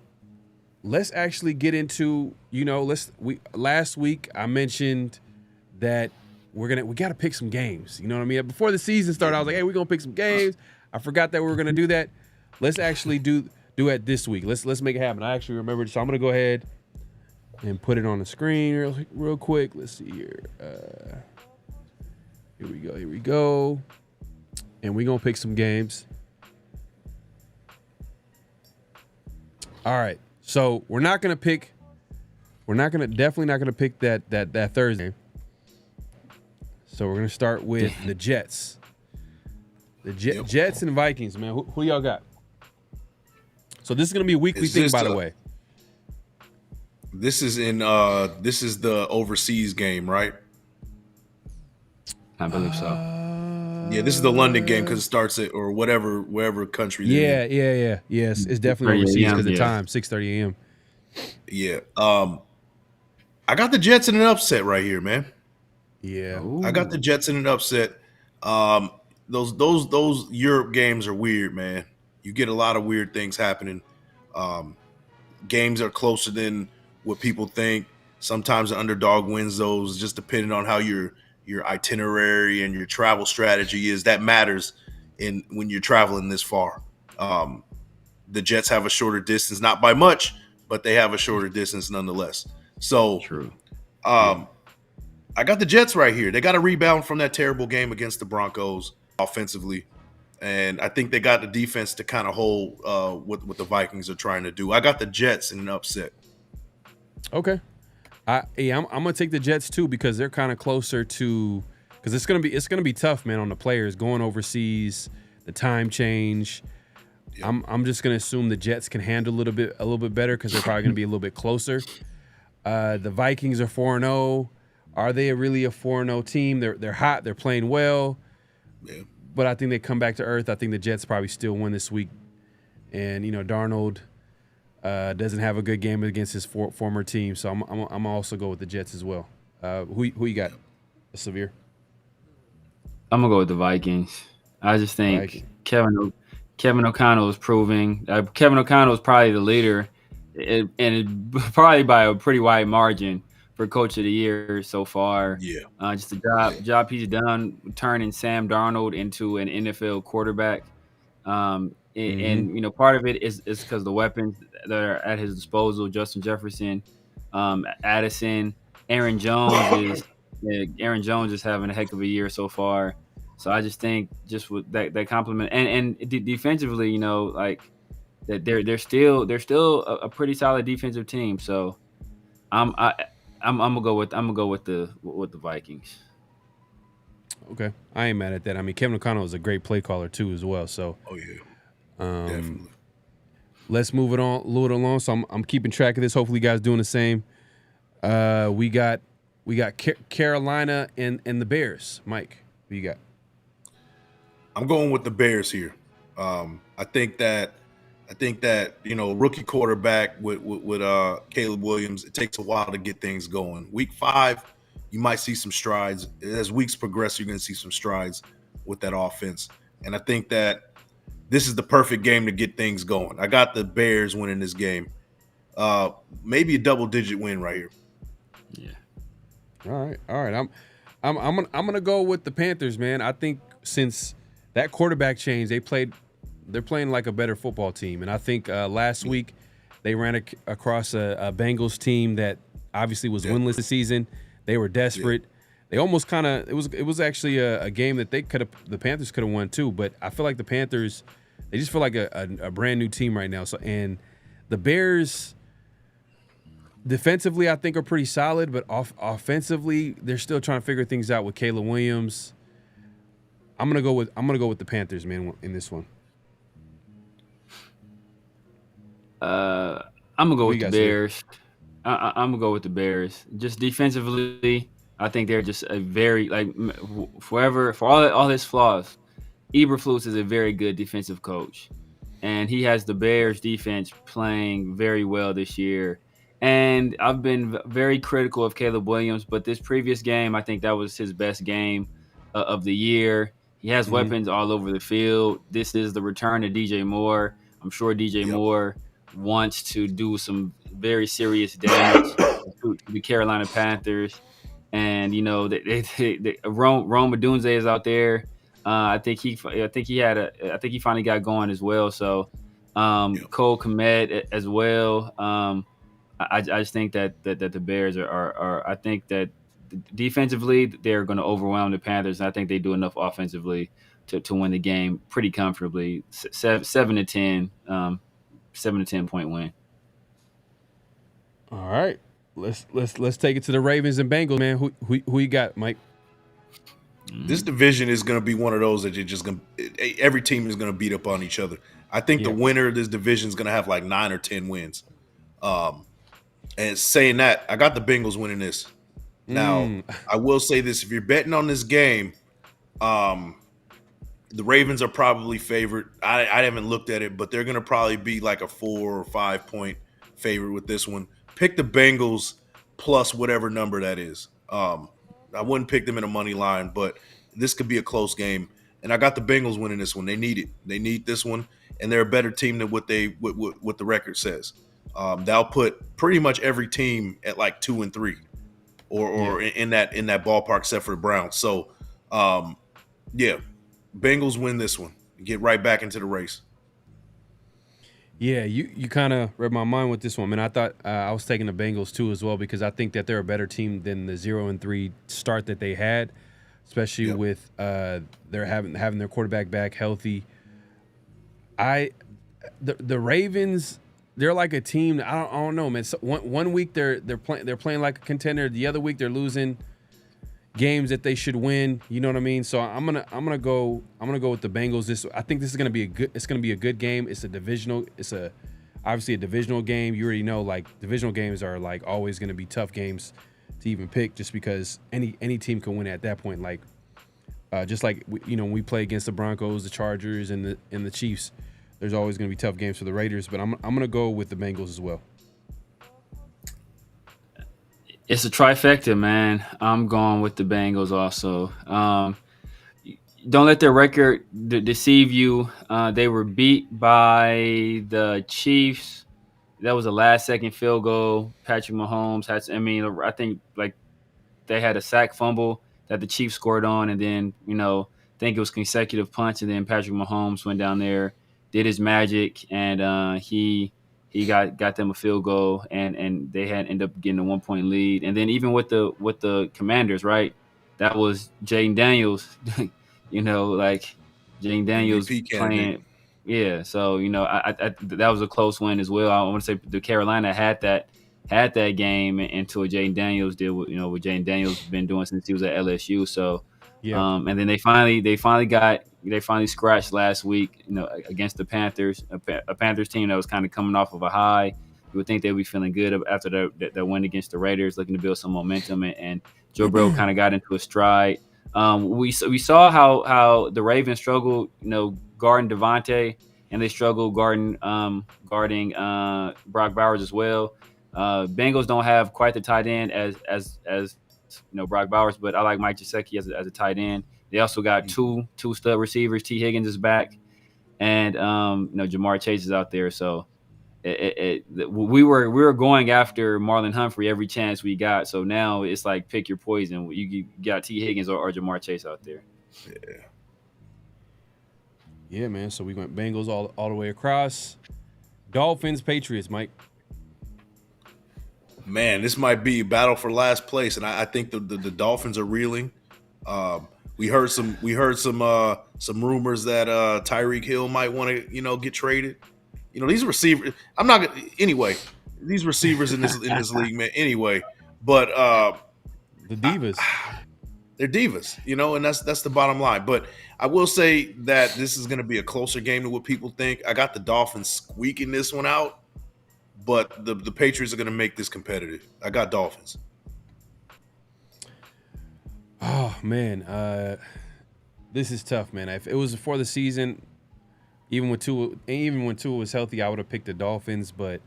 Let's actually get into, last week I mentioned that we got to pick some games. You know what I mean? Before the season started, I was like, hey, we're gonna pick some games. I forgot that we were gonna do that. Let's actually do it this week. Let's make it happen. I actually remembered, so I'm gonna go ahead and put it on the screen real quick. Let's see here. Here we go. And we're gonna pick some games. All right. So we're definitely not gonna pick that Thursday. So we're gonna start with the Jets. The Jets and Vikings, man. Who y'all got? So this is gonna be a weekly thing, by the way. This is the overseas game, right? I believe so. Yeah, this is the London game because it starts at or wherever country. Yeah. Yes, it's definitely overseas because of the time, 6:30 a.m. Yeah. I got the Jets in an upset right here, man. Yeah. Ooh. I got the Jets in an upset. Those Europe games are weird, man. You get a lot of weird things happening. Games are closer than what people think. Sometimes the underdog wins those, just depending on how your itinerary and your travel strategy is. That matters when you're traveling this far. The Jets have a shorter distance, not by much, but they have a shorter distance nonetheless. So True. I got the Jets right here. They got a rebound from that terrible game against the Broncos offensively. And I think they got the defense to kind of hold what the Vikings are trying to do. I got the Jets in an upset. Okay. I'm gonna take the Jets too because they're kind of closer to because it's gonna be tough, man, on the players going overseas, the time change. Yep. I'm just gonna assume the Jets can handle a little bit better because they're probably gonna be a little bit closer. The Vikings are 4-0. Are they really a 4-0 team? They're hot. They're playing well. Yeah. But I think they come back to earth. I think the Jets probably still win this week. And, Darnold doesn't have a good game against his former team. So I'm also go with the Jets as well. Who you got, Severe? I'm going to go with the Vikings. I just think Kevin O'Connell is proving. Kevin O'Connell is probably the leader, and probably by a pretty wide margin for Coach of the Year so far. Yeah. Just the job he's done turning Sam Darnold into an NFL quarterback. And part of it is because the weapons that are at his disposal, Justin Jefferson, Addison, Aaron Jones is having a heck of a year so far. So I just think just with that compliment and defensively, like that they're still a pretty solid defensive team. So I'm gonna go with the Vikings. Okay, I ain't mad at that. I mean, Kevin O'Connell is a great play caller too, as well. So, definitely. Let's move it along. So I'm keeping track of this. Hopefully, you guys doing the same. We got Carolina and the Bears. Mike, who you got? I'm going with the Bears here. I think that rookie quarterback with Caleb Williams, it takes a while to get things going. Week 5, you might see some strides. As weeks progress, you're going to see some strides with that offense. And I think that this is the perfect game to get things going. I got the Bears winning this game. Maybe a double-digit win right here. Yeah. All right. I'm gonna go with the Panthers, man. I think since that quarterback change, they're playing like a better football team. And I think last week they ran across a Bengals team that obviously was winless this season. They were desperate. Yeah. They almost it was actually a game that the Panthers could have won too. But I feel like the Panthers, they just feel like a brand new team right now. So and the Bears defensively I think are pretty solid, but offensively they're still trying to figure things out with Caleb Williams. I'm gonna go with the Panthers, man, in this one. I'm gonna go with the Bears. I'm gonna go with the Bears. Just defensively, I think they're just a very for all his flaws. Eberflus is a very good defensive coach, and he has the Bears defense playing very well this year. And I've been very critical of Caleb Williams, but this previous game, I think that was his best game of the year. He has weapons all over the field. This is the return of DJ Moore. I'm sure DJ Moore wants to do some very serious damage to the Carolina Panthers. and Rome Odunze is out there. I think he finally got going as well. So Cole Kmet as well. I just think that the Bears are I think that defensively they're going to overwhelm the Panthers, and I think they do enough offensively to win the game pretty comfortably. 7-10, 7-10 point win. All right, let's take it to the Ravens and Bengals, man. Who you got, Mike? This division is going to be one of those that you're just going to – every team is going to beat up on each other. I think the winner of this division is going to have like 9 or 10 wins. And saying that, I got the Bengals winning this. Now, I will say this. If you're betting on this game, the Ravens are probably favored. I haven't looked at it, but they're going to probably be like a 4 or 5 point favorite with this one. Pick the Bengals plus whatever number that is. I wouldn't pick them in a money line, but this could be a close game. And I got the Bengals winning this one. They need it. They need this one, and they're a better team than what the record says. They'll put pretty much every team at like 2 and 3, or in that ballpark, except for the Browns. So, Bengals win this one. Get right back into the race. Yeah, you kind of read my mind with this one, man. I thought I was taking the Bengals too as well, because I think that they're a better team than the 0-3 start that they had, especially with they're having their quarterback back healthy. The Ravens, they're like a team. I don't know, man. So one week they're playing like a contender. The other week they're losing games that they should win. You know what I mean? So I'm gonna go with the Bengals. I think this is gonna be a good game. It's obviously a divisional game. You already know, like, divisional games are like always gonna be tough games to even pick, just because any team can win at that point. Like just like when we play against the Broncos, the Chargers, and the Chiefs, there's always gonna be tough games for the Raiders. But I'm gonna go with the Bengals as well. It's a trifecta, man. I'm going with the Bengals also. Don't let their record deceive you. They were beat by the Chiefs. That was a last-second field goal. Patrick Mahomes I think like they had a sack fumble that the Chiefs scored on, and then I think it was consecutive punts, and then Patrick Mahomes went down there, did his magic, and he got them a field goal, and they had ended up getting a 1 point lead. And then even with the Commanders, right? That was Jaden Daniels, like Jaden Daniels playing. Yeah, so I that was a close win as well. I want to say the Carolina had that game until Jaden Daniels did what Jaden Daniels been doing since he was at LSU. So and then they finally scratched last week, against the Panthers, a Panthers team that was kind of coming off of a high. You would think they'd be feeling good after that win against the Raiders, looking to build some momentum, and Joe Burrow kind of got into a stride. We saw how the Ravens struggled, guarding Davante, and they struggled guarding Brock Bowers as well. Bengals don't have quite the tight end as Brock Bowers, but I like Mike Gesicki as a tight end. They also got two stud receivers. T. Higgins is back, and Jamar Chase is out there. So we were going after Marlon Humphrey every chance we got. So now it's like pick your poison. You got T. Higgins or Jamar Chase out there. Yeah, man. So we went Bengals all the way across. Dolphins, Patriots, Mike. Man, this might be a battle for last place, and I think the Dolphins are reeling. We heard some rumors that Tyreek Hill might want to get traded. These receivers. These receivers in this league, man. Anyway, but the divas. They're divas, and that's the bottom line. But I will say that this is going to be a closer game than what people think. I got the Dolphins squeaking this one out, but the Patriots are going to make this competitive. I got Dolphins. Oh man, this is tough, man. If it was before the season, even when Tua was healthy, I would have picked the Dolphins. But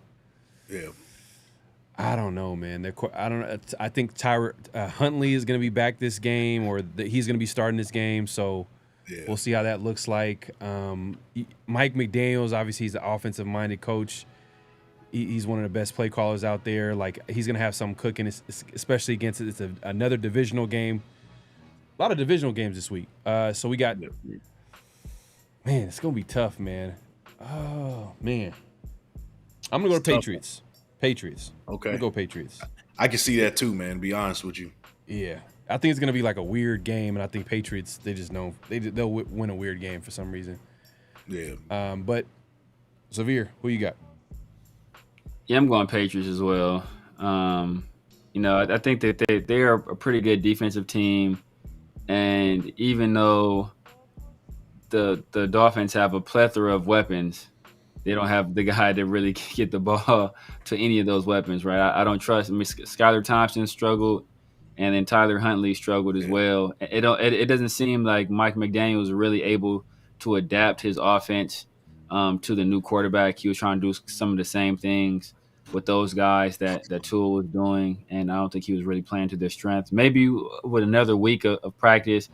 I don't know, man. I don't know. I think Huntley is going to be back this game, or he's going to be starting this game. So we'll see how that looks like. Mike McDaniels, obviously, he's an offensive-minded coach. He's one of the best play callers out there. Like, he's gonna have some cooking, especially against another divisional game. A lot of divisional games this week. So we got, man, it's gonna be tough, man. Oh man, I'm gonna go to Patriots. Patriots. Okay, I'm gonna go Patriots. I can see that too, man. To be honest with you. Yeah, I think it's gonna be like a weird game, and I think Patriots, they just know they'll win a weird game for some reason. Yeah. But Xavier, who you got? Yeah, I'm going Patriots as well. I think that they are a pretty good defensive team, and even though the Dolphins have a plethora of weapons, they don't have the guy that really can get the ball to any of those weapons, right? I don't trust. I mean, Skylar Thompson struggled, and then Tyler Huntley struggled as well. It doesn't seem like Mike McDaniel was really able to adapt his offense to the new quarterback. He was trying to do some of the same things with those guys that Tua was doing, and I don't think he was really playing to their strengths. Maybe with another week of practice,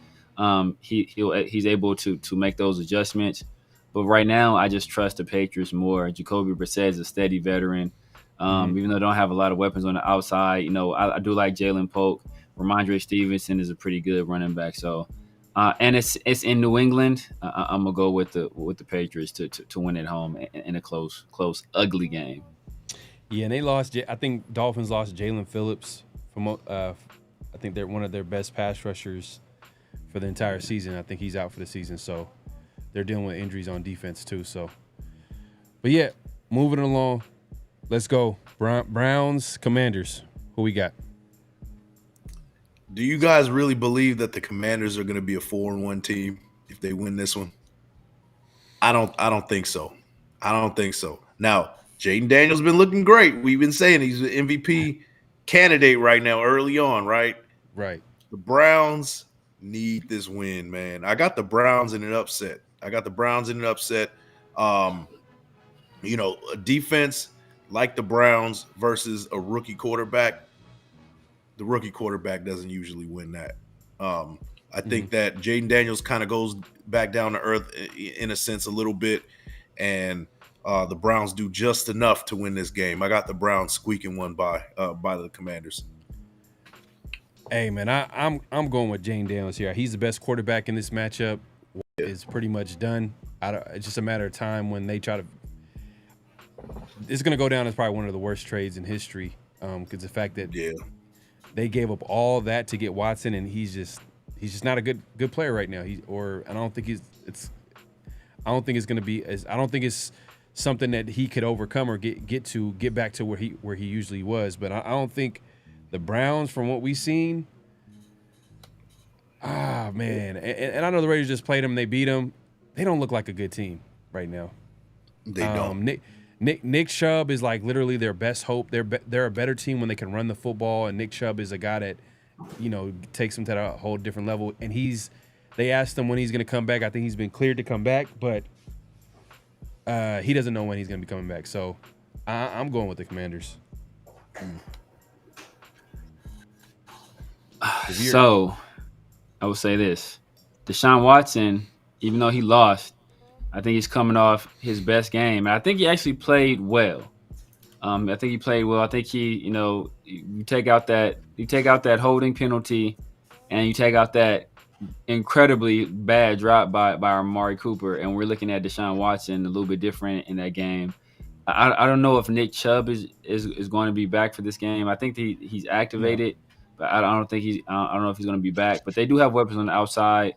he's able to make those adjustments. But right now, I just trust the Patriots more. Jacoby Brissett is a steady veteran. Even though they don't have a lot of weapons on the outside, I do like Jalen Polk. Ramondre Stevenson is a pretty good running back. So, and it's in New England. I'm gonna go with the Patriots to win at home in a close, ugly game. Yeah, and they lost. I think Dolphins lost Jalen Phillips from. I think they're one of their best pass rushers for the entire season. I think he's out for the season, so they're dealing with injuries on defense too. So, but yeah, moving along. Let's go. Browns, Commanders. Who we got? Do you guys really believe that the Commanders are going to be a 4-1 team if they win this one? I don't think so. I don't think so. Now, Jaden Daniels been looking great. We've been saying he's an MVP candidate right now, early on, right? Right. The Browns need this win, man. I got the Browns in an upset. A defense like the Browns versus a rookie quarterback. The rookie quarterback doesn't usually win that. I think that Jaden Daniels kind of goes back down to earth in a sense a little bit, and the Browns do just enough to win this game. I got the Browns squeaking one by the Commanders. Hey man, I'm going with Jaden Daniels here. He's the best quarterback in this matchup. It's pretty much done. It's just a matter of time when they try to. It's going to go down as probably one of the worst trades in history, because the fact that they gave up all that to get Watson, and he's just not a good player right now. I don't think it's going to be I don't think it's something that he could overcome or get back to where he usually was. But I don't think the Browns, from what we've seen, man, and I know the Raiders just played them, they beat them. They don't look like a good team right now. They don't. Nick Chubb is like literally their best hope. They're a better team when they can run the football, and Nick Chubb is a guy that, takes them to a whole different level. And they asked him when he's going to come back. I think he's been cleared to come back, but he doesn't know when he's going to be coming back. So I'm going with the Commanders. So I would say this: Deshaun Watson, even though he lost, I think he's coming off his best game. And I think he actually played well. I think he played well. I think you take out that holding penalty, and you take out that incredibly bad drop by Amari Cooper, and we're looking at Deshaun Watson a little bit different in that game. I don't know if Nick Chubb is going to be back for this game. I think he's activated, but I don't know if he's going to be back. But they do have weapons on the outside.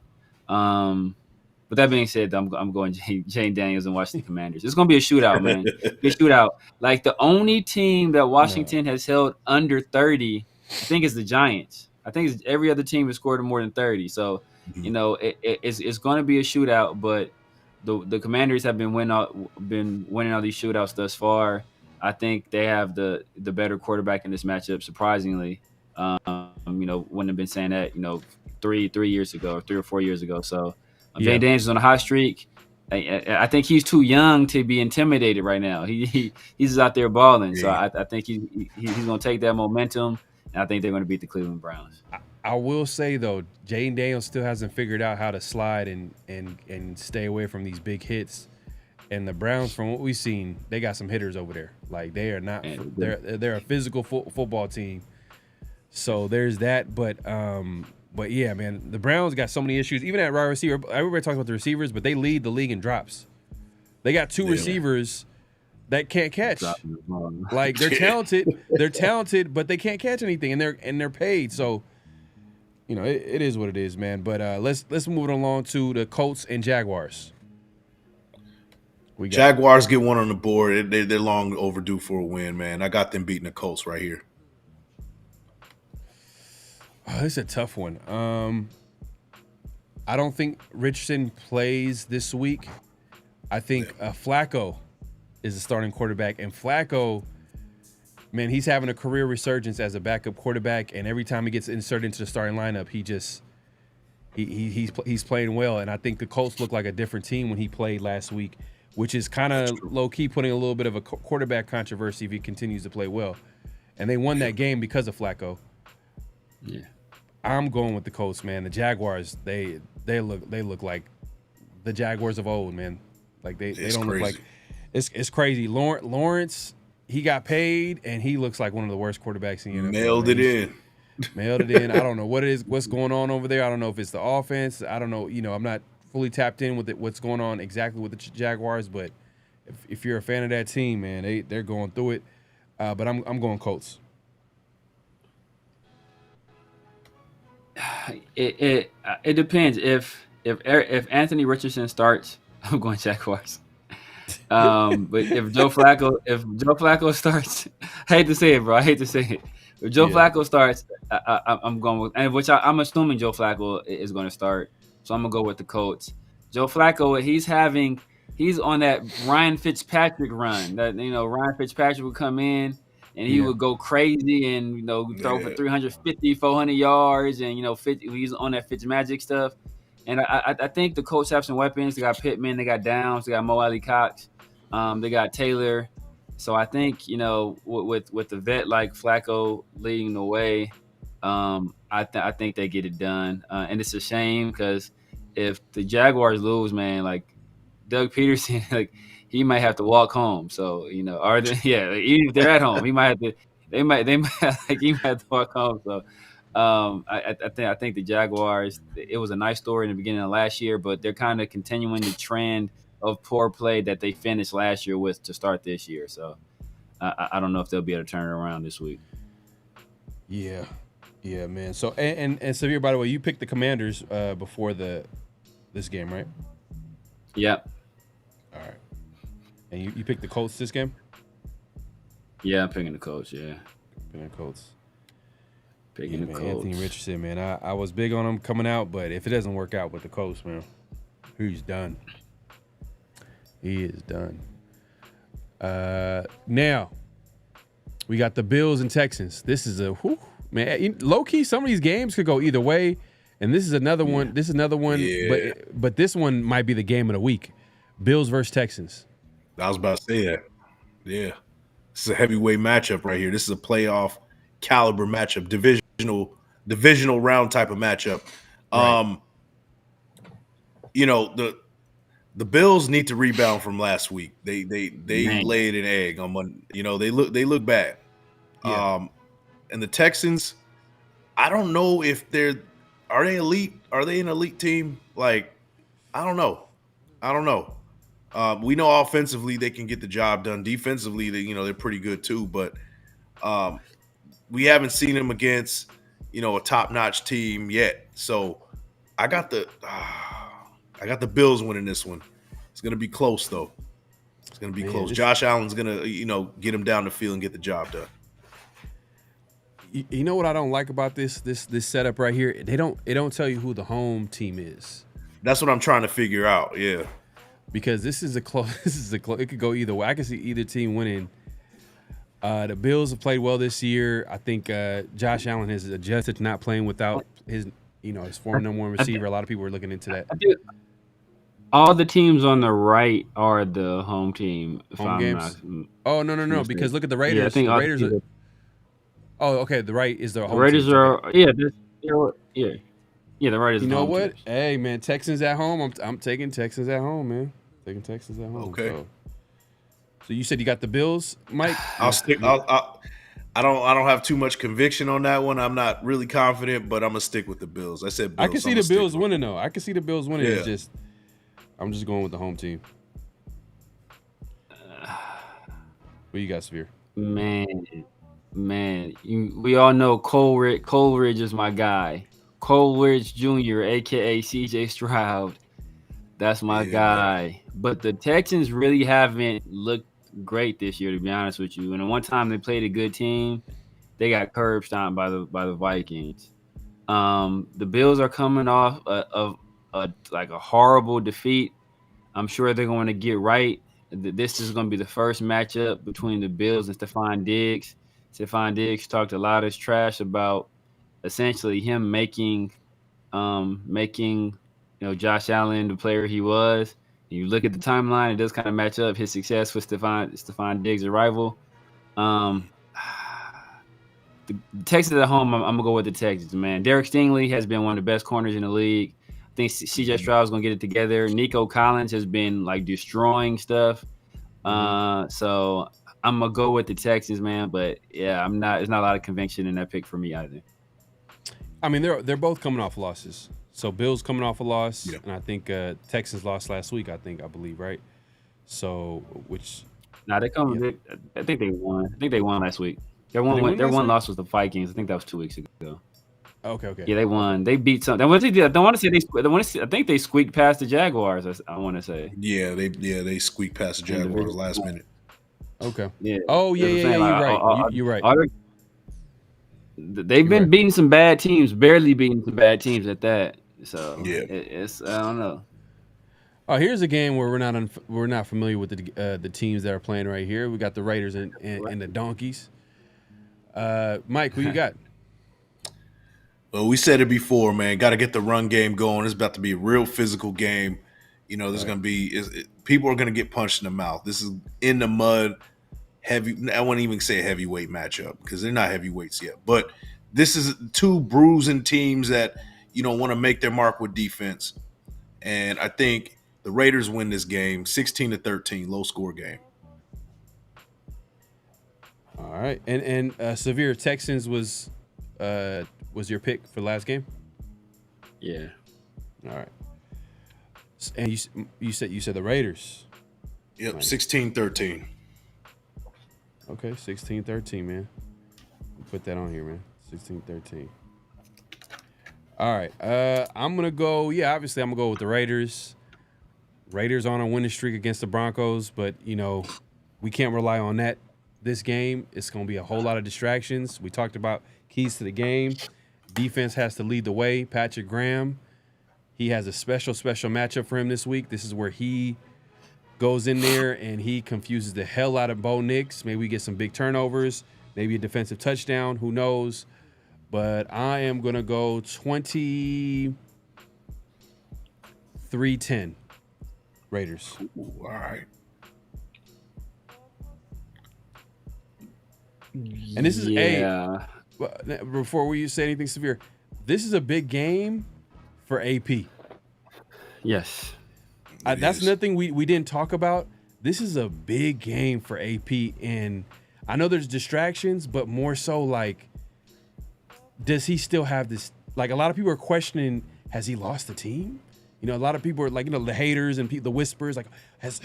But that being said, I'm going Jane Daniels and Washington Commanders. It's going to be a shootout, man. Be a shootout. Like, the only team that Washington has held under 30, I think, is the Giants. I think every other team has scored more than 30. So, it's going to be a shootout. But the Commanders have been winning all these shootouts thus far. I think they have the better quarterback in this matchup, surprisingly. Wouldn't have been saying that, 3 years ago or 3 or 4 years ago. So, Jay Daniels is on a hot streak. I think he's too young to be intimidated right now. He's out there balling. So I think he's going to take that momentum, and I think they're going to beat the Cleveland Browns. I will say, though, Jaden Daniels still hasn't figured out how to slide and stay away from these big hits. And the Browns, from what we've seen, they got some hitters over there. Like they are not. They're a physical football team. So there's that. But yeah, man, the Browns got so many issues. Even at wide receiver, everybody talks about the receivers, but they lead the league in drops. They got two receivers that can't catch. Like they're talented, but they can't catch anything, and they're paid. So, you know, it is what it is, man. But let's move it along to the Colts and Jaguars. Jaguars get one on the board. They're long overdue for a win, man. I got them beating the Colts right here. Oh, this is a tough one. I don't think Richardson plays this week. I think Flacco is the starting quarterback, and Flacco, man, he's having a career resurgence as a backup quarterback, and every time he gets inserted into the starting lineup, he's playing well. And I think the Colts look like a different team when he played last week, which is kind of low-key putting a little bit of a quarterback controversy if he continues to play well. And they won that game because of Flacco. Yeah. I'm going with the Colts, man. The Jaguars, they look like the Jaguars of old, man. Like they don't look like it's crazy. Lawrence, he got paid and he looks like one of the worst quarterbacks in the NFL. Mailed it in. I don't know what it is, what's going on over there. I don't know if it's the offense. I don't know. You know, I'm not fully tapped in with what's going on exactly with the Jaguars, but if you're a fan of that team, man, they're going through it. But I'm going Colts. It depends. If Anthony Richardson starts, I'm going Jaguars. But if Joe Flacco starts, I hate to say it, bro. I hate to say it. If Joe Flacco starts, I'm going with, and I'm assuming Joe Flacco is going to start. So I'm gonna go with the Colts. Joe Flacco, he's on that Ryan Fitzpatrick run. That Ryan Fitzpatrick would come in and he would go crazy and throw for 350, 400 yards, and he's on that Fitzmagic stuff. And I think the Colts have some weapons. They got Pittman, they got Downs, they got Mo Alley Cox, they got Taylor. So I think with the vet like Flacco leading the way, I think they get it done. And it's a shame because if the Jaguars lose, man, like Doug Peterson, like he might have to walk home. So even if they're at home, he might have to. He might have to walk home. So I think the Jaguars. It was a nice story in the beginning of last year, but they're kind of continuing the trend of poor play that they finished last year with to start this year. So I don't know if they'll be able to turn it around this week. Yeah, man. So and Severe, by the way, you picked the Commanders before this game, right? Yep. All right. And you picked the Colts this game? Yeah, I'm picking the Colts. Yeah, picking the Colts. Picking the Colts. Anthony Richardson, man. I was big on him coming out, but if it doesn't work out with the Colts, man, he's done. He is done. Now we got the Bills and Texans. This is man. Low key, some of these games could go either way, and this is another one. This is another one, but this one might be the game of the week. Bills versus Texans. I was about to say that. Yeah, this is a heavyweight matchup right here. This is a playoff caliber matchup, divisional round type of matchup. Right. The Bills need to rebound from last week. They laid an egg on Monday. They look bad. Yeah. And the Texans, I don't know if are they elite? Are they an elite team? Like, I don't know. We know offensively they can get the job done. Defensively, they're pretty good too. But we haven't seen them against a top-notch team yet. So I got the Bills winning this one. It's gonna be close though. It's gonna be close. Josh Allen's gonna get him down the field and get the job done. You know what I don't like about this setup right here? It don't tell you who the home team is. That's what I'm trying to figure out. Yeah, because this is a close. It could go either way. I can see either team winning. The Bills have played well this year. I think Josh Allen has adjusted to not playing without his former number one receiver. A lot of people are looking into that. All the teams on the right are the home team. Home games? Oh, no. Because look at the Raiders. Yeah, I think the Raiders are. Oh, okay. The right is the home. The Raiders team. are. Yeah. The Raiders. You know what? Teams. Hey, man, Texans at home. I'm taking Texans at home, man. Taking Texans at home. Okay. So you said you got the Bills, Mike? I'll stick. I don't have too much conviction on that one. I'm not really confident, but I'm gonna stick with the Bills. I said Bills. I can see the Bills winning though. I can see the Bills winning. Yeah. It's just I'm just going with the home team. What you got, Severe? Man, we all know Coleridge is my guy. Coleridge Jr., aka CJ Stroud. That's my guy. But the Texans really haven't looked great this year, to be honest with you. And the one time they played a good team, they got curb stomped by the Vikings. The Bills are coming off of a horrible defeat. I'm sure they're going to get right. This is going to be the first matchup between the Bills and Stephon Diggs. Stephon Diggs talked a lot of trash about essentially him making Josh Allen the player he was. You look at the timeline; it does kind of match up his success with Stephon Diggs' arrival. The Texans at home, I'm gonna go with the Texans, man. Derek Stingley has been one of the best corners in the league. I think CJ Stroud's gonna get it together. Nico Collins has been like destroying stuff. So I'm gonna go with the Texans, man. But yeah, there's not a lot of conviction in that pick for me either. I mean, they're both coming off losses. So Bills coming off a loss, and I think Texans lost last week. I believe, right? So they come. I think they won. I think they won last week. Their one loss was the Vikings. I think that was 2 weeks ago. Okay. Yeah, they won. They beat some. I want to say I think they squeaked past the Jaguars. I want to say. Yeah, they squeaked past the Jaguars last minute. Okay. Yeah. Oh yeah. You're right. They've been beating some bad teams, barely beating some bad teams at that. So it's I don't know. Oh, here's a game where we're not familiar with the teams that are playing right here. We got the Raiders and the Donkeys. Mike, who you got? Well, we said it before, man. Got to get the run game going. It's about to be a real physical game. There's going to be people are going to get punched in the mouth. This is in the mud, heavy. I wouldn't even say a heavyweight matchup because they're not heavyweights yet. But this is two bruising teams that want to make their mark with defense, and I think the Raiders win this game, 16-13, low score game. All right, and Severe Texans was your pick for the last game? Yeah. All right. And you said the Raiders. Yep, 16-13. Okay, 16-13, man. Put that on here, man. 16-13. All right. I'm gonna go. Yeah, obviously, I'm gonna go with the Raiders. Raiders on a winning streak against the Broncos, but we can't rely on that. This game, it's going to be a whole lot of distractions. We talked about keys to the game. Defense has to lead the way. Patrick Graham, he has a special matchup for him this week. This is where he goes in there and he confuses the hell out of Bo Nix. Maybe we get some big turnovers, maybe a defensive touchdown. Who knows? But I am going to go 23-10 Raiders. Ooh, all right. And this is before we say anything severe, this is a big game for AP. Yes. That's another thing we didn't talk about. This is a big game for AP, and I know there's distractions, but more so like, does he still have this? Like, a lot of people are questioning, has he lost the team? A lot of people are like, the haters and the whispers, like, has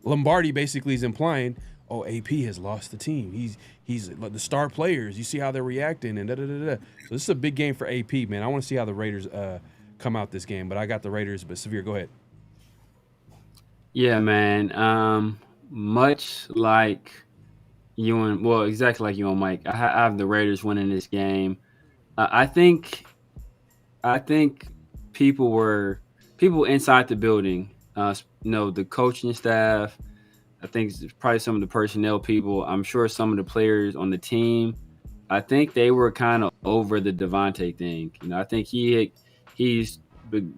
Lombardi basically is implying, oh, AP has lost the team. He's the star players. You see how they're reacting and da-da-da-da. So this is a big game for AP, man. I want to see how the Raiders come out this game, but I got the Raiders. But Severe, go ahead. Yeah, man. Much like exactly like you and Mike. I have the Raiders winning this game. I think people inside the building, the coaching staff. I think it's probably some of the personnel people. I'm sure some of the players on the team. I think they were kind of over the Davante thing. I think he's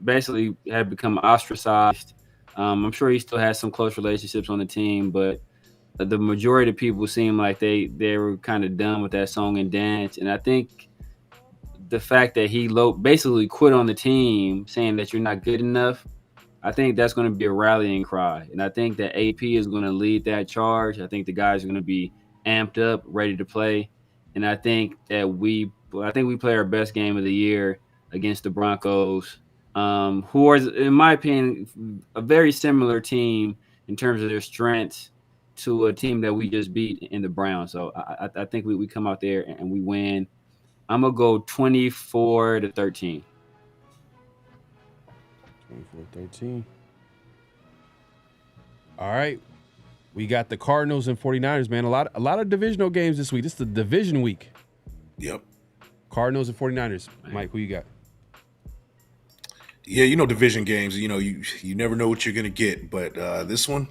basically had become ostracized. I'm sure he still has some close relationships on the team, but the majority of people seem like they were kind of done with that song and dance. And I think the fact that he basically quit on the team, saying that you're not good enough, I think that's going to be a rallying cry, and I think that AP is going to lead that charge. I think the guys are going to be amped up, ready to play, and I think we play our best game of the year against the Broncos, who are, in my opinion, a very similar team in terms of their strengths to a team that we just beat in the Browns. So I think we come out there and we win. I'm gonna go 24-13. 24-13. All right. We got the Cardinals and 49ers, man. A lot of divisional games this week. This is the division week. Yep. Cardinals and 49ers. Mike, who you got? Yeah, division games, you never know what you're going to get. But this one,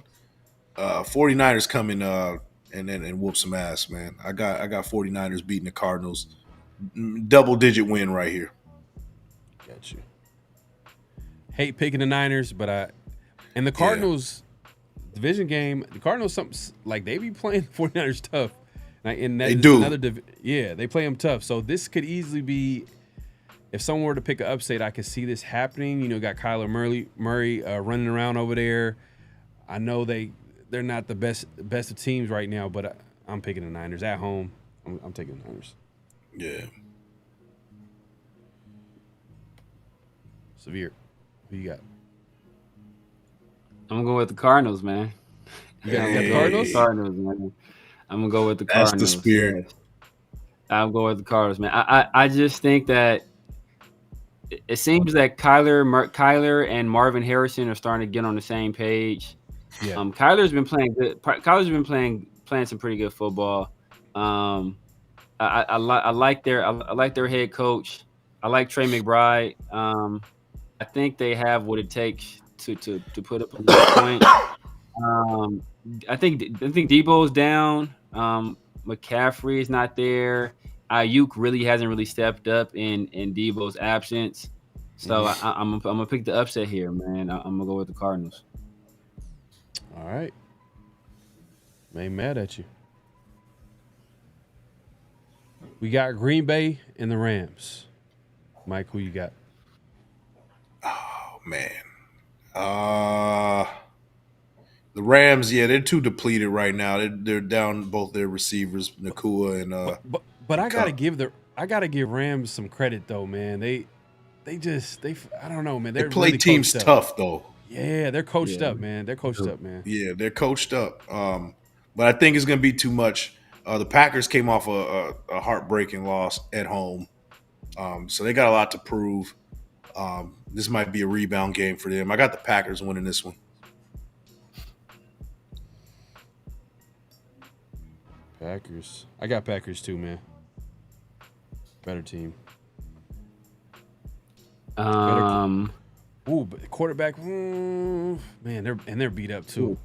49ers coming and whoop some ass, man. I got 49ers beating the Cardinals. Double-digit win right here. Got you. Hate picking the Niners, but and the Cardinals division game, the Cardinals, they be playing the 49ers tough. And they do. They play them tough. So this could easily be, if someone were to pick an upset, I could see this happening. Got Kyler Murray running around over there. I know they're not the best of teams right now, but I'm picking the Niners at home. I'm taking the Niners. Yeah. Severe. Who you got? I'm gonna go with the Cardinals, man. You got the Cardinals? Cardinals, man. I'm gonna go with the Cardinals. That's the spirit. I'm going with the Cardinals, man. I just think that it seems that Kyler and Marvin Harrison are starting to get on the same page. Yeah. Kyler's been playing good. Kyler's been playing some pretty good football. I like their head coach. I like Trey McBride. I think they have what it takes to put up a good point. I think Debo's down. McCaffrey is not there. Ayuk really hasn't really stepped up in Debo's absence. So I'm gonna pick the upset here, man. I'm gonna go with the Cardinals. All right. Ain't mad at you. We got Green Bay and the Rams. Mike, who you got? Oh man. The Rams, they're too depleted right now. They're down both their receivers, Nakua and But I gotta give Rams some credit though, man. They I don't know, man. they play really teams tough though. Yeah, they're coached up, man. They're coached up, man. Yeah, they're coached up. But I think it's gonna be too much. The Packers came off a heartbreaking loss at home. So they got a lot to prove. This might be a rebound game for them. I got the Packers winning this one. Packers. I got Packers too, man. Better team. But quarterback. Man, they're beat up too.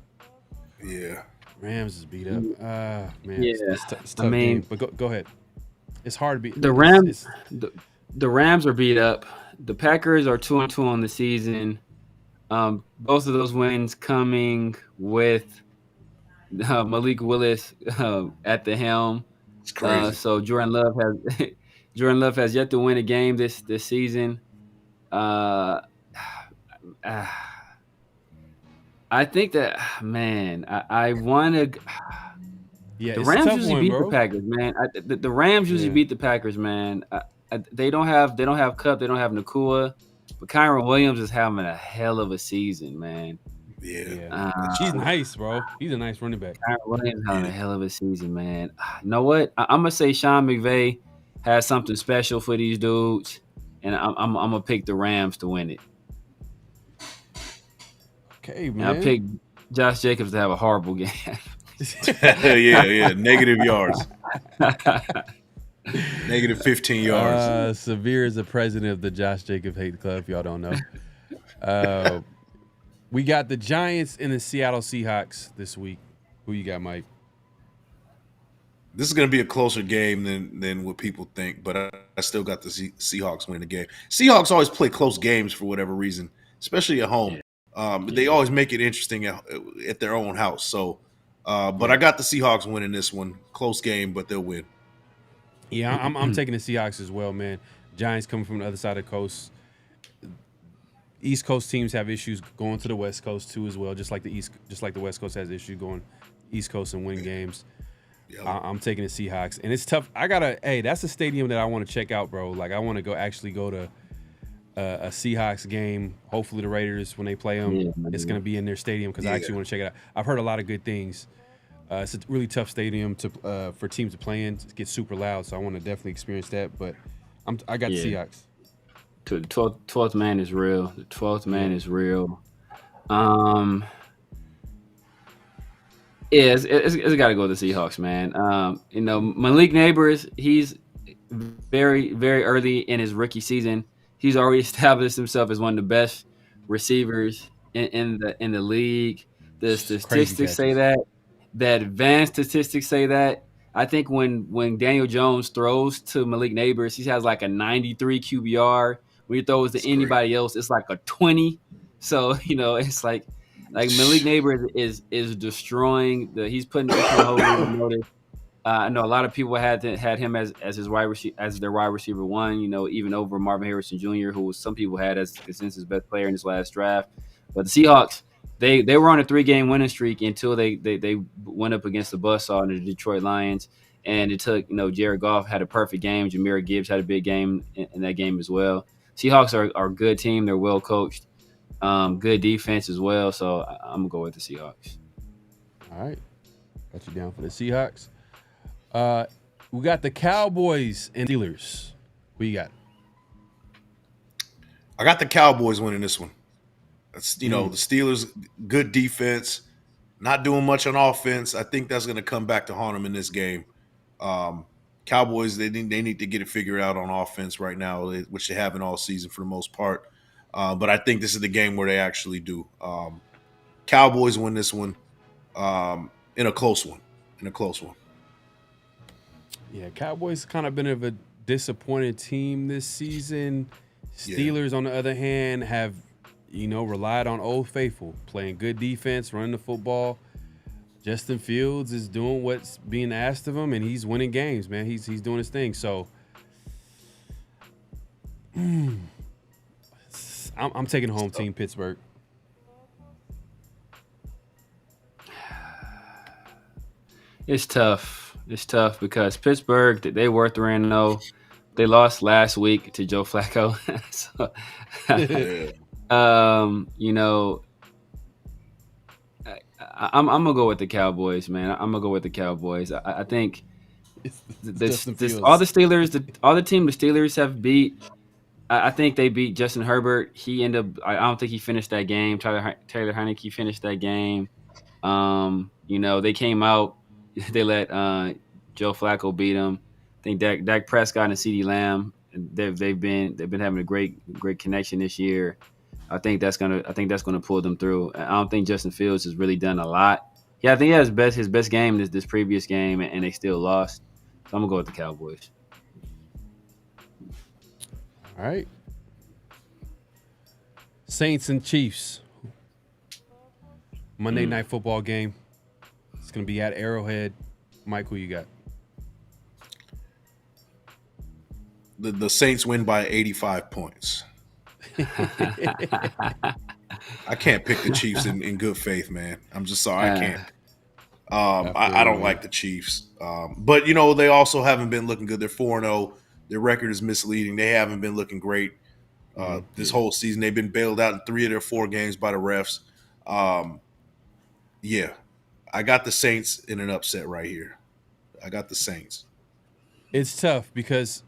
Yeah. Rams is beat up. Man, yeah. it's tough game. But go ahead. It's hard to beat. The Rams. The Rams are beat up. The Packers are 2-2 on the season. Both of those wins coming with Malik Willis at the helm. It's crazy. So Jordan Love has yet to win a game this season. I think that, man, I want to. Yeah, the Rams usually beat the Packers, man. The Rams usually beat the Packers, man. They don't have Kupp, they don't have Nakua, but Kyron Williams is having a hell of a season, man. Yeah. He's nice, bro. He's a nice running back. Kyron Williams having a hell of a season, man. You know what? I'm gonna say Sean McVay has something special for these dudes, and I'm gonna pick the Rams to win it. Okay, man. And I picked Josh Jacobs to have a horrible game. yeah. Negative yards. Negative 15 yards. Severe is the president of the Josh Jacobs Hate Club, if y'all don't know. We got the Giants and the Seattle Seahawks this week. Who you got, Mike? This is going to be a closer game than what people think, but I still got the Seahawks winning the game. Seahawks always play close games for whatever reason, especially at home. They always make it interesting at their own house. So, but I got the Seahawks winning this one. Close game, but they'll win. Yeah, I'm taking the Seahawks as well, man. Giants coming from the other side of the coast. East Coast teams have issues going to the West Coast too as well, just like the West Coast has issues going East Coast and winning games. Yep. I'm taking the Seahawks, and it's tough. That's a stadium that I want to check out, bro. Like I want to go to a Seahawks game. Hopefully the Raiders, when they play them, it's going to be in their stadium because I actually want to check it out. I've heard a lot of good things. It's a really tough stadium for teams to play in. It gets super loud, so I want to definitely experience that. But I got the Seahawks. The 12th man is real. The 12th man is real. It's got to go with the Seahawks, man. Malik Neighbors, he's very, very early in his rookie season. He's already established himself as one of the best receivers in the league. The statistics say that. The advanced statistics say that. I think when Daniel Jones throws to Malik Neighbors, he has like a 93 QBR. When he throws to anybody else, it's like a 20. So, it's like Malik Neighbors is destroying he's putting the whole league on notice. I know a lot of people had him as his their wide receiver one, even over Marvin Harrison Jr., who some people had as consensus best player in his last draft. But the Seahawks, they were on a 3-game winning streak until they went up against the buzzsaw in the Detroit Lions. And it took, Jared Goff had a perfect game. Jahmyr Gibbs had a big game in that game as well. Seahawks are a good team. They're well coached. Good defense as well. So I'm going to go with the Seahawks. All right. Got you down for the Seahawks. We got the Cowboys and Steelers. Who you got? I got the Cowboys winning this one. That's, the Steelers, good defense, not doing much on offense. I think that's going to come back to haunt them in this game. Cowboys, they need to get it figured out on offense right now, which they haven't all season for the most part. But I think this is the game where they actually do. Cowboys win this one in a close one. Yeah, Cowboys kind of been of a disappointed team this season. Steelers, on the other hand, have relied on Old Faithful, playing good defense, running the football. Justin Fields is doing what's being asked of him, and he's winning games, man. He's doing his thing. So I'm taking home team Pittsburgh. It's tough. It's tough because Pittsburgh, they were 3-0. They lost last week to Joe Flacco. So, I'm gonna go with the Cowboys, man. I'm gonna go with the Cowboys. I think all the team the Steelers have beat. I think they beat Justin Herbert. He ended up. I don't think he finished that game. Taylor Heineke finished that game. They came out. They let Joe Flacco beat him. I think Dak Prescott and CeeDee Lamb. They've been having a great connection this year. I think that's gonna pull them through. I don't think Justin Fields has really done a lot. Yeah, I think he has his best game this previous game, and they still lost. So I'm gonna go with the Cowboys. All right. Saints and Chiefs. Monday night football game. It's gonna be at Arrowhead. Mike, who you got? The Saints win by 85 points. I can't pick the Chiefs in good faith, man. I'm just sorry, I can't. I don't like the Chiefs. But, they also haven't been looking good. They're 4-0. Their record is misleading. They haven't been looking great this whole season. They've been bailed out in 3 of their 4 games by the refs. I got the Saints in an upset right here. I got the Saints. It's tough because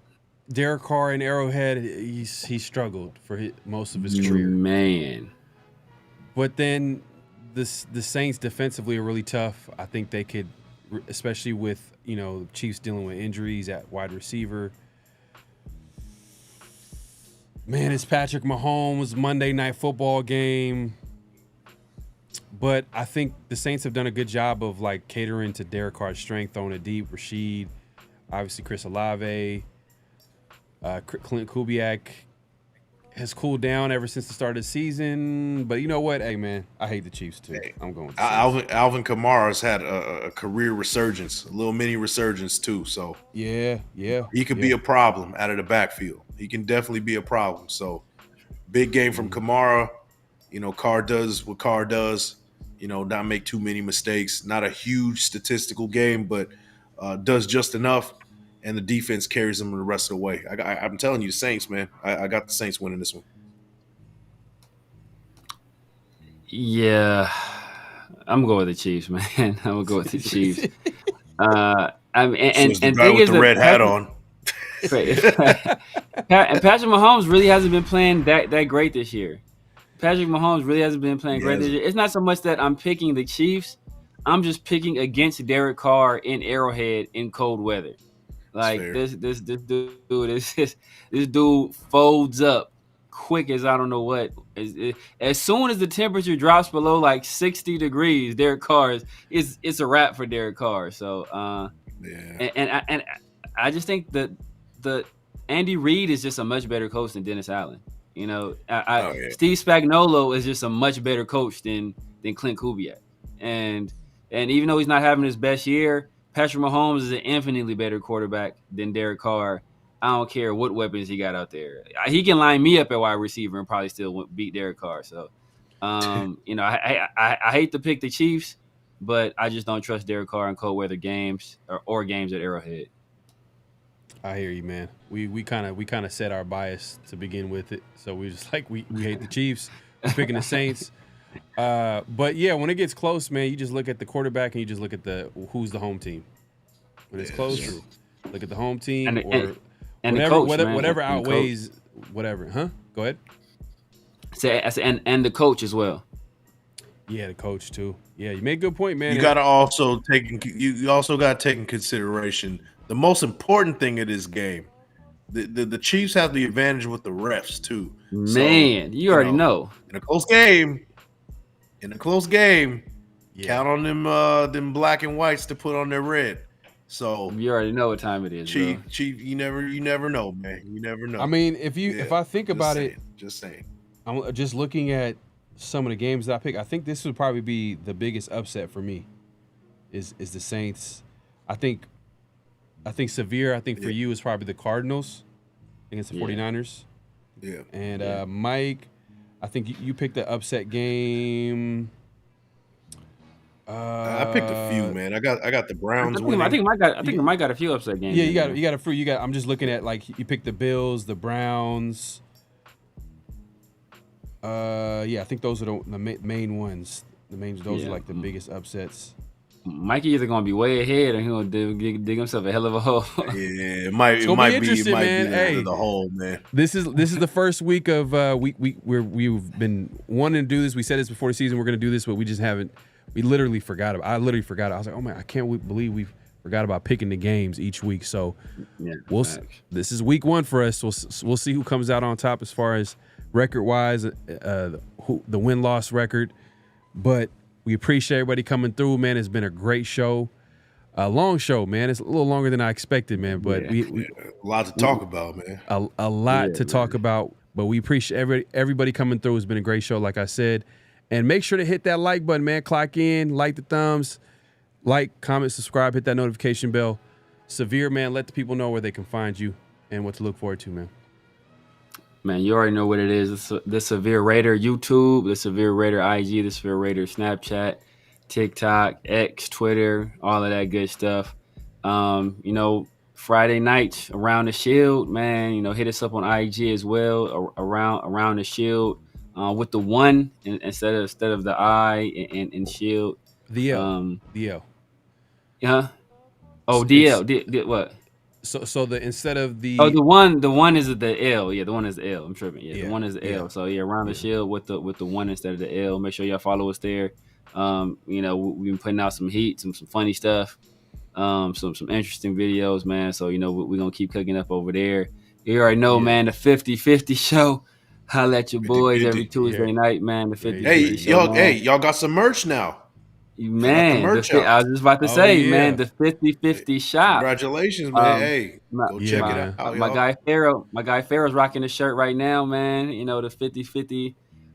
Derek Carr in Arrowhead, he struggled for most of his career. Man. But then the Saints defensively are really tough. I think they could, especially with, the Chiefs dealing with injuries at wide receiver. Man, it's Patrick Mahomes, Monday night football game. But I think the Saints have done a good job of catering to Derek Carr's strength, throwing it deep. Rashid, obviously Chris Olave, Clint Kubiak has cooled down ever since the start of the season. But you know what? Hey, man, I hate the Chiefs too. I'm going with the Saints. Alvin Kamara's had a career resurgence, a little mini resurgence too. So yeah, he could be a problem out of the backfield. He can definitely be a problem. So Big game from Kamara. You know, Carr does what Carr does. You know, not make too many mistakes. Not a huge statistical game, but does just enough. And the defense carries them the rest of the way. I'm telling you, the Saints, man. I got the Saints winning this one. Yeah, I'm going with the Chiefs, man. I'm gonna go with the Chiefs. I mean, and the guy with the red hat on. And Patrick Mahomes really hasn't been playing that great this year. Patrick Mahomes really hasn't been playing great this year. It's not so much that I'm picking the Chiefs. I'm just picking against Derek Carr in Arrowhead in cold weather. Like this dude folds up quick as I don't know what. As soon as the temperature drops below like 60 degrees, Derek Carr it's a wrap for Derek Carr. So and I just think that the Andy Reid is just a much better coach than Dennis Allen. You know, Steve Spagnuolo is just a much better coach than Clint Kubiak. And even though he's not having his best year, Patrick Mahomes is an infinitely better quarterback than Derek Carr. I don't care what weapons he got out there. He can line me up at wide receiver and probably still beat Derek Carr. So, you know, I hate to pick the Chiefs, but I just don't trust Derek Carr in cold weather games or games at Arrowhead. I hear you, man. We kind of set our bias to begin with it, so we just like we hate the Chiefs. We're picking the Saints. But yeah, when it gets close, man, you just look at the quarterback and you just look at who's the home team. When it's close, look at the home team and whatever outweighs whatever. Huh? Go ahead. And the coach as well. Yeah, the coach too. Yeah, you made a good point, man. You got to also you also got to take in consideration the most important thing of this game. The Chiefs have the advantage with the refs too. Man, so, you already know. In a close game, count on them black and whites to put on their red. So you already know what time it is, Chief, you never know, man. You never know. I mean, if I think about it, just saying. I'm just looking at some of the games that I picked. I think this would probably be the biggest upset for me. Is the Saints? I think severe. I think for you is probably the Cardinals against the 49ers. Yeah. And Mike, I think you picked the upset game. I picked a few, man. I got the Browns winning. I think Mike got a few upset games. Yeah, you got a few. I'm just looking at like you picked the Bills, the Browns. I think those are the main ones. Those are like the biggest upsets. Mikey either gonna be way ahead or he's gonna dig himself a hell of a hole. Yeah, it might be the hole, man. This is the first week of we've been wanting to do this. We said this before the season. We're gonna do this, but we just haven't. We literally forgot about. I literally forgot. I was like, oh man, I can't believe we forgot about picking the games each week. So this is week one for us. We'll see who comes out on top as far as record wise, the win-loss record, but. We appreciate everybody coming through, man. It's been a great show. A long show, man. It's a little longer than I expected, man. But we a lot to talk about, man. A lot to talk about. But we appreciate everybody coming through. It's been a great show, like I said. And make sure to hit that like button, man. Clock in, like the thumbs, like, comment, subscribe, hit that notification bell. Severe, man, let the people know where they can find you and what to look forward to, man. Man, you already know what it is. The Severe Raider YouTube, the Severe Raider IG, the Severe Raider Snapchat, TikTok, X, Twitter, all of that good stuff. You know, Friday nights around the Shield, man. You know, hit us up on IG as well. Around the Shield, with the one instead of the I and Shield. The L. The L. Yeah. Oh, DL. What? So the instead of the the one is the L. Yeah, the one is the L. I'm tripping. Yeah, the one is the L. Yeah. So around the Shield with the one instead of the L. Make sure y'all follow us there. You know, we've been putting out some heat, some funny stuff, some interesting videos, man. So you know we're gonna keep cooking up over there. You already know, man. The 50-50 show. Holla at your boys every Tuesday night, man. The 50-50 show. Y'all got some merch now. Man, I was just about to say, man, the 50-50 shop. Congratulations, man. Go check it out. My guy Pharaoh's rocking the shirt right now, man. You know, the 50-50.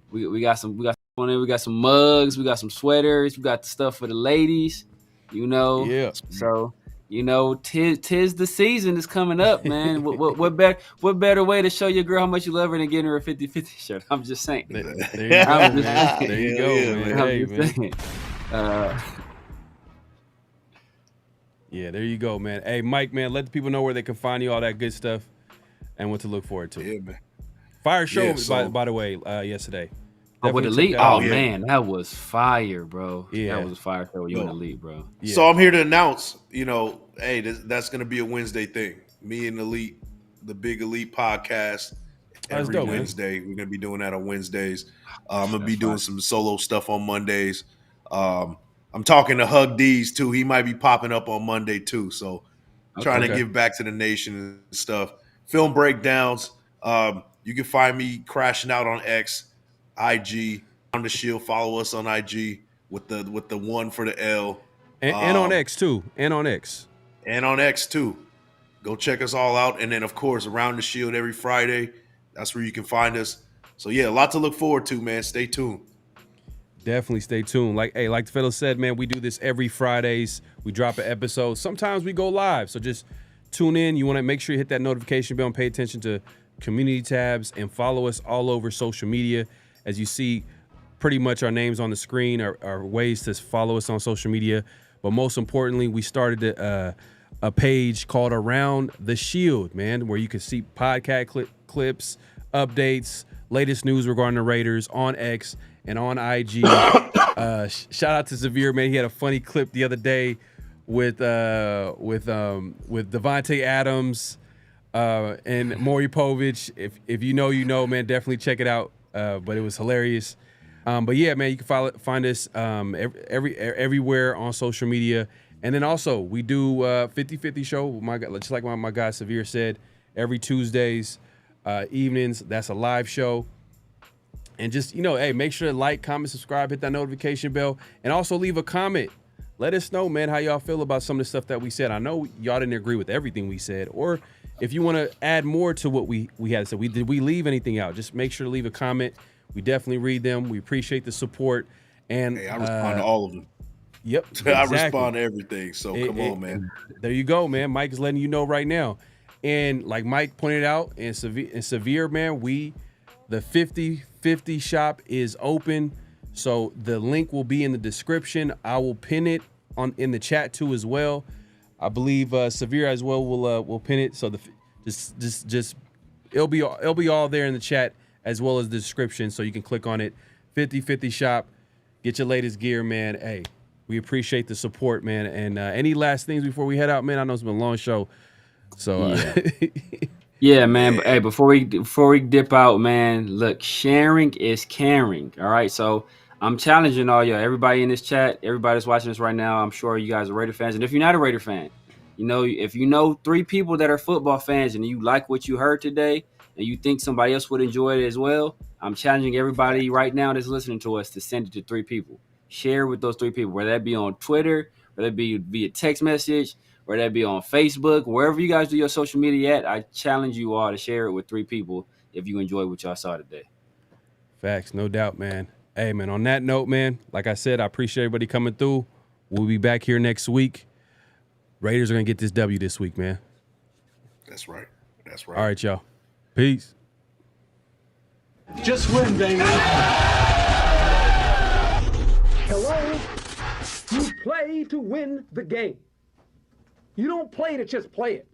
We got some mugs, we got some sweaters, we got the stuff for the ladies, you know. Yeah. So, you know, tis the season is coming up, man. What better way to show your girl how much you love her than getting her a 50-50 shirt? I'm just saying. There you go, man. There you go, man. Hey, man. Yeah, there you go, man. Hey, Mike, man, let the people know where they can find you, all that good stuff, and what to look forward to. Yeah, man. Fire show, by the way, yesterday. With Elite? Man, that was fire, bro. Yeah. That was a fire show with you and Elite, bro. Yeah. So I'm here to announce, you know, hey, that's going to be a Wednesday thing. Me and Elite, the Big Elite podcast, every dope, Wednesday. We're going to be doing that on Wednesdays. I'm going to be doing some solo stuff on Mondays. I'm talking to Hug D's too. He might be popping up on Monday too. So trying to give back to the nation and stuff. Film breakdowns. You can find me crashing out on X, IG, AroundTheShield. Follow us on IG with the one for the L. And on X too. And on X. And on X too. Go check us all out. And then of course AroundTheShield every Friday. That's where you can find us. So yeah, a lot to look forward to, man. Stay tuned. Definitely stay tuned. Like the fellow said, man, we do this every Fridays. We drop an episode. Sometimes we go live. So just tune in. You want to make sure you hit that notification bell and pay attention to community tabs and follow us all over social media. As you see, pretty much our names on the screen are ways to follow us on social media. But most importantly, we started a page called Around the Shield, man, where you can see podcast clips, updates, latest news regarding the Raiders on X and on IG. Shout out to Xavier, man. He had a funny clip the other day with Devonte Adams and Maury Povich. If you know, you know, man. Definitely check it out. But it was hilarious. But yeah, man, you can find us everywhere on social media. And then also we do 50-50 show. Just like my guy Xavier said, every Tuesdays evenings. That's a live show. And just, you know, hey, make sure to like, comment, subscribe, hit that notification bell, and also leave a comment. Let us know, man, how y'all feel about some of the stuff that we said. I know y'all didn't agree with everything we said, or if you want to add more to what we had said. Did we leave anything out? Just make sure to leave a comment. We definitely read them. We appreciate the support. And hey, I respond to all of them. Yep. Exactly. I respond to everything. So come on, man. There you go, man. Mike is letting you know right now. And like Mike pointed out, and Severe, man, the 50-50 shop is open. So the link will be in the description. I will pin it in the chat too as well. I believe Severe as well will pin it. So just it'll be all there in the chat as well as the description. So you can click on it. 50-50 shop. Get your latest gear, man. Hey, we appreciate the support, man. And any last things before we head out, man? I know it's been a long show. So yeah, man. But hey, before we dip out, man, look, sharing is caring. All right. So I'm challenging all y'all, everybody in this chat, everybody that's watching this right now. I'm sure you guys are Raider fans. And if you're not a Raider fan, you know, if you know 3 people that are football fans and you like what you heard today and you think somebody else would enjoy it as well, I'm challenging everybody right now that's listening to us to send it to 3 people. Share with those 3 people, whether that be on Twitter, whether that be via text message, whether that be on Facebook, wherever you guys do your social media at. I challenge you all to share it with 3 people if you enjoy what y'all saw today. Facts, no doubt, man. Hey, man, on that note, man, like I said, I appreciate everybody coming through. We'll be back here next week. Raiders are going to get this W this week, man. That's right. That's right. All right, y'all. Peace. Just win, baby. Hello? You play to win the game. You don't play to just play it.